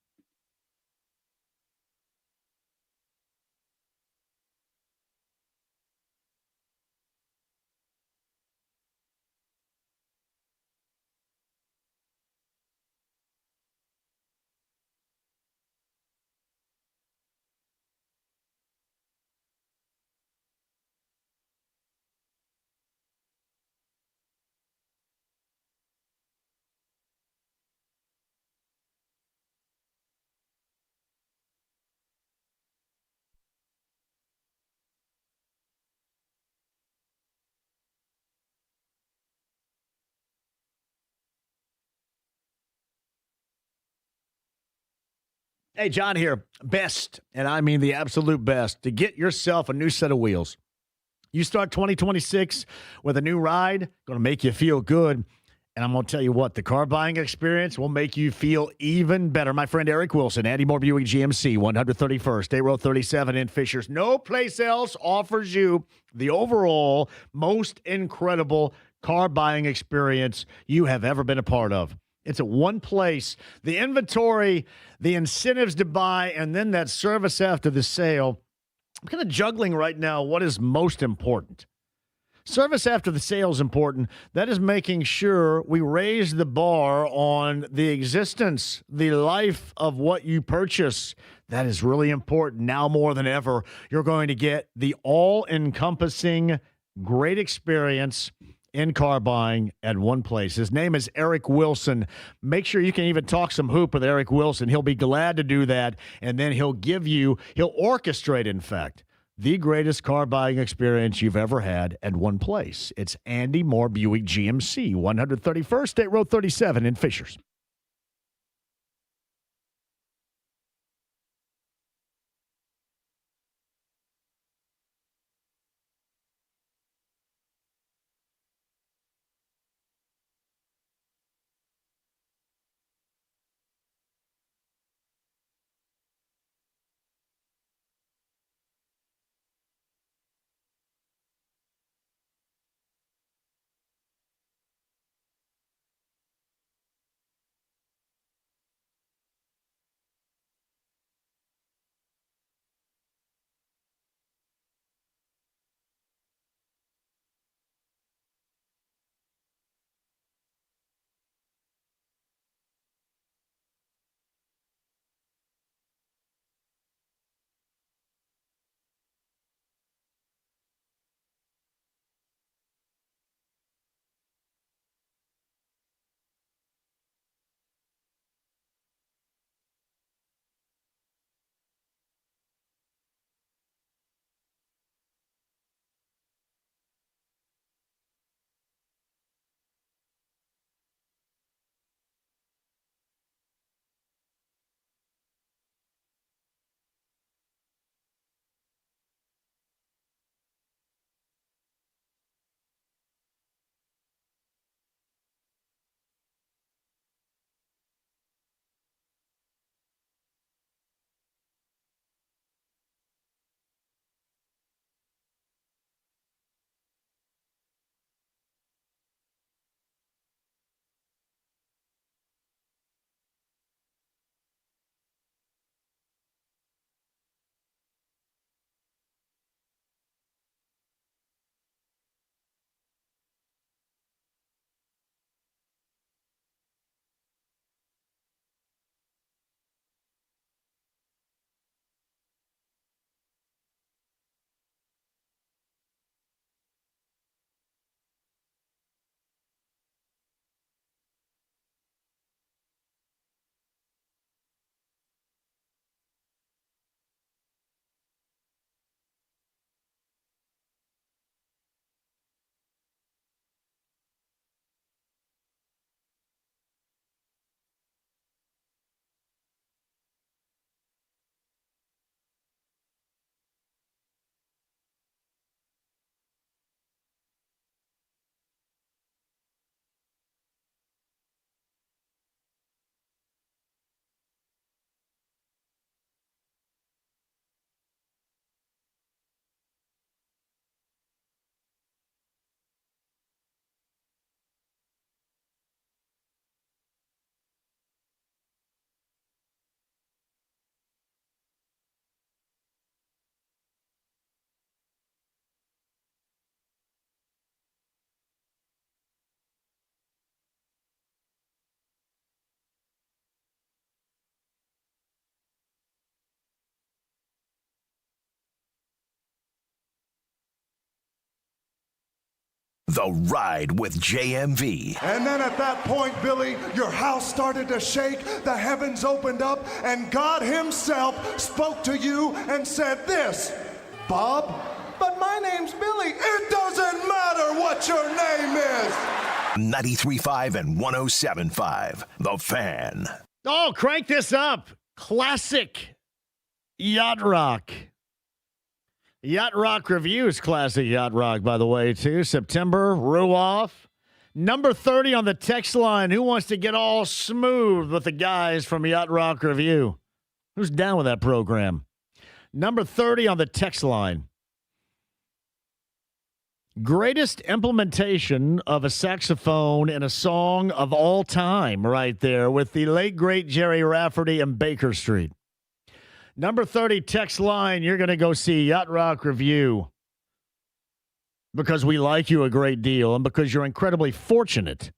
Hey, John here. Best, and I mean the absolute best, to get yourself a new set of wheels. You start 2026 with a new ride, going to make you feel good. And I'm going to tell you what, the car buying experience will make you feel even better. My friend Eric Wilson, Andy Moore Buick GMC, 131st, State Road 37 in Fishers. No place else offers you the overall most incredible car buying experience you have ever been a part of. It's at one place. The inventory, the incentives to buy, and then that service after the sale. I'm kind of juggling right now what is most important. Service after the sale is important. That is making sure we raise the bar on the existence, the life of what you purchase. That is really important now more than ever. You're going to get the all-encompassing great experience in car buying at one place. His name is Eric Wilson. Make sure you can even talk some hoop with Eric Wilson. He'll be glad to do that, and then he'll orchestrate, in fact, the greatest car buying experience you've ever had at one place. It's Andy Moore Buick GMC, 131st State Road 37 in Fishers. The Ride with JMV. And then at that point, Billy, your house started to shake, the heavens opened up, and God himself spoke to you and said this, Bob, but my name's Billy. It doesn't matter what your name is. 93.5 and 107.5. The Fan. Oh, crank this up. Classic Yacht Rock. Yacht Rock Reviews, classic Yacht Rock, by the way, too. September, Ruoff. Number 30 on the text line. Who wants to get all smooth with the guys from Yacht Rock Review? Who's down with that program? Number 30 on the text line. Greatest implementation of a saxophone in a song of all time right there with the late, great Jerry Rafferty and Baker Street. Number 30 text line, you're going to go see Yacht Rock Review because we like you a great deal and because you're incredibly fortunate.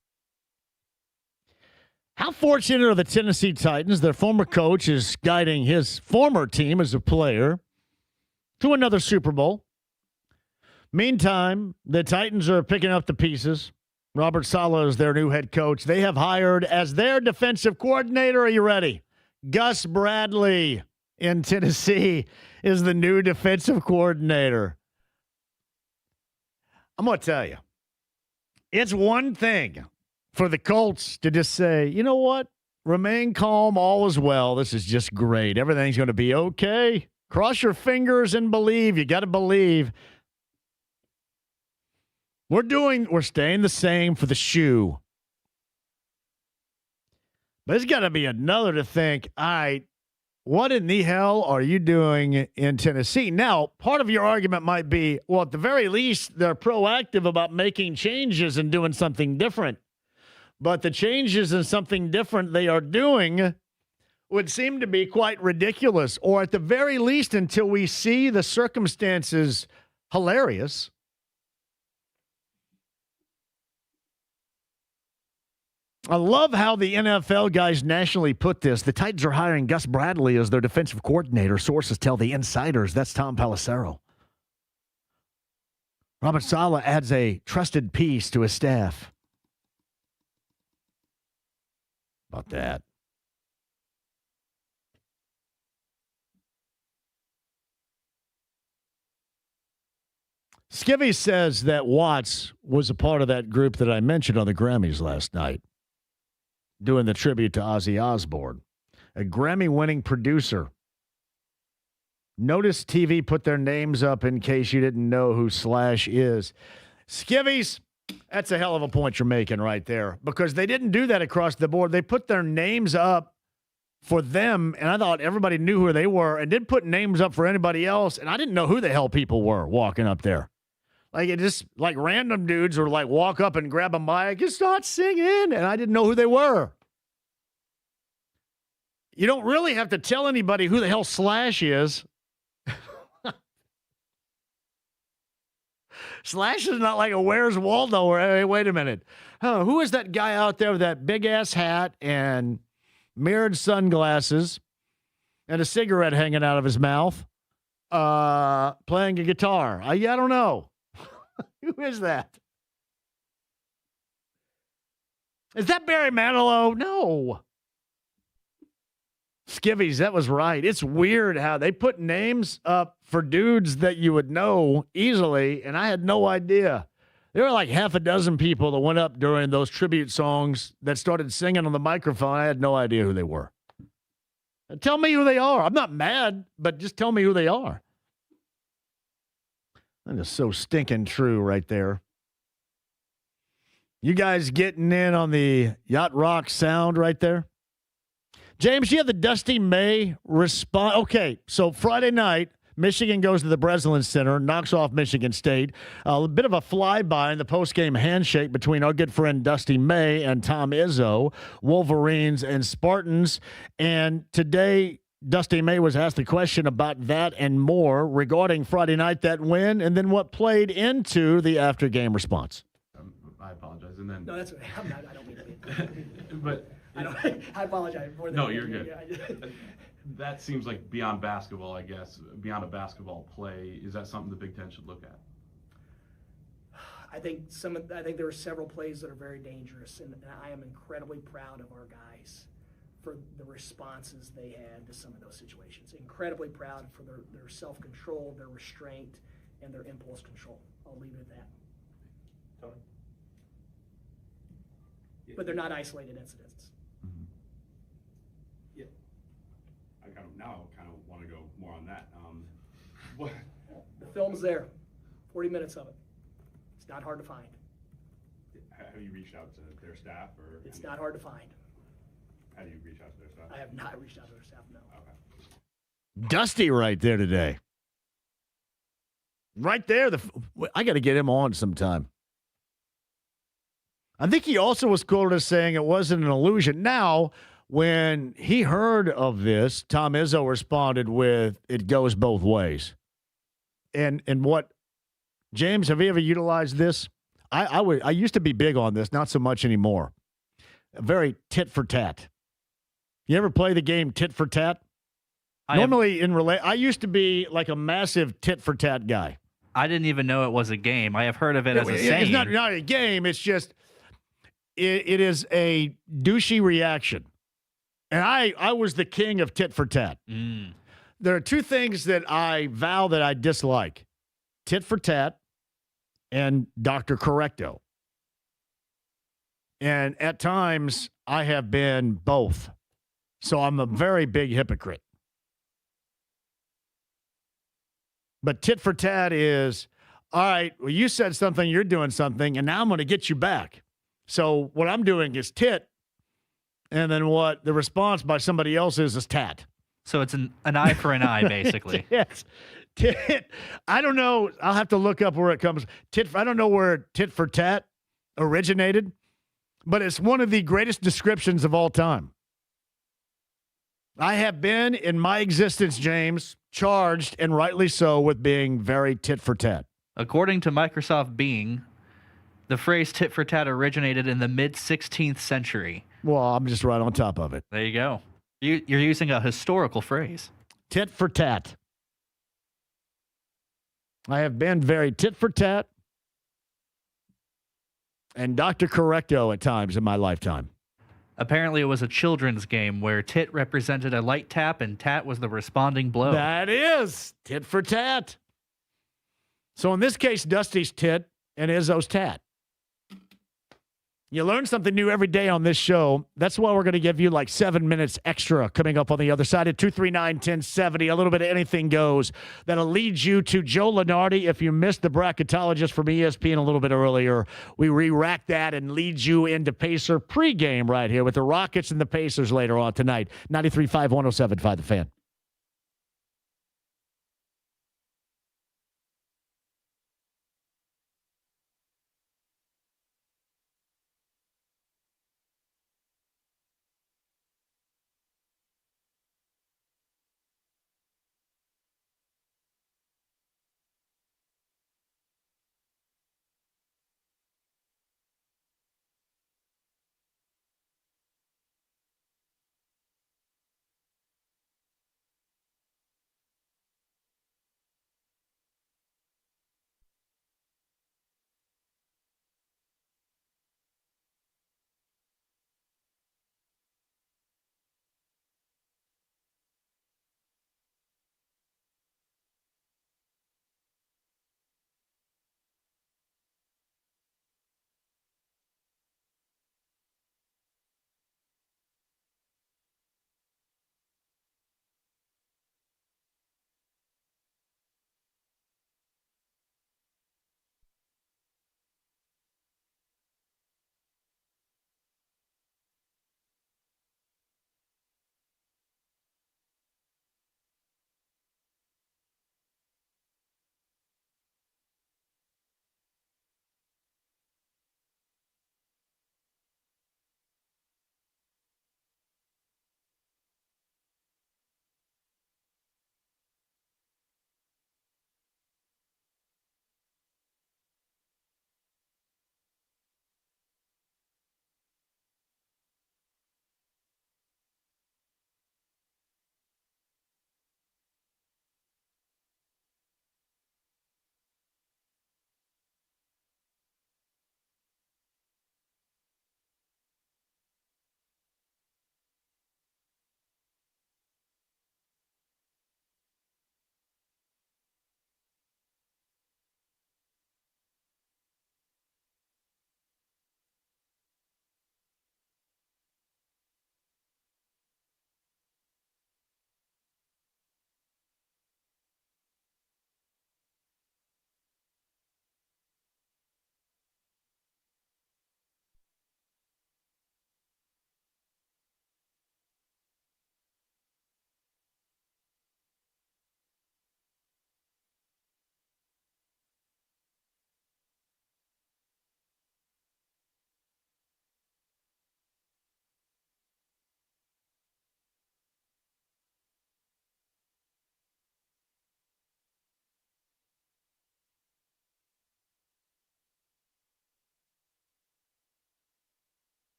How fortunate are the Tennessee Titans? Their former coach is guiding his former team as a player to another Super Bowl. Meantime, the Titans are picking up the pieces. Robert Saleh is their new head coach. They have hired as their defensive coordinator. Are you ready? Gus Bradley in Tennessee is the new defensive coordinator. I'm going to tell you, it's one thing for the Colts to just say, you know what? Remain calm. All is well. This is just great. Everything's going to be okay. Cross your fingers and believe. You got to believe. We're staying the same for the shoe. But it's got to be another to think, all right, what in the hell are you doing in Tennessee? Now, part of your argument might be, well, at the very least, they're proactive about making changes and doing something different. But the changes and something different they are doing would seem to be quite ridiculous, or at the very least, until we see the circumstances hilarious. I love how the NFL guys nationally put this. The Titans are hiring Gus Bradley as their defensive coordinator. Sources tell the insiders. That's Tom Pelissero. Robert Saleh adds a trusted piece to his staff. About that. Skivvy says that Watts was a part of that group that I mentioned on the Grammys last night, doing the tribute to Ozzy Osbourne, a Grammy-winning producer. Notice TV put their names up in case you didn't know who Slash is. Skivvies, that's a hell of a point you're making right there, because they didn't do that across the board. They put their names up for them, and I thought everybody knew who they were, and didn't put names up for anybody else, and I didn't know who the hell people were walking up there. Like, it just, like, random dudes would, like, walk up and grab a mic and start singing, and I didn't know who they were. You don't really have to tell anybody who the hell Slash is. Slash is not like a Where's Waldo or, hey, wait a minute. Oh, who is that guy out there with that big-ass hat and mirrored sunglasses and a cigarette hanging out of his mouth playing a guitar? I don't know. Who is that? Is that Barry Manilow? No. Skivvies, that was right. It's weird how they put names up for dudes that you would know easily, and I had no idea. There were like half a dozen people that went up during those tribute songs that started singing on the microphone. I had no idea who they were. Tell me who they are. I'm not mad, but just tell me who they are. That is so stinking true right there. You guys getting in on the Yacht Rock sound right there? James, you have the Dusty May response. Okay, so Friday night, Michigan goes to the Breslin Center, knocks off Michigan State. A bit of a flyby in the postgame handshake between our good friend Dusty May and Tom Izzo, Wolverines and Spartans. And today, Dusty May was asked a question about that and more regarding Friday night, that win, and then what played into the after-game response. I apologize. And then No, that's right. I don't mean to be. But I apologize more than no, you're good. That seems like beyond basketball, I guess, beyond a basketball play. Is that something the Big Ten should look at? I think there were several plays that are very dangerous, and I am incredibly proud of our guys for the responses they had to some of those situations. Incredibly proud for their self-control, their restraint, and their impulse control. I'll leave it at that. Tony? But they're not isolated incidents. Mm-hmm. Yeah. I kind of want to go more on that. What? The film's there. 40 minutes of it. It's not hard to find. Have you reached out to their staff, or? It's not hard to find. Have you reached out to their staff? I have not reached out to their staff, no. Okay. Dusty right there today. Right there. I got to get him on sometime. I think he also was quoted as saying it wasn't an illusion. Now, when he heard of this, Tom Izzo responded with, "It goes both ways." And what, James, have you ever utilized this? I used to be big on this, not so much anymore. Very tit for tat. You ever play the game tit for tat? I used to be like a massive tit for tat guy. I didn't even know it was a game. I have heard of it as a saying. It's not a game. It's just it is a douchey reaction. And I was the king of tit for tat. Mm. There are two things that I vow that I dislike: tit for tat and Dr. Correcto. And at times, I have been both. So I'm a very big hypocrite. But tit for tat is, all right, well, you said something, you're doing something, and now I'm going to get you back. So what I'm doing is tit, and then what the response by somebody else is tat. So it's an eye for an eye, basically. Yes. Tit. I don't know. I'll have to look up where it comes. I don't know where tit for tat originated, but it's one of the greatest descriptions of all time. I have been, in my existence, James, charged, and rightly so, with being very tit for tat. According to Microsoft Bing, the phrase tit for tat originated in the mid-16th century. Well, I'm just right on top of it. There you go. You're using a historical phrase. Tit for tat. I have been very tit for tat and Dr. Correcto at times in my lifetime. Apparently, it was a children's game where tit represented a light tap and tat was the responding blow. That is tit for tat. So in this case, Dusty's tit and Izzo's tat. You learn something new every day on this show. That's why we're going to give you like 7 minutes extra coming up on the other side at 239-1070. A little bit of anything goes. That'll lead you to Joe Lunardi. If you missed the bracketologist from ESPN a little bit earlier, we re-rack that and lead you into Pacer pregame right here with the Rockets and the Pacers later on tonight. 93.5, 107.5 The Fan.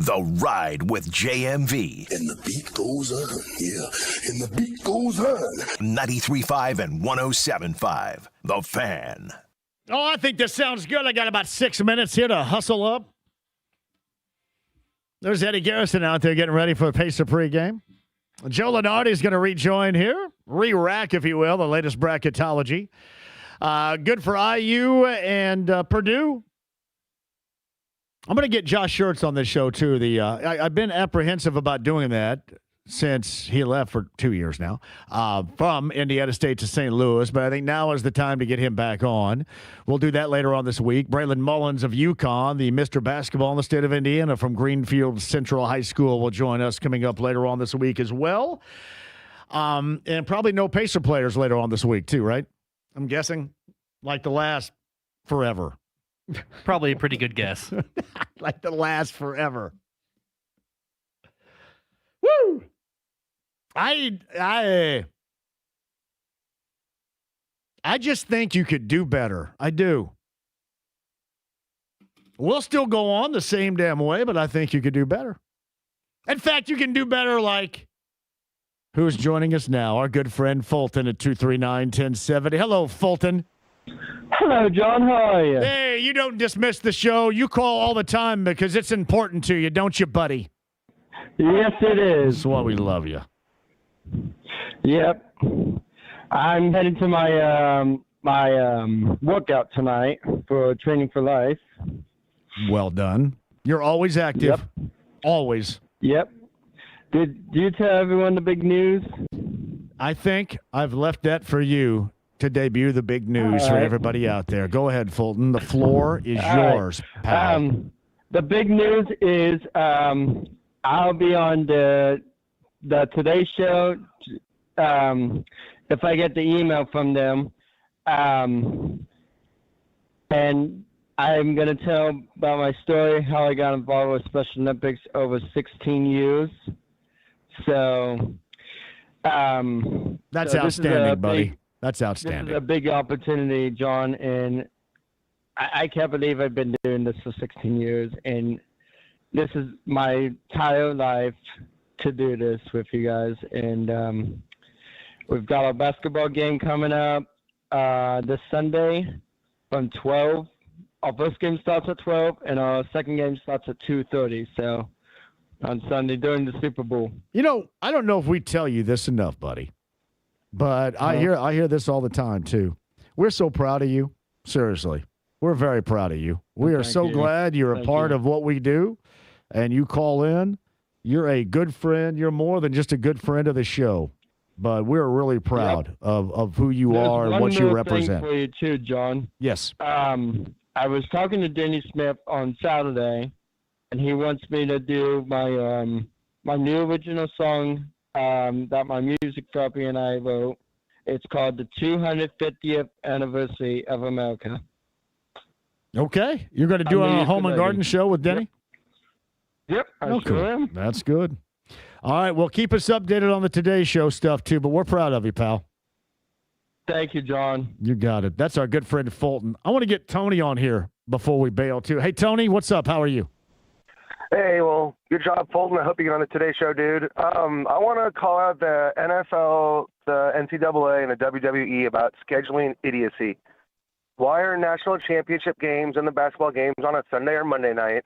The Ride with JMV. And the beat goes on, yeah. And the beat goes on. 93.5 and 107.5. The Fan. Oh, I think this sounds good. I got about 6 minutes here to hustle up. There's Eddie Garrison out there getting ready for a Pacer pregame. Joe Lunardi is going to rejoin here. Re-rack, if you will, the latest bracketology. Good for IU and Purdue. I'm going to get Josh Schertz on this show, too. I've been apprehensive about doing that since he left for 2 years now from Indiana State to St. Louis, but I think now is the time to get him back on. We'll do that later on this week. Braylon Mullins of UConn, the Mr. Basketball in the state of Indiana from Greenfield Central High School, will join us coming up later on this week as well. And probably no Pacer players later on this week, too, right? I'm guessing like the last forever. Probably a pretty good guess. Like the last forever. Woo! I just think you could do better. I do. We'll still go on the same damn way, but I think you could do better. In fact, you can do better like who's joining us now? Our good friend Fulton at 239-1070. Hello, Fulton. Hello, John. How are you? Hey, you don't dismiss the show. You call all the time because it's important to you, don't you, buddy? Yes, it is. That's why we love you. Yep. I'm heading to my workout tonight for Training for Life. Well done. You're always active. Yep. Always. Yep. Did you tell everyone the big news? I think I've left that for you to debut the big news for everybody out there. Go ahead, Fulton. The floor is yours, pal. The big news is I'll be on the Today Show if I get the email from them. And I'm going to tell about my story, how I got involved with Special Olympics over 16 years. So that's outstanding, buddy. That's outstanding. This is a big opportunity, John, and I can't believe I've been doing this for 16 years, and this is my entire life to do this with you guys. And we've got our basketball game coming up this Sunday from 12. Our first game starts at 12, and our second game starts at 2:30. So on Sunday during the Super Bowl. You know, I don't know if we tell you this enough, buddy, but I hear this all the time too. We're so proud of you. Seriously, we're very proud of you. We are so glad you're a part of what we do, and you call in. You're a good friend. You're more than just a good friend of the show, but we're really proud of who you are and what you represent. For you too, John. Yes. I was talking to Denny Smith on Saturday, and he wants me to do my my new original song that my music therapy and I wrote. It's called The 250th Anniversary of America. Okay. You're going to do it on a Home and Garden show with Denny? Yep, I sure am. That's good. All right, well, keep us updated on the Today Show stuff, too, but we're proud of you, pal. Thank you, John. You got it. That's our good friend Fulton. I want to get Tony on here before we bail, too. Hey, Tony, what's up? How are you? Hey, well, good job, Fulton. I hope you get on the Today Show, dude. I want to call out the NFL, the NCAA, and the WWE about scheduling idiocy. Why are national championship games and the basketball games on a Sunday or Monday night?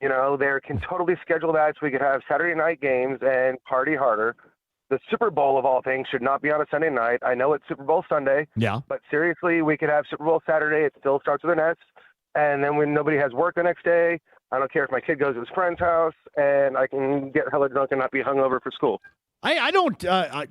You know, they can totally schedule that so we could have Saturday night games and party harder. The Super Bowl, of all things, should not be on a Sunday night. I know it's Super Bowl Sunday. Yeah. But seriously, we could have Super Bowl Saturday. It still starts with an S. And then when nobody has work the next day, I don't care if my kid goes to his friend's house, and I can get hella drunk and not be hungover for school. I don't,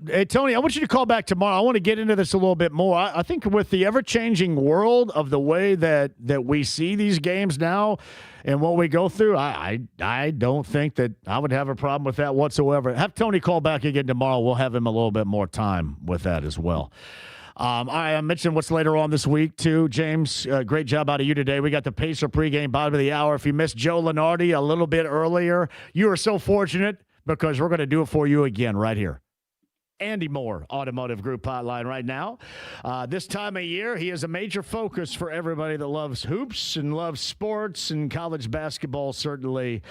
hey, Tony, I want you to call back tomorrow. I want to get into this a little bit more. I think with the ever-changing world of the way that we see these games now and what we go through, I don't think that I would have a problem with that whatsoever. Have Tony call back again tomorrow. We'll have him a little bit more time with that as well. I mentioned what's later on this week, too. James, great job out of you today. We got the Pacer pregame bottom of the hour. If you missed Joe Lunardi a little bit earlier, you are so fortunate because we're going to do it for you again right here. Andy Moore, Automotive Group Hotline right now. This time of year, he is a major focus for everybody that loves hoops and loves sports and college basketball, certainly.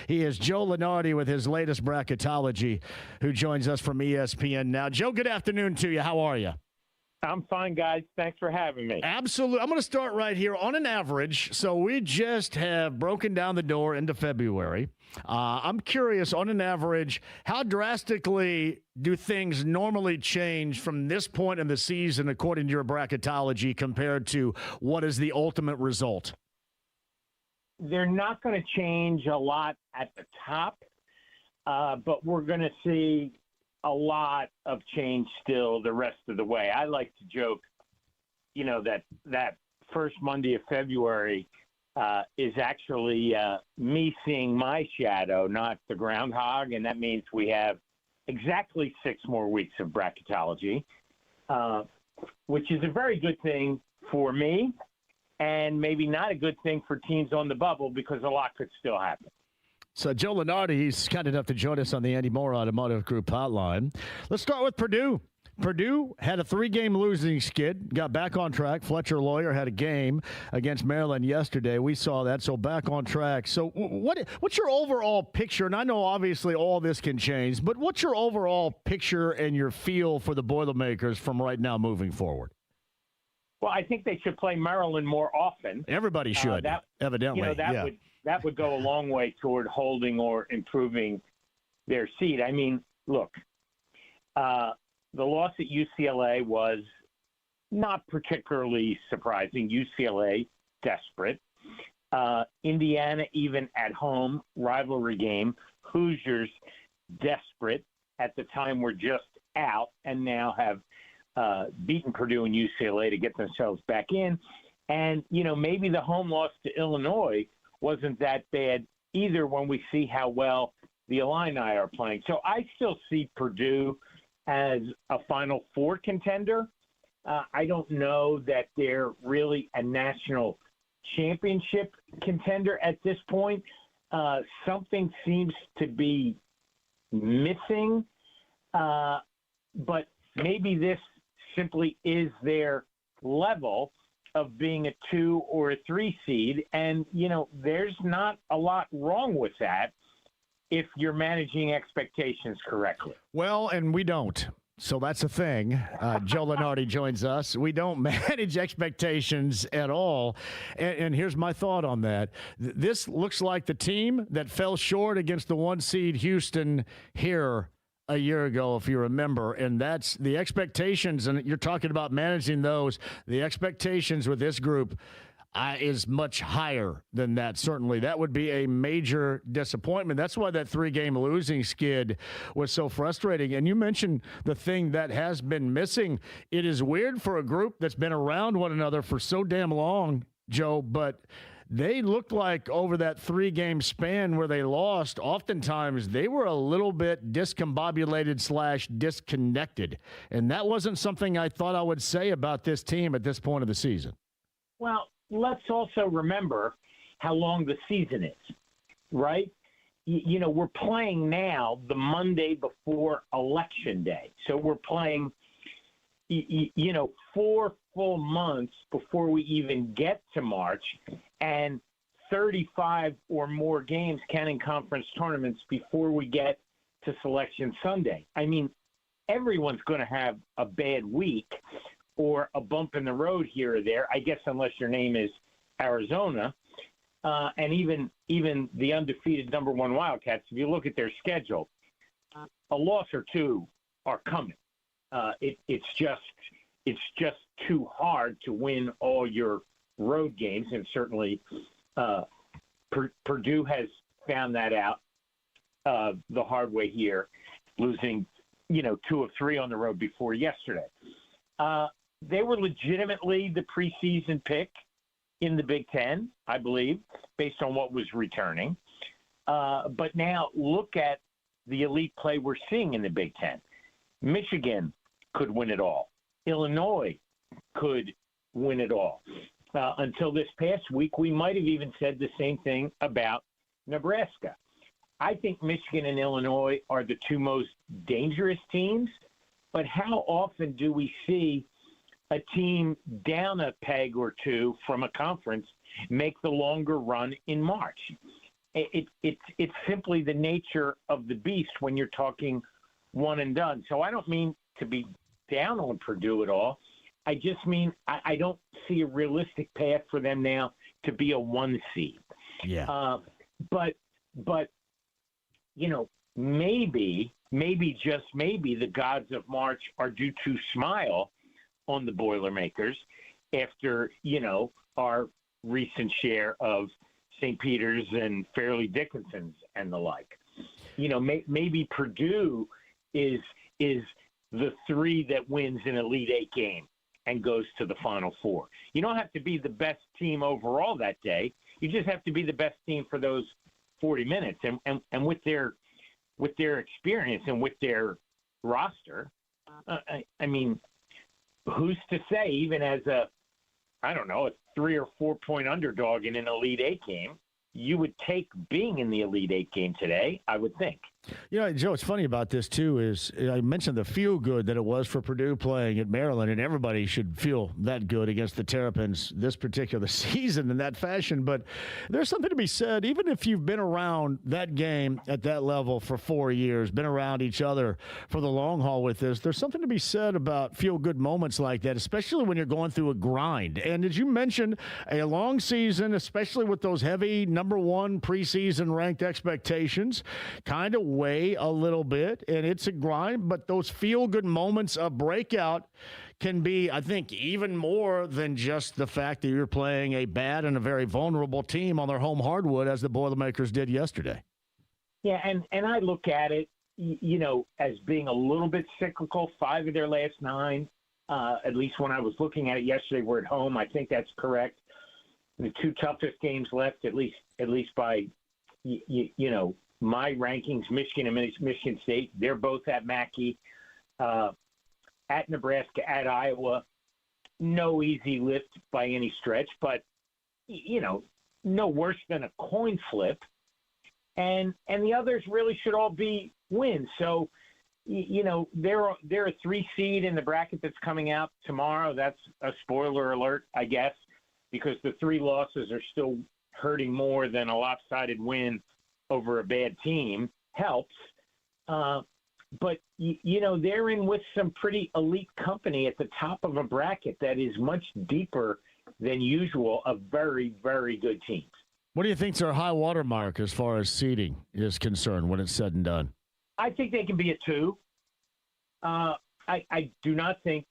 He is Joe Lunardi with his latest bracketology, who joins us from ESPN now. Joe, good afternoon to you. How are you? I'm fine, guys. Thanks for having me. Absolutely. I'm going to start right here. On an average, so we just have broken down the door into February. I'm curious, on an average, how drastically do things normally change from this point in the season, according to your bracketology, compared to what is the ultimate result? They're not going to change a lot at the top, but we're going to see a lot of change still the rest of the way. I like to joke, that first Monday of February is actually me seeing my shadow, not the groundhog, and that means we have exactly 6 more weeks of bracketology, which is a very good thing for me and maybe not a good thing for teams on the bubble because a lot could still happen. So Joe Lunardi, he's kind enough to join us on the Andy Moore Automotive Group Hotline. Let's start with Purdue. Purdue had a 3-game losing skid, got back on track. Fletcher Lawyer had a game against Maryland yesterday. We saw that, so back on track. So what's your overall picture? And I know obviously all this can change, but what's your overall picture and your feel for the Boilermakers from right now moving forward? Well, I think they should play Maryland more often. Everybody should, evidently. That would go a long way toward holding or improving their seed. I mean, look, the loss at UCLA was not particularly surprising. UCLA, desperate. Indiana, even at home, rivalry game. Hoosiers, desperate. At the time, were just out and now have beaten Purdue and UCLA to get themselves back in. And, maybe the home loss to Illinois wasn't that bad either when we see how well the Illini are playing. So I still see Purdue as a Final Four contender. I don't know that they're really a national championship contender at this point. Something seems to be missing, but maybe this simply is their level of being a 2 or a 3 seed. And, there's not a lot wrong with that if you're managing expectations correctly. Well, and we don't. So that's the thing. Joe Lunardi joins us. We don't manage expectations at all. And here's my thought on that. This looks like the team that fell short against the 1 seed Houston here a year ago, if you remember, and that's the expectations, and you're talking about managing those. The expectations with this group is much higher than that, certainly. That would be a major disappointment. That's why that 3-game losing skid was so frustrating. And you mentioned the thing that has been missing. It is weird for a group that's been around one another for so damn long, Joe, but they looked like over that 3-game span where they lost, oftentimes they were a little bit discombobulated / disconnected. And that wasn't something I thought I would say about this team at this point of the season. Well, let's also remember how long the season is, right? We're playing now the Monday before Election Day. So we're playing, 4 full months before we even get to March, and 35 or more games counting conference tournaments before we get to Selection Sunday. I mean, everyone's going to have a bad week or a bump in the road here or there, I guess, unless your name is Arizona. And even the undefeated number 1 Wildcats, if you look at their schedule, a loss or 2 are coming. It's just too hard to win all your road games, and certainly Purdue has found that out the hard way here, losing 2 of 3 on the road before yesterday. They were legitimately the preseason pick in the Big Ten, I believe, based on what was returning. But now look at the elite play we're seeing in the Big Ten. Michigan could win it all. Illinois could win it all. Until this past week, we might have even said the same thing about Nebraska. I think Michigan and Illinois are the 2 most dangerous teams But how often do we see a team down a peg or two from a conference make the longer run in March? It's simply the nature of the beast when you're talking one and done. So I don't mean to be down on Purdue at all. I just mean I don't see a realistic path for them now to be a 1 seed. Yeah. But maybe just maybe the gods of March are due to smile on the Boilermakers after our recent share of St. Peter's and Fairleigh Dickinson's and the like. Maybe Purdue is the 3 that wins an Elite Eight game and goes to the Final Four. You don't have to be the best team overall that day. You just have to be the best team for those 40 minutes. And with their experience and with their roster, I mean, who's to say, even as a 3 or 4 point underdog in an Elite Eight game, you would take being in the Elite Eight game today, I would think. Joe, what's funny about this, too, is I mentioned the feel good that it was for Purdue playing at Maryland, and everybody should feel that good against the Terrapins this particular season in that fashion. But there's something to be said, even if you've been around that game at that level for 4 years, been around each other for the long haul with this, there's something to be said about feel-good moments like that, especially when you're going through a grind. And as you mentioned, a long season, especially with those heavy number 1 preseason ranked expectations, kind of weigh a little bit, and it's a grind, but those feel-good moments of breakout can be, I think, even more than just the fact that you're playing a bad and a very vulnerable team on their home hardwood, as the Boilermakers did yesterday. Yeah, and I look at it, as being a little bit cyclical. 5 of their last 9, at least when I was looking at it yesterday, were at home. I think that's correct. The 2 toughest games left, at least by, my rankings, Michigan and Michigan State, they're both at Mackey. At Nebraska, at Iowa, no easy lift by any stretch, but, no worse than a coin flip. And the others really should all be wins. So, they're a 3 seed in the bracket that's coming out tomorrow. That's a spoiler alert, I guess, because the 3 losses are still hurting more than a lopsided win over a bad team helps. But, they're in with some pretty elite company at the top of a bracket that is much deeper than usual of very, very good teams. What do you think's their high water mark as far as seeding is concerned when it's said and done? I think they can be a 2. I do not think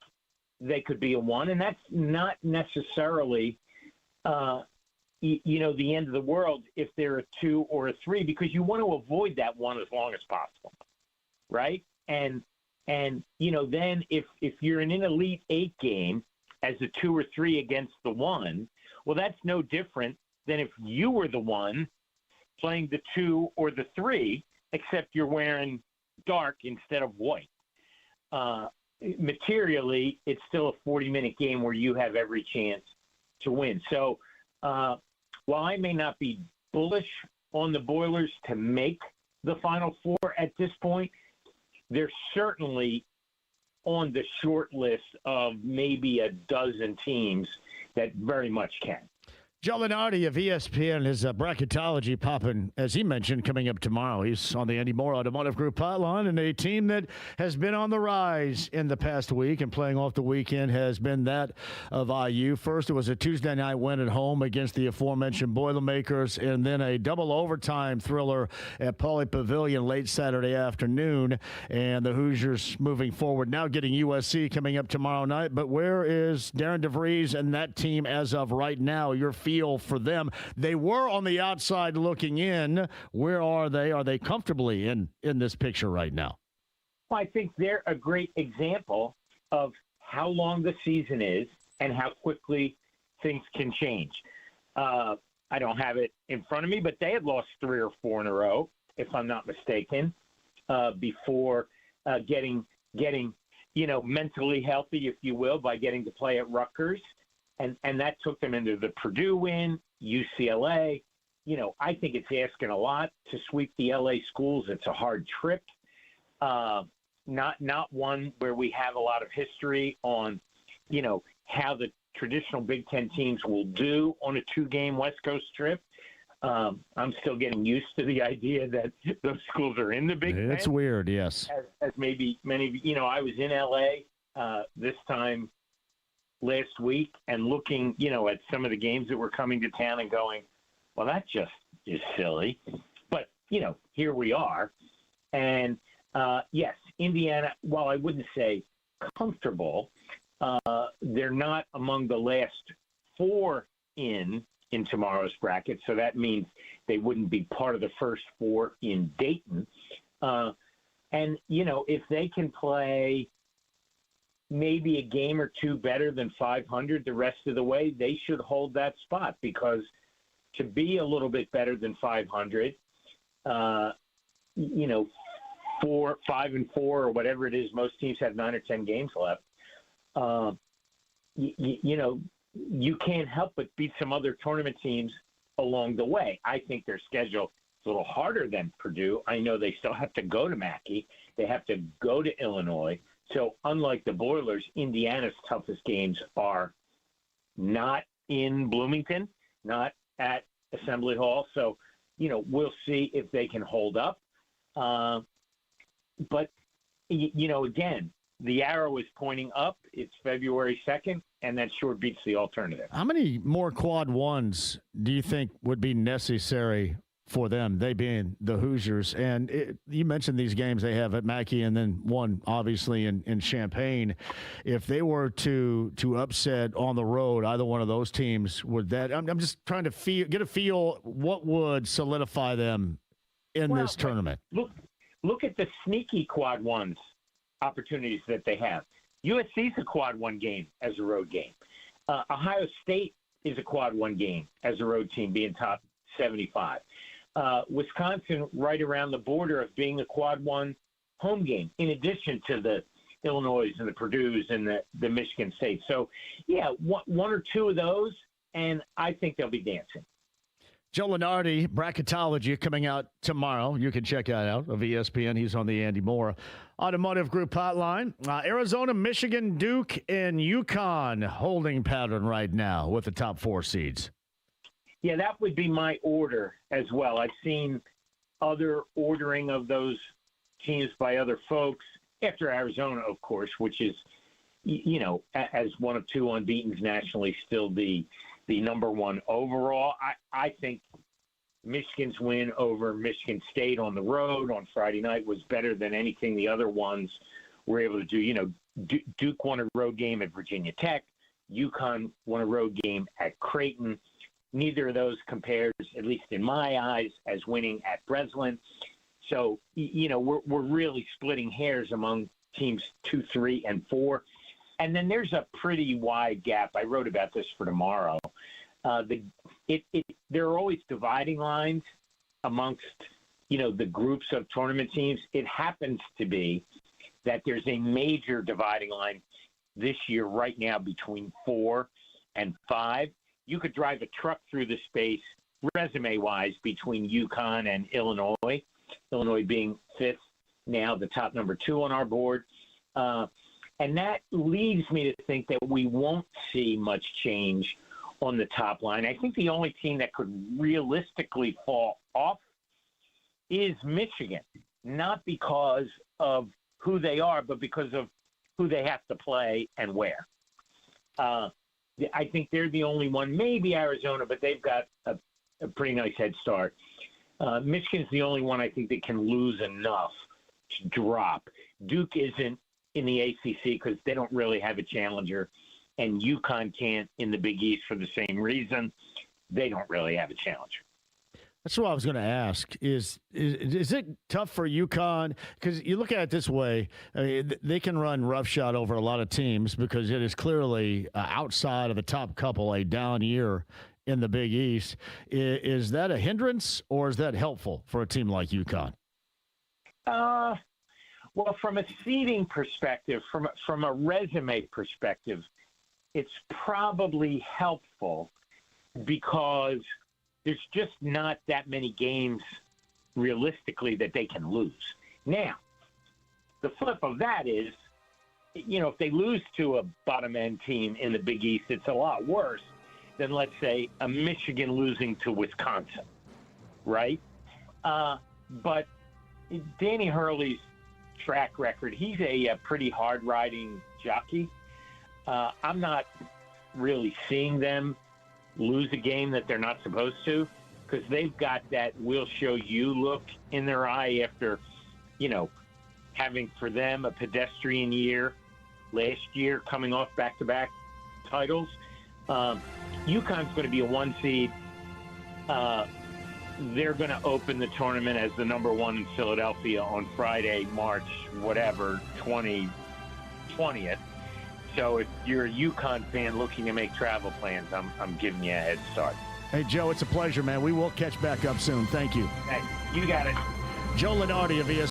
they could be a 1, and that's not necessarily the end of the world if they're a 2 or a 3, because you want to avoid that 1 as long as possible, right? And then if you're in an Elite Eight game as a 2 or 3 against the 1, well, that's no different than if you were the 1 playing the 2 or the 3, except you're wearing dark instead of white. Materially, it's still a 40-minute game where you have every chance to win. So while I may not be bullish on the Boilers to make the Final Four at this point, they're certainly on the short list of maybe a dozen teams that very much can. Joe Lunardi of ESPN, his bracketology popping, as he mentioned, coming up tomorrow. He's on the Andy Moore Automotive Group hotline, and a team that has been on the rise in the past week and playing off the weekend has been that of IU. First, it was a Tuesday night win at home against the aforementioned Boilermakers, and then a double overtime thriller at Pauley Pavilion late Saturday afternoon. And the Hoosiers moving forward, now getting USC coming up tomorrow night. But where is Darren DeVries and that team as of right now? Your feel for them. They were on the outside looking in. Where are they? Are they comfortably in this picture right now? Well, I think they're a great example of how long the season is and how quickly things can change. I don't have it in front of me, but they had lost 3 or 4 in a row, if I'm not mistaken, before getting mentally healthy, if you will, by getting to play at Rutgers. And that took them into the Purdue win, UCLA. I think it's asking a lot to sweep the LA schools. It's a hard trip. not one where we have a lot of history on, how the traditional Big Ten teams will do on a 2-game West Coast trip. I'm still getting used to the idea that those schools are in the Big Ten. It's weird, yes. As maybe many of you, I was in L.A. This time last week and looking, at some of the games that were coming to town and going, well, that just is silly. But, here we are. And, yes, Indiana, while I wouldn't say comfortable, they're not among the last 4 in tomorrow's bracket, so that means they wouldn't be part of the first 4 in Dayton. And, if they can play maybe a game or 2 better than 500 the rest of the way, they should hold that spot, because to be a little bit better than 500, 5 and 4 or whatever it is, most teams have 9 or 10 games left. You can't help but beat some other tournament teams along the way. I think their schedule is a little harder than Purdue. I know they still have to go to Mackey. They have to go to Illinois. So unlike the Boilers, Indiana's toughest games are not in Bloomington, not at Assembly Hall. So, we'll see if they can hold up. But, again, the arrow is pointing up. It's February 2nd, and that sure beats the alternative. How many more quad ones do you think would be necessary for them, they being the Hoosiers? And you mentioned these games they have at Mackey and then one, obviously, in Champaign. If they were to upset on the road, either one of those teams, would that – I'm just trying to get a feel what would solidify them in this tournament. Look at the sneaky quad ones opportunities that they have. USC's a quad 1 game as a road game. Ohio State is a quad 1 game as a road team, being top 75. Wisconsin right around the border of being a quad 1 home game, in addition to the Illinois and the Purdue's and the Michigan State. So, yeah, one or 2 of those, and I think they'll be dancing. Joe Lunardi, Bracketology, coming out tomorrow. You can check that out of ESPN. He's on the Andy Moore Automotive Group hotline. Arizona, Michigan, Duke, and UConn holding pattern right now with the top 4 seeds. Yeah, that would be my order as well. I've seen other ordering of those teams by other folks, after Arizona, of course, which is, as one of 2 unbeatens nationally, still the number 1 overall. I think Michigan's win over Michigan State on the road on Friday night was better than anything the other ones were able to do. Duke won a road game at Virginia Tech. UConn won a road game at Creighton. Neither of those compares, at least in my eyes, as winning at Breslin. So, we're really splitting hairs among teams 2, 3, and 4. And then there's a pretty wide gap. I wrote about this for tomorrow. There are always dividing lines amongst, the groups of tournament teams. It happens to be that there's a major dividing line this year right now between 4 and 5. You could drive a truck through the space resume-wise between UConn and Illinois, Illinois being 5th now, the top number 2 on our board. And that leads me to think that we won't see much change on the top line. I think the only team that could realistically fall off is Michigan, not because of who they are, but because of who they have to play and where. I think they're the only one, maybe Arizona, but they've got a pretty nice head start. Michigan's the only one I think that can lose enough to drop. Duke isn't in the ACC because they don't really have a challenger, and UConn can't in the Big East for the same reason. They don't really have a challenger. That's what I was going to ask. Is it tough for UConn? Because you look at it this way, I mean, they can run roughshod over a lot of teams because it is clearly outside of the top couple, a down year in the Big East. Is that a hindrance or is that helpful for a team like UConn? Well, from a seeding perspective, from a resume perspective, it's probably helpful because there's just not that many games realistically that they can lose. Now, the flip of that is, if they lose to a bottom end team in the Big East, it's a lot worse than, let's say, a Michigan losing to Wisconsin, right? But Danny Hurley's track record, he's a pretty hard-riding jockey. I'm not really seeing them lose a game that they're not supposed to, because they've got that "we'll show you" look in their eye after, having for them a pedestrian year last year, coming off back-to-back titles. UConn's going to be a 1 seed. They're going to open the tournament as the number 1 in Philadelphia on Friday, March 20th. So if you're a UConn fan looking to make travel plans, I'm giving you a head start. Hey, Joe, it's a pleasure, man. We will catch back up soon. Thank you. Hey, you got it. Joe Lunardi of ESPN.